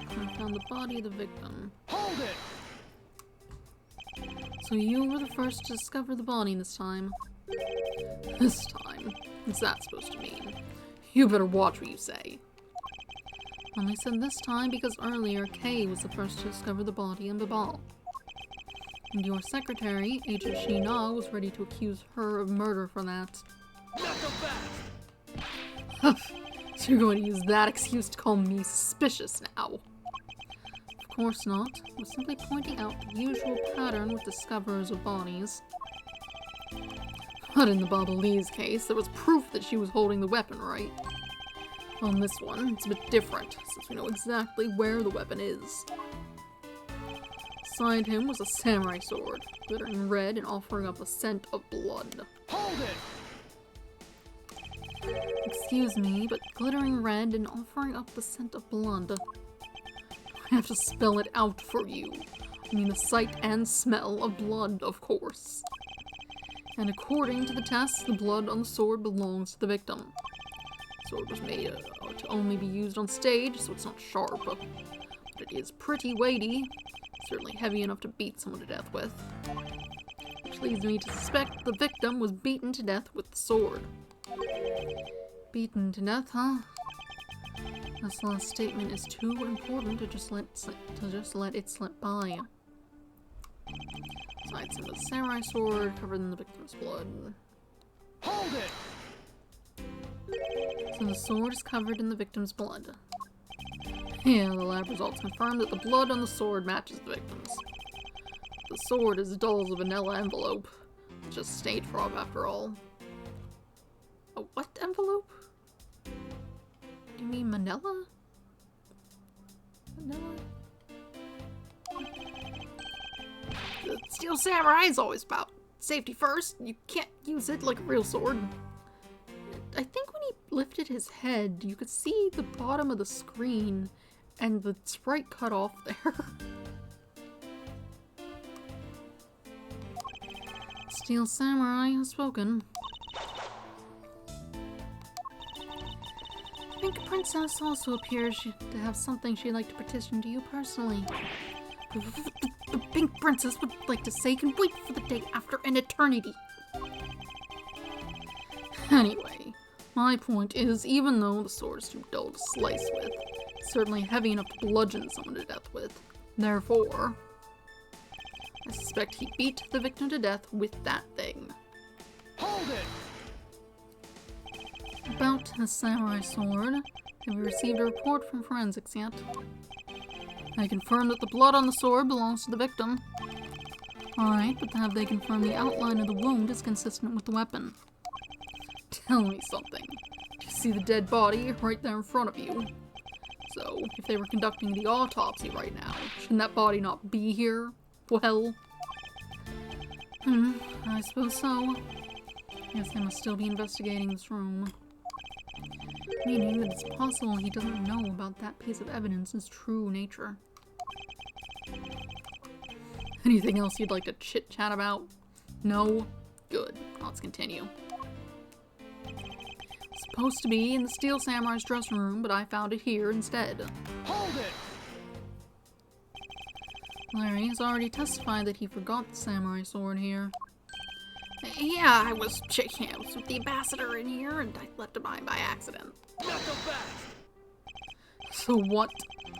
I found the body of the victim. Hold it! So you were the first to discover the body this time. This time? What's that supposed to mean? You better watch what you say. Only said this time because earlier Kay was the first to discover the body in the ball. And your secretary, Agent Sheena, was ready to accuse her of murder for that. Not so fast! So you're going to use that excuse to call me suspicious now? Of course not. I was simply pointing out the usual pattern with discoverers of bodies. But in the Baba Lee's case, there was proof that she was holding the weapon, right? On this one, it's a bit different, since we know exactly where the weapon is. Beside him was a samurai sword, glittering red and offering up a scent of blood. Hold it! Excuse me, but glittering red and offering up the scent of blood. I have to spell it out for you. I mean the sight and smell of blood, of course. And according to the tests, the blood on the sword belongs to the victim. The sword was made to only be used on stage, so it's not sharp. But it is pretty weighty. Certainly heavy enough to beat someone to death with. Which leads me to suspect the victim was beaten to death with the sword. Beaten to death, huh? This last statement is too important to just let it slip by. Besides him, a samurai sword covered in the victim's blood. Hold it! So the sword is covered in the victim's blood. Yeah, the lab results confirm that the blood on the sword matches the victim's. The sword is dull as a vanilla envelope. It's just stage prob after all. A what envelope? You mean manila? Manila? The Steel Samurai is always about safety first. You can't use it like a real sword. I think when he lifted his head, you could see the bottom of the screen and the sprite cut off there. Steel Samurai has spoken. Pink Princess also appears to have something she'd like to petition to you personally. The Pink Princess would like to say can wait for the day after an eternity. Anyway, my point is, even though the sword is too dull to slice with, it's certainly heavy enough to bludgeon someone to death with. Therefore, I suspect he beat the victim to death with that thing. Hold it! About the samurai sword, have you received a report from forensics yet? I confirm that the blood on the sword belongs to the victim. Alright, but have they confirmed the outline of the wound is consistent with the weapon? Tell me something. Do you see the dead body right there in front of you? So, if they were conducting the autopsy right now, shouldn't that body not be here? Well... I suppose so. Yes, they must still be investigating this room. Meaning that it's possible he doesn't know about that piece of evidence's true nature. Anything else you'd like to chit-chat about? No? Good. Let's continue. It's supposed to be in the Steel Samurai's dressing room, but I found it here instead. Hold it! Larry has already testified that he forgot the samurai sword here. Yeah, I was shaking hands with the ambassador in here, and I left it behind by accident. Not so fast! So what?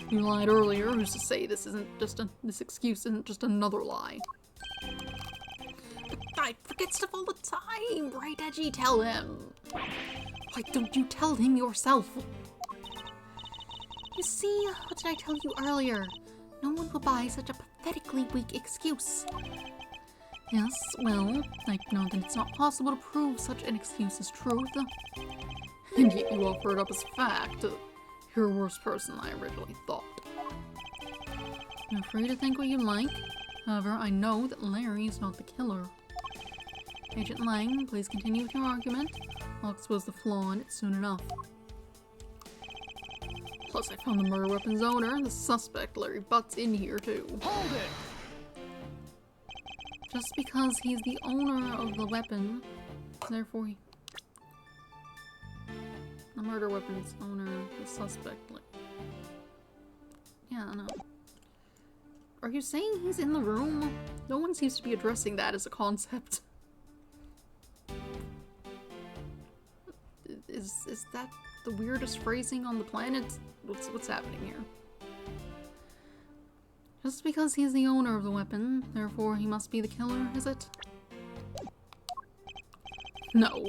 You lied earlier. Who's to say this excuse isn't just another lie? But I forget stuff all the time, right, Edgy? Tell him. Why don't you tell him yourself? You see, what did I tell you earlier? No one will buy such a pathetically weak excuse. Yes, well, I know that it's not possible to prove such an excuse as truth. And yet you offer it up as fact. You're a worse person than I originally thought. You're free to think what you like. However, I know that Larry is not the killer. Agent Lang, please continue with your argument. I'll expose the flaw in it soon enough. Plus, I found the murder weapon's owner, and the suspect, Larry Butt's in here too. Hold it! Just because he's the owner of the weapon, therefore he... The murder weapon's owner, the suspect, like... Yeah, I know. Are you saying he's in the room? No one seems to be addressing that as a concept. Is that the weirdest phrasing on the planet? What's happening here? Just because he's the owner of the weapon, therefore he must be the killer, is it? No.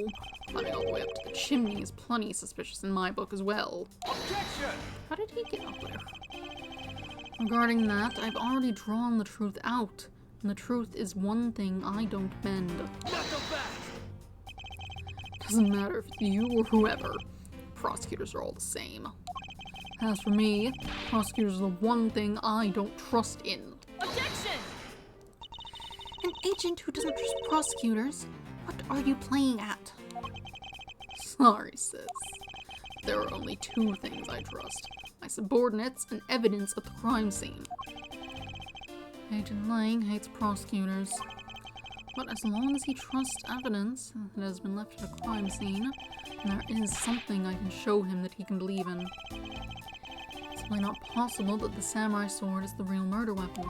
Climbing all the way up to the chimney is plenty suspicious in my book as well. Objection! How did he get up there? Regarding that, I've already drawn the truth out, and the truth is one thing I don't bend. Not so fast! Doesn't matter if it's you or whoever. Prosecutors are all the same. As for me, prosecutors are the one thing I don't trust in. Objection! An agent who doesn't trust prosecutors? What are you playing at? Sorry, sis. There are only two things I trust. My subordinates and evidence at the crime scene. Agent Lang hates prosecutors. But as long as he trusts evidence that has been left at a crime scene, and there is something I can show him that he can believe in. It's simply not possible that the samurai sword is the real murder weapon,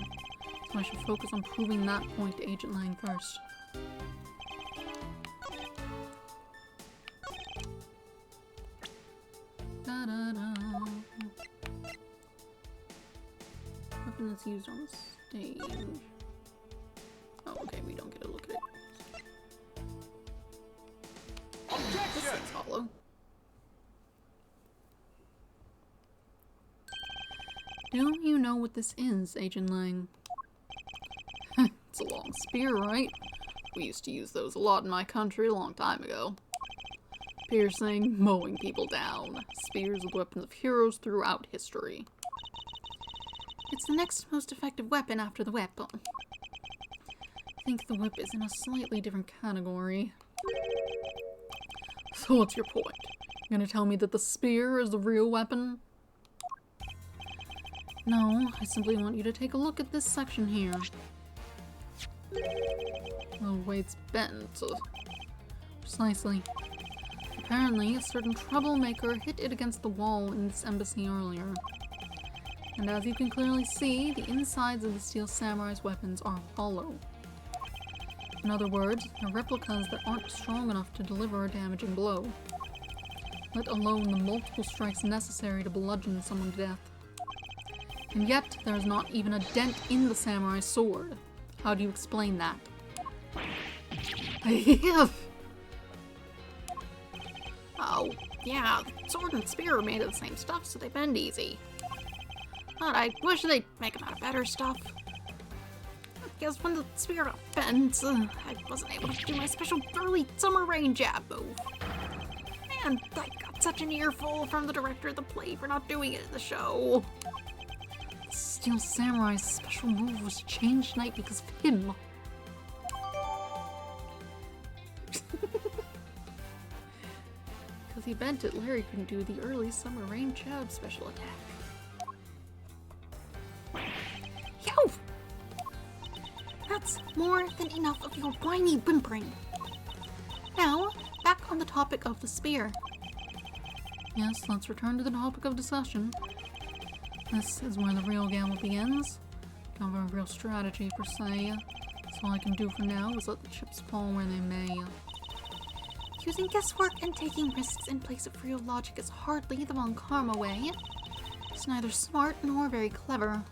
so I should focus on proving that point to Agent Lang first. Da-da-da. Weapon that's used on the stage. Oh, okay, we don't get a look at it. This thing's hollow. Do you know what this is, Agent Lang? It's a long spear, right? We used to use those a lot in my country a long time ago. Piercing, mowing people down. Spears are the weapons of heroes throughout history. It's the next most effective weapon after the whip. I think the whip is in a slightly different category. So what's your point? You're gonna tell me that the spear is the real weapon? No, I simply want you to take a look at this section here. The way it's bent. Precisely. Apparently, a certain troublemaker hit it against the wall in this embassy earlier. And as you can clearly see, the insides of the Steel Samurai's weapons are hollow. In other words, they're replicas that aren't strong enough to deliver a damaging blow, let alone the multiple strikes necessary to bludgeon someone to death. And yet, there is not even a dent in the samurai sword. How do you explain that? Oh, yeah, the sword and spear are made of the same stuff, so they bend easy. But I wish they'd make them out of better stuff. Because when the spear bends, I wasn't able to do my special early summer rain jab move. And I got such an earful from the director of the play for not doing it in the show. Steel Samurai's special move was changed tonight because of him. Because he bent it, Larry couldn't do the early summer rain jab special attack. Yo! That's more than enough of your whiny whimpering. Now, back on the topic of the spear. Yes, let's return to the topic of discussion. This is where the real gamble begins. Don't have a real strategy per se, so all I can do for now is let the chips fall where they may. Using guesswork and taking risks in place of real logic is hardly the Von Karma way. It's neither smart nor very clever.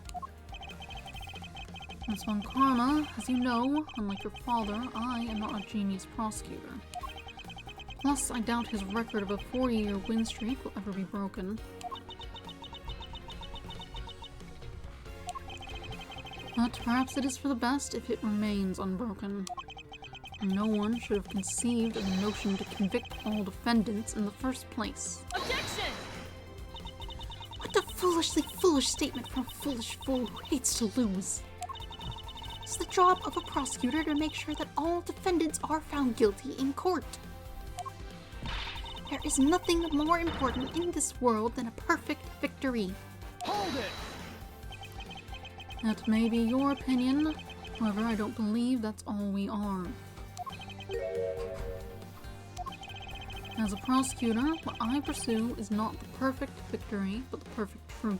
As Von Karma, as you know, unlike your father, I am not a genius prosecutor. Plus, I doubt his record of a 40-year win streak will ever be broken. But perhaps it is for the best if it remains unbroken. No one should have conceived of the notion to convict all defendants in the first place. Objection! What a foolishly foolish statement from a foolish fool who hates to lose. It's the job of a prosecutor to make sure that all defendants are found guilty in court. There is nothing more important in this world than a perfect victory. Hold it! That may be your opinion, however, I don't believe that's all we are. As a prosecutor, what I pursue is not the perfect victory, but the perfect truth.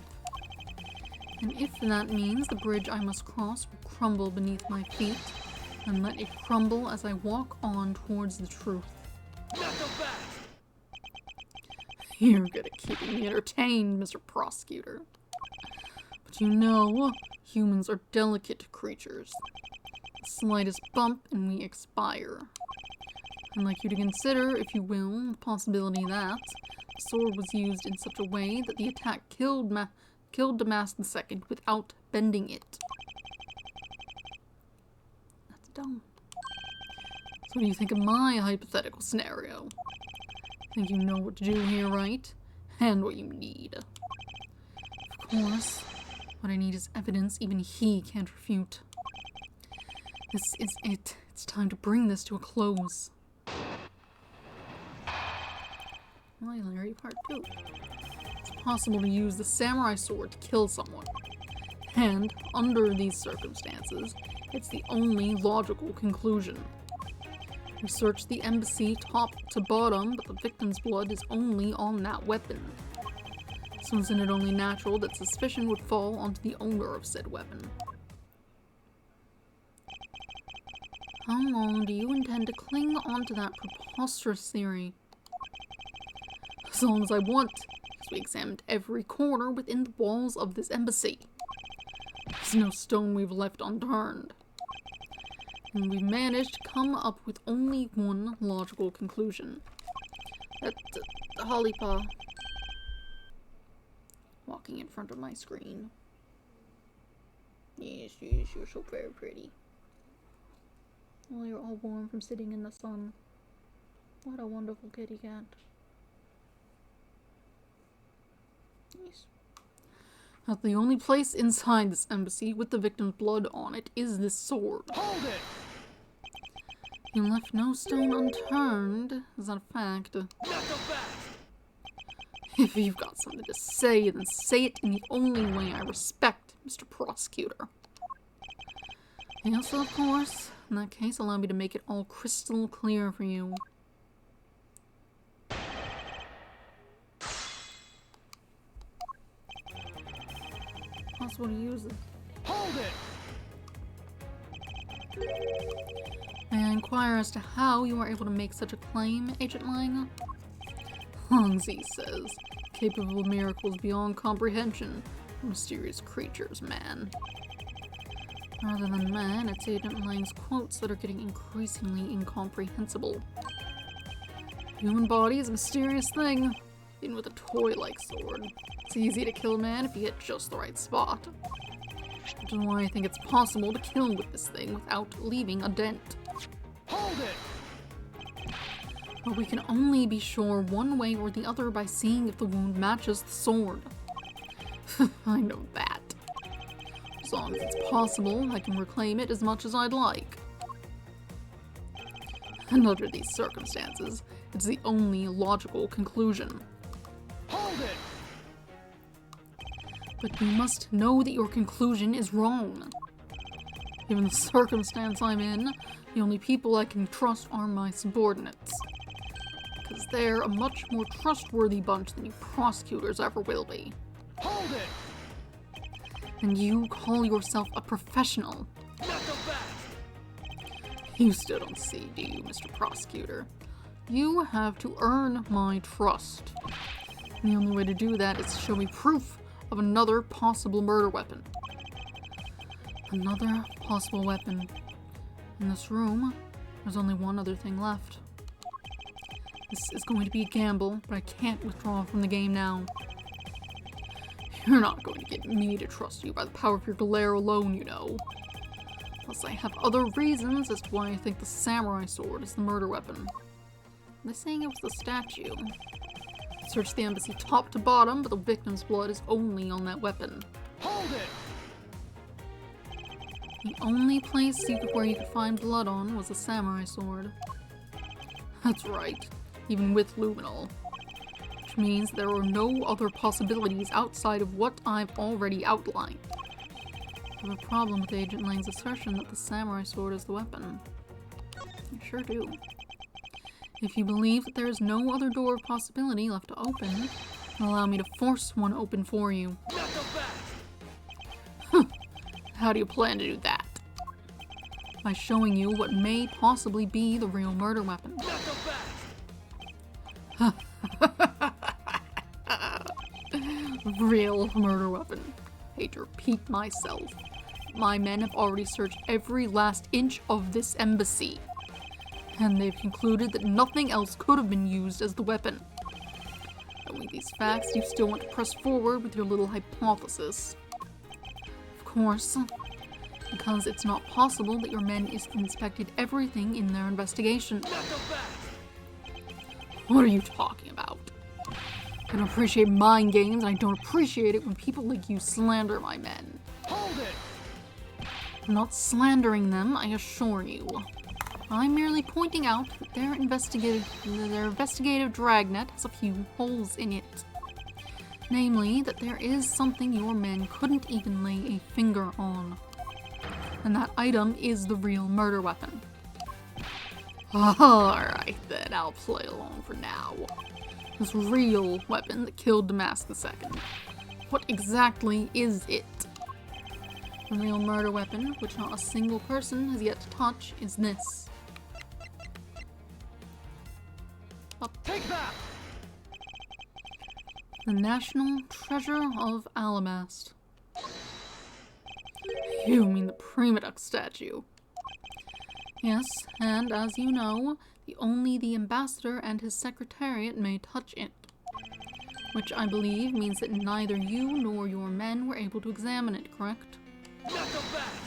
And if that means the bridge I must cross will crumble beneath my feet, then let it crumble as I walk on towards the truth. Not so fast! You're good at keeping me entertained, Mr. Prosecutor. But you know, humans are delicate creatures. The slightest bump and we expire. I'd like you to consider, if you will, the possibility that the sword was used in such a way that the attack killed Damask II without bending it. That's dumb. So what do you think of my hypothetical scenario? I think you know what to do here, right? And what you need. Of course, what I need is evidence even he can't refute. This is it. It's time to bring this to a close. Why, Larry, part 2. It's possible to use the samurai sword to kill someone. And, under these circumstances, it's the only logical conclusion. We searched the embassy top to bottom, but the victim's blood is only on that weapon. So isn't it only natural that suspicion would fall onto the owner of said weapon? How long do you intend to cling onto that preposterous theory? As long as I want, because we examined every corner within the walls of this embassy. There's no stone we've left unturned. And we've managed to come up with only one logical conclusion. That Hollypaw walking in front of my screen. Yes, you're so very pretty. Well, you're all warm from sitting in the sun. What a wonderful kitty cat. Yes. That the only place inside this embassy with the victim's blood on it is this sword. Hold it! You left no stone unturned. Is that a fact? Not so fast! If you've got something to say, then say it in the only way I respect, Mr. Prosecutor. Yes, of course. In that case, allow me to make it all crystal clear for you. Possible to use it. Hold it! May I inquire as to how you are able to make such a claim, Agent Lang? Longzi says, capable of miracles beyond comprehension. Mysterious creatures, man. Rather than man, it's Agent Lang's quotes that are getting increasingly incomprehensible. Human body is a mysterious thing, even with a toy-like sword. It's easy to kill a man if you hit just the right spot. Which is why I think it's possible to kill with this thing without leaving a dent. Hold it! But we can only be sure one way or the other by seeing if the wound matches the sword. I know that. As long as it's possible, I can reclaim it as much as I'd like. And under these circumstances, it's the only logical conclusion. Hold it! But you must know that your conclusion is wrong. Given the circumstance I'm in, the only people I can trust are my subordinates. Because they're a much more trustworthy bunch than you prosecutors ever will be. Hold it! And you call yourself a professional. Not so fast! You still don't see, do you, Mr. Prosecutor? You have to earn my trust. And the only way to do that is to show me proof of another possible murder weapon. Another possible weapon. In this room, there's only one other thing left. This is going to be a gamble, but I can't withdraw from the game now. You're not going to get me to trust you by the power of your glare alone, you know. Plus, I have other reasons as to why I think the samurai sword is the murder weapon. They're saying it was the statue. I searched the embassy top to bottom, but the victim's blood is only on that weapon. Hold it! The only place where you could find blood on was the samurai sword. That's right. even with luminol. Which means there are no other possibilities outside of what I've already outlined. I have a problem with Agent Lang's assertion that the samurai sword is the weapon. I sure do. If you believe that there is no other door of possibility left to open, then allow me to force one open for you. Not so fast. How do you plan to do that? By showing you what may possibly be the real murder weapon. Not so fast. Real murder weapon. Hate to repeat myself. My men have already searched every last inch of this embassy. And they've concluded that nothing else could have been used as the weapon. Knowing these facts, you still want to press forward with your little hypothesis. Of course, because it's not possible that your men inspected everything in their investigation. Not so fast. What are you talking about? I don't appreciate mind games, and I don't appreciate it when people like you slander my men. Hold it. I'm not slandering them, I assure you. I'm merely pointing out that their investigative dragnet has a few holes in it. Namely, that there is something your men couldn't even lay a finger on. And that item is the real murder weapon. Alright then, I'll play along for now. This real weapon that killed Damask II. What exactly is it? The real murder weapon, which not a single person has yet to touch, is this. Take that. The National Treasure of Alabast. You mean the Prima statue? Yes, and as you know, only the ambassador and his secretariat may touch it. Which I believe means that neither you nor your men were able to examine it, correct? Not so fast.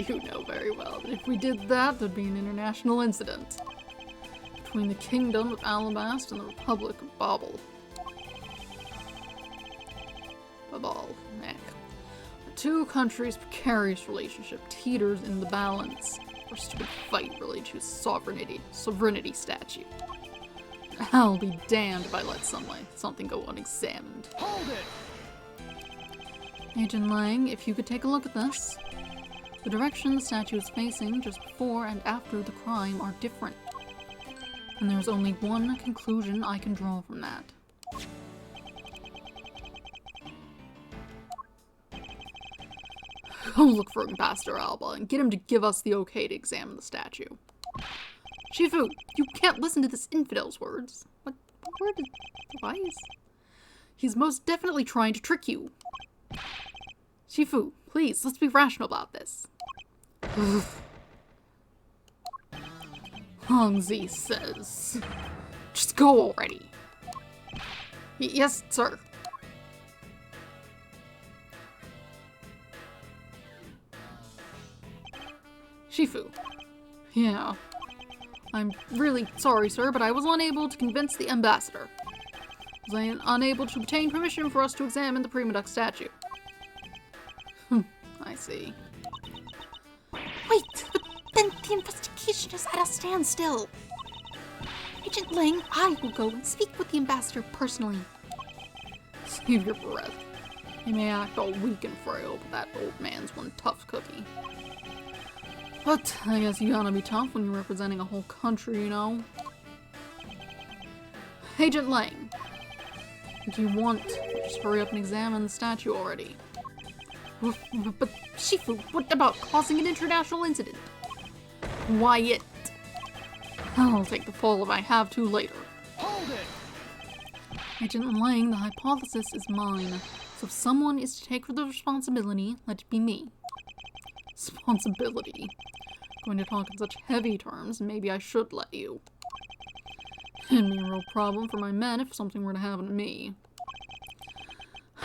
You know very well that if we did that, there'd be an international incident between the Kingdom of Alabast and the Republic of Babel. The two countries' precarious relationship teeters in the balance for a stupid fight related to sovereignty statute. I'll be damned if I let something go unexamined. Hold it. Agent Lang, if you could take a look at this. The direction the statue is facing just before and after the crime are different. And there's only one conclusion I can draw from that. Go look for Ambassador Alba and get him to give us the okay to examine the statue. Shifu, you can't listen to this infidel's words. What word is device? He's most definitely trying to trick you. Shifu, please, let's be rational about this. Hongzi says, just go already. Yes, sir. Shifu. Yeah. I'm really sorry, sir, but I was unable to convince the ambassador. I was unable to obtain permission for us to examine the Prima statue. I see. Wait, but then the investigation is at a standstill. Agent Lang, I will go and speak with the ambassador personally. Save your breath. He may act all weak and frail, but that old man's one tough cookie. But I guess you gotta be tough when you're representing a whole country, you know? Agent Lang, if you want, just hurry up and examine the statue already. But Shifu, what about causing an international incident? Quiet. I'll take the fall if I have to later. Hold it. Agent Lang, the hypothesis is mine. So if someone is to take the responsibility, let it be me. Responsibility. Going to talk in such heavy terms, maybe I should let you. It'd be a real problem for my men if something were to happen to me.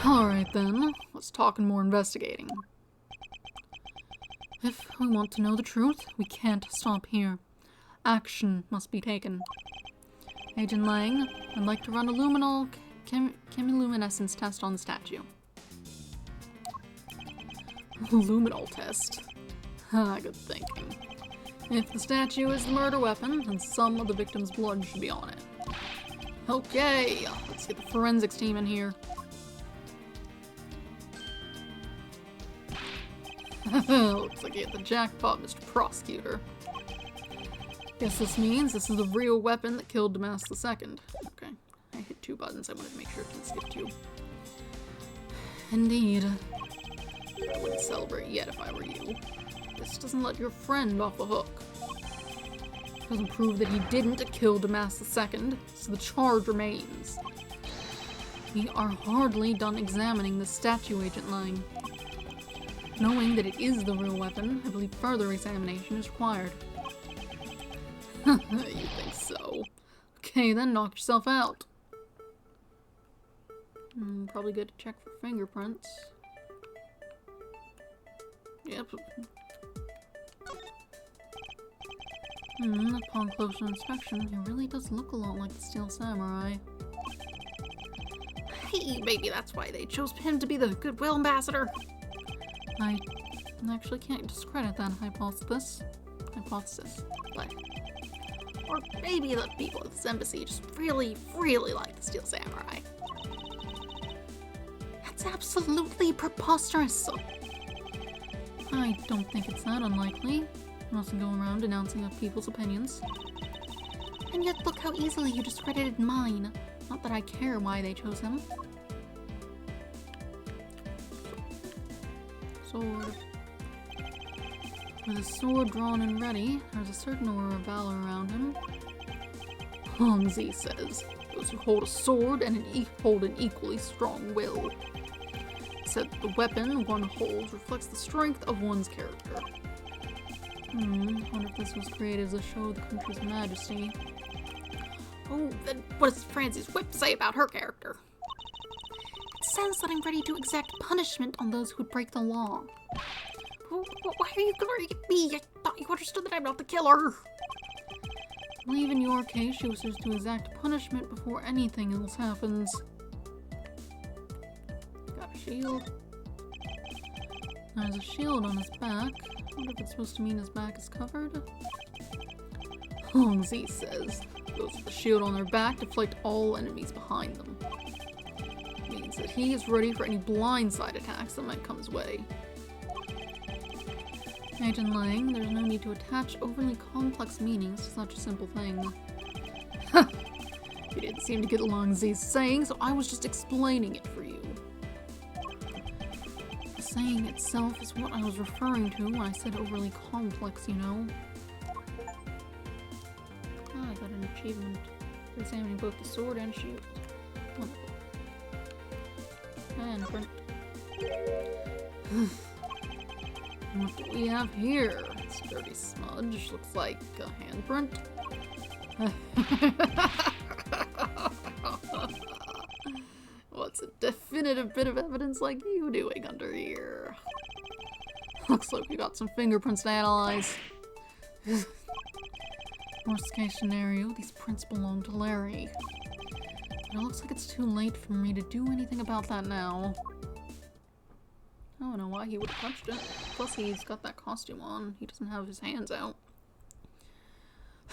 Alright then, let's talk and more investigating. If we want to know the truth, we can't stop here. Action must be taken. Agent Lang, I'd like to run a luminol chemiluminescence test on the statue. Luminol test? Ah, good thinking. If the statue is the murder weapon, then some of the victim's blood should be on it. Okay, let's get the forensics team in here. Looks like you hit the jackpot, Mr. Prosecutor. Guess this means this is the real weapon that killed Damas II. Okay, I hit 2 buttons. I wanted to make sure it didn't skip 2. Indeed. I wouldn't celebrate yet if I were you. This doesn't let your friend off the hook. Doesn't prove that he didn't kill Damas II, so the charge remains. We are hardly done examining the statue, Agent Lang. Knowing that it is the real weapon, I believe further examination is required. You think so? Okay, then knock yourself out. Probably good to check for fingerprints. Yep. Upon closer inspection, he really does look a lot like the Steel Samurai. Hey, maybe that's why they chose him to be the Goodwill Ambassador. I actually can't discredit that hypothesis. But Or maybe the people at this embassy just really, really like the Steel Samurai. That's absolutely preposterous. I don't think it's that unlikely. He mustn't go around denouncing other people's opinions. And yet look how easily you discredited mine. Not that I care why they chose him. Sword. With his sword drawn and ready, there's a certain aura of valor around him. Hanzi says, those who hold a sword and hold an equally strong will. Said the weapon one holds reflects the strength of one's character. Wonder if this was created as a show of the country's majesty. Oh, then what does Francie's whip say about her character? It says that I'm ready to exact punishment on those who would break the law. Why are you glaring at me? I thought you understood that I'm not the killer. I believe in your case she wishes to exact punishment before anything else happens. Got a shield. There's a shield on his back. I wonder if it's supposed to mean his back is covered. Hongzi says, those with the shield on their back deflect all enemies behind them. It means that he is ready for any blindside attacks that might come his way. Agent Lang, there's no need to attach overly complex meanings to such a simple thing. You didn't seem to get along Z's saying, so I was just explaining it for you. The saying itself is what I was referring to when I said overly complex, you know. I got an achievement for examining both the sword and shield. Wonderful. And print. What do we have here? It's a dirty smudge. Looks like a handprint. What's a definitive bit of evidence like you doing under here? Looks like we got some fingerprints to analyze. Worst case scenario, these prints belong to Larry. But it looks like it's too late for me to do anything about that now. I don't know why he would have touched it. Plus he's got that costume on. He doesn't have his hands out.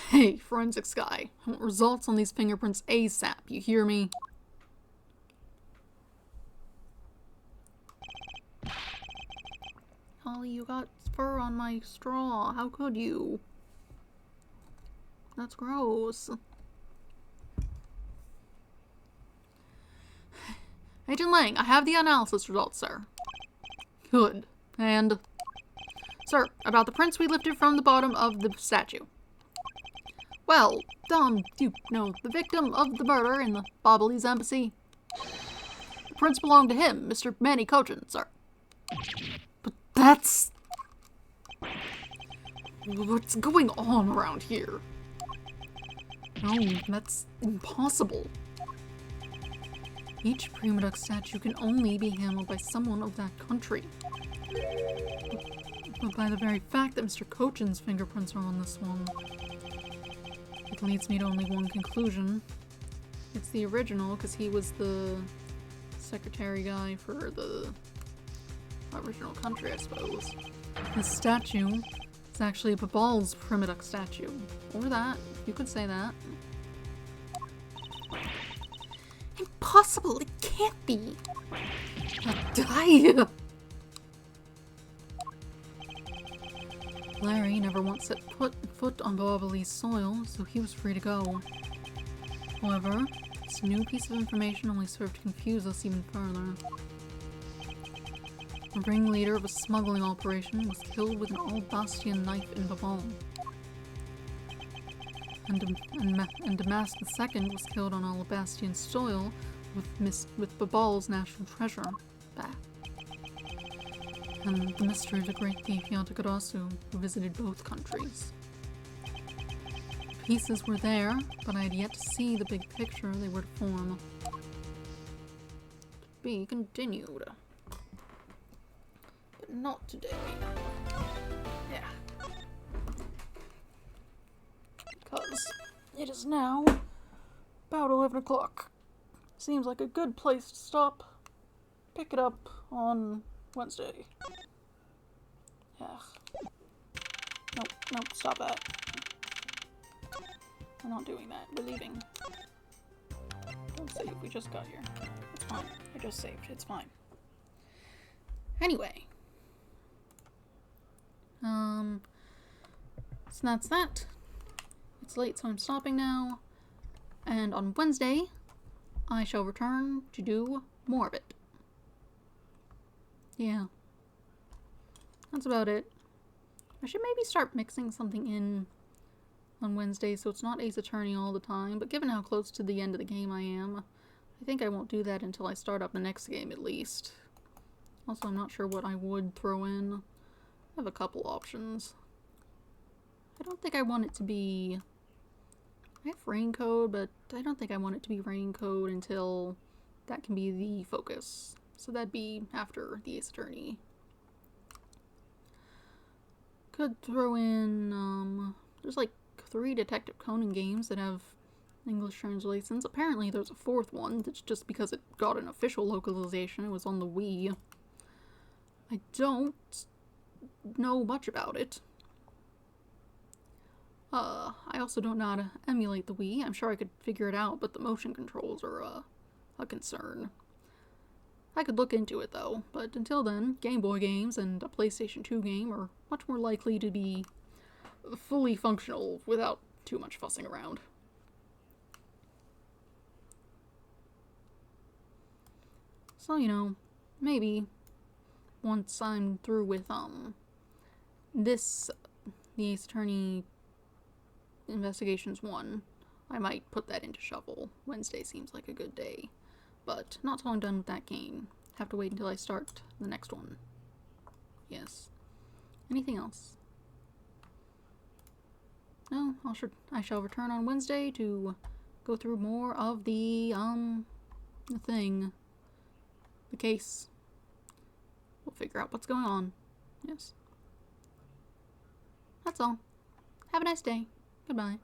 Hey, forensics guy. I want results on these fingerprints ASAP. You hear me? Holly, you got fur on my straw. How could you? That's gross. Agent Lang, I have the analysis results, sir. Good. And, sir, about the prints we lifted from the bottom of the statue. Well, you know, the victim of the murder in the Bobbly's embassy. The prints belong to him, Mr. Manny Cochin, sir. But that's... What's going on around here? No, that's impossible. Each Prima Duck statue can only be handled by someone of that country. But by the very fact that Mr. Cochin's fingerprints are on this one, it leads me to only one conclusion. It's the original, because he was the secretary guy for the original country, I suppose. The statue It's actually a Babal's Primiduck statue. Or that. You could say that. Impossible! It can't be! Die! Larry never once set foot on Bobbly's soil, so he was free to go. However, this new piece of information only served to confuse us even further. The ringleader of a smuggling operation was killed with an Albastian knife in Babal. And Damas II was killed on Albastian soil with Babal's national treasure back. And the mystery of the great thief Yantagarasu, who visited both countries. The pieces were there, but I had yet to see the big picture they were to form. To be continued. But not today. Yeah. Because it is now about 11 o'clock. Seems like a good place to stop. Pick it up on Wednesday. Yeah. Nope, stop that. We're not doing that. We're leaving. Don't save, we just got here. It's fine. I just saved. It's fine. Anyway. So that's that. It's late, so I'm stopping now. And on Wednesday, I shall return to do more of it. Yeah. That's about it. I should maybe start mixing something in on Wednesday so it's not Ace Attorney all the time, but given how close to the end of the game I am, I think I won't do that until I start up the next game at least. Also, I'm not sure what I would throw in. I have a couple options. I don't think I want it to be... I have Rain Code, but I don't think I want it to be Rain Code until that can be the focus. So that'd be after the Ace Attorney. Could throw in, there's like 3 Detective Conan games that have English translations. Apparently there's a 4th one that's just because it got an official localization. It was on the Wii. I don't know much about it. I also don't know how to emulate the Wii. I'm sure I could figure it out, but the motion controls are, a concern. I could look into it though, but until then, Game Boy games and a PlayStation 2 game are much more likely to be fully functional without too much fussing around. So, you know, maybe once I'm through with, the Ace Attorney Investigations 1, I might put that into Shuffle. Wednesday seems like a good day. But not till I'm done with that game. Have to wait until I start the next one. Yes. Anything else? No, I shall return on Wednesday to go through more of the thing. The case. We'll figure out what's going on. Yes. That's all. Have a nice day. Goodbye.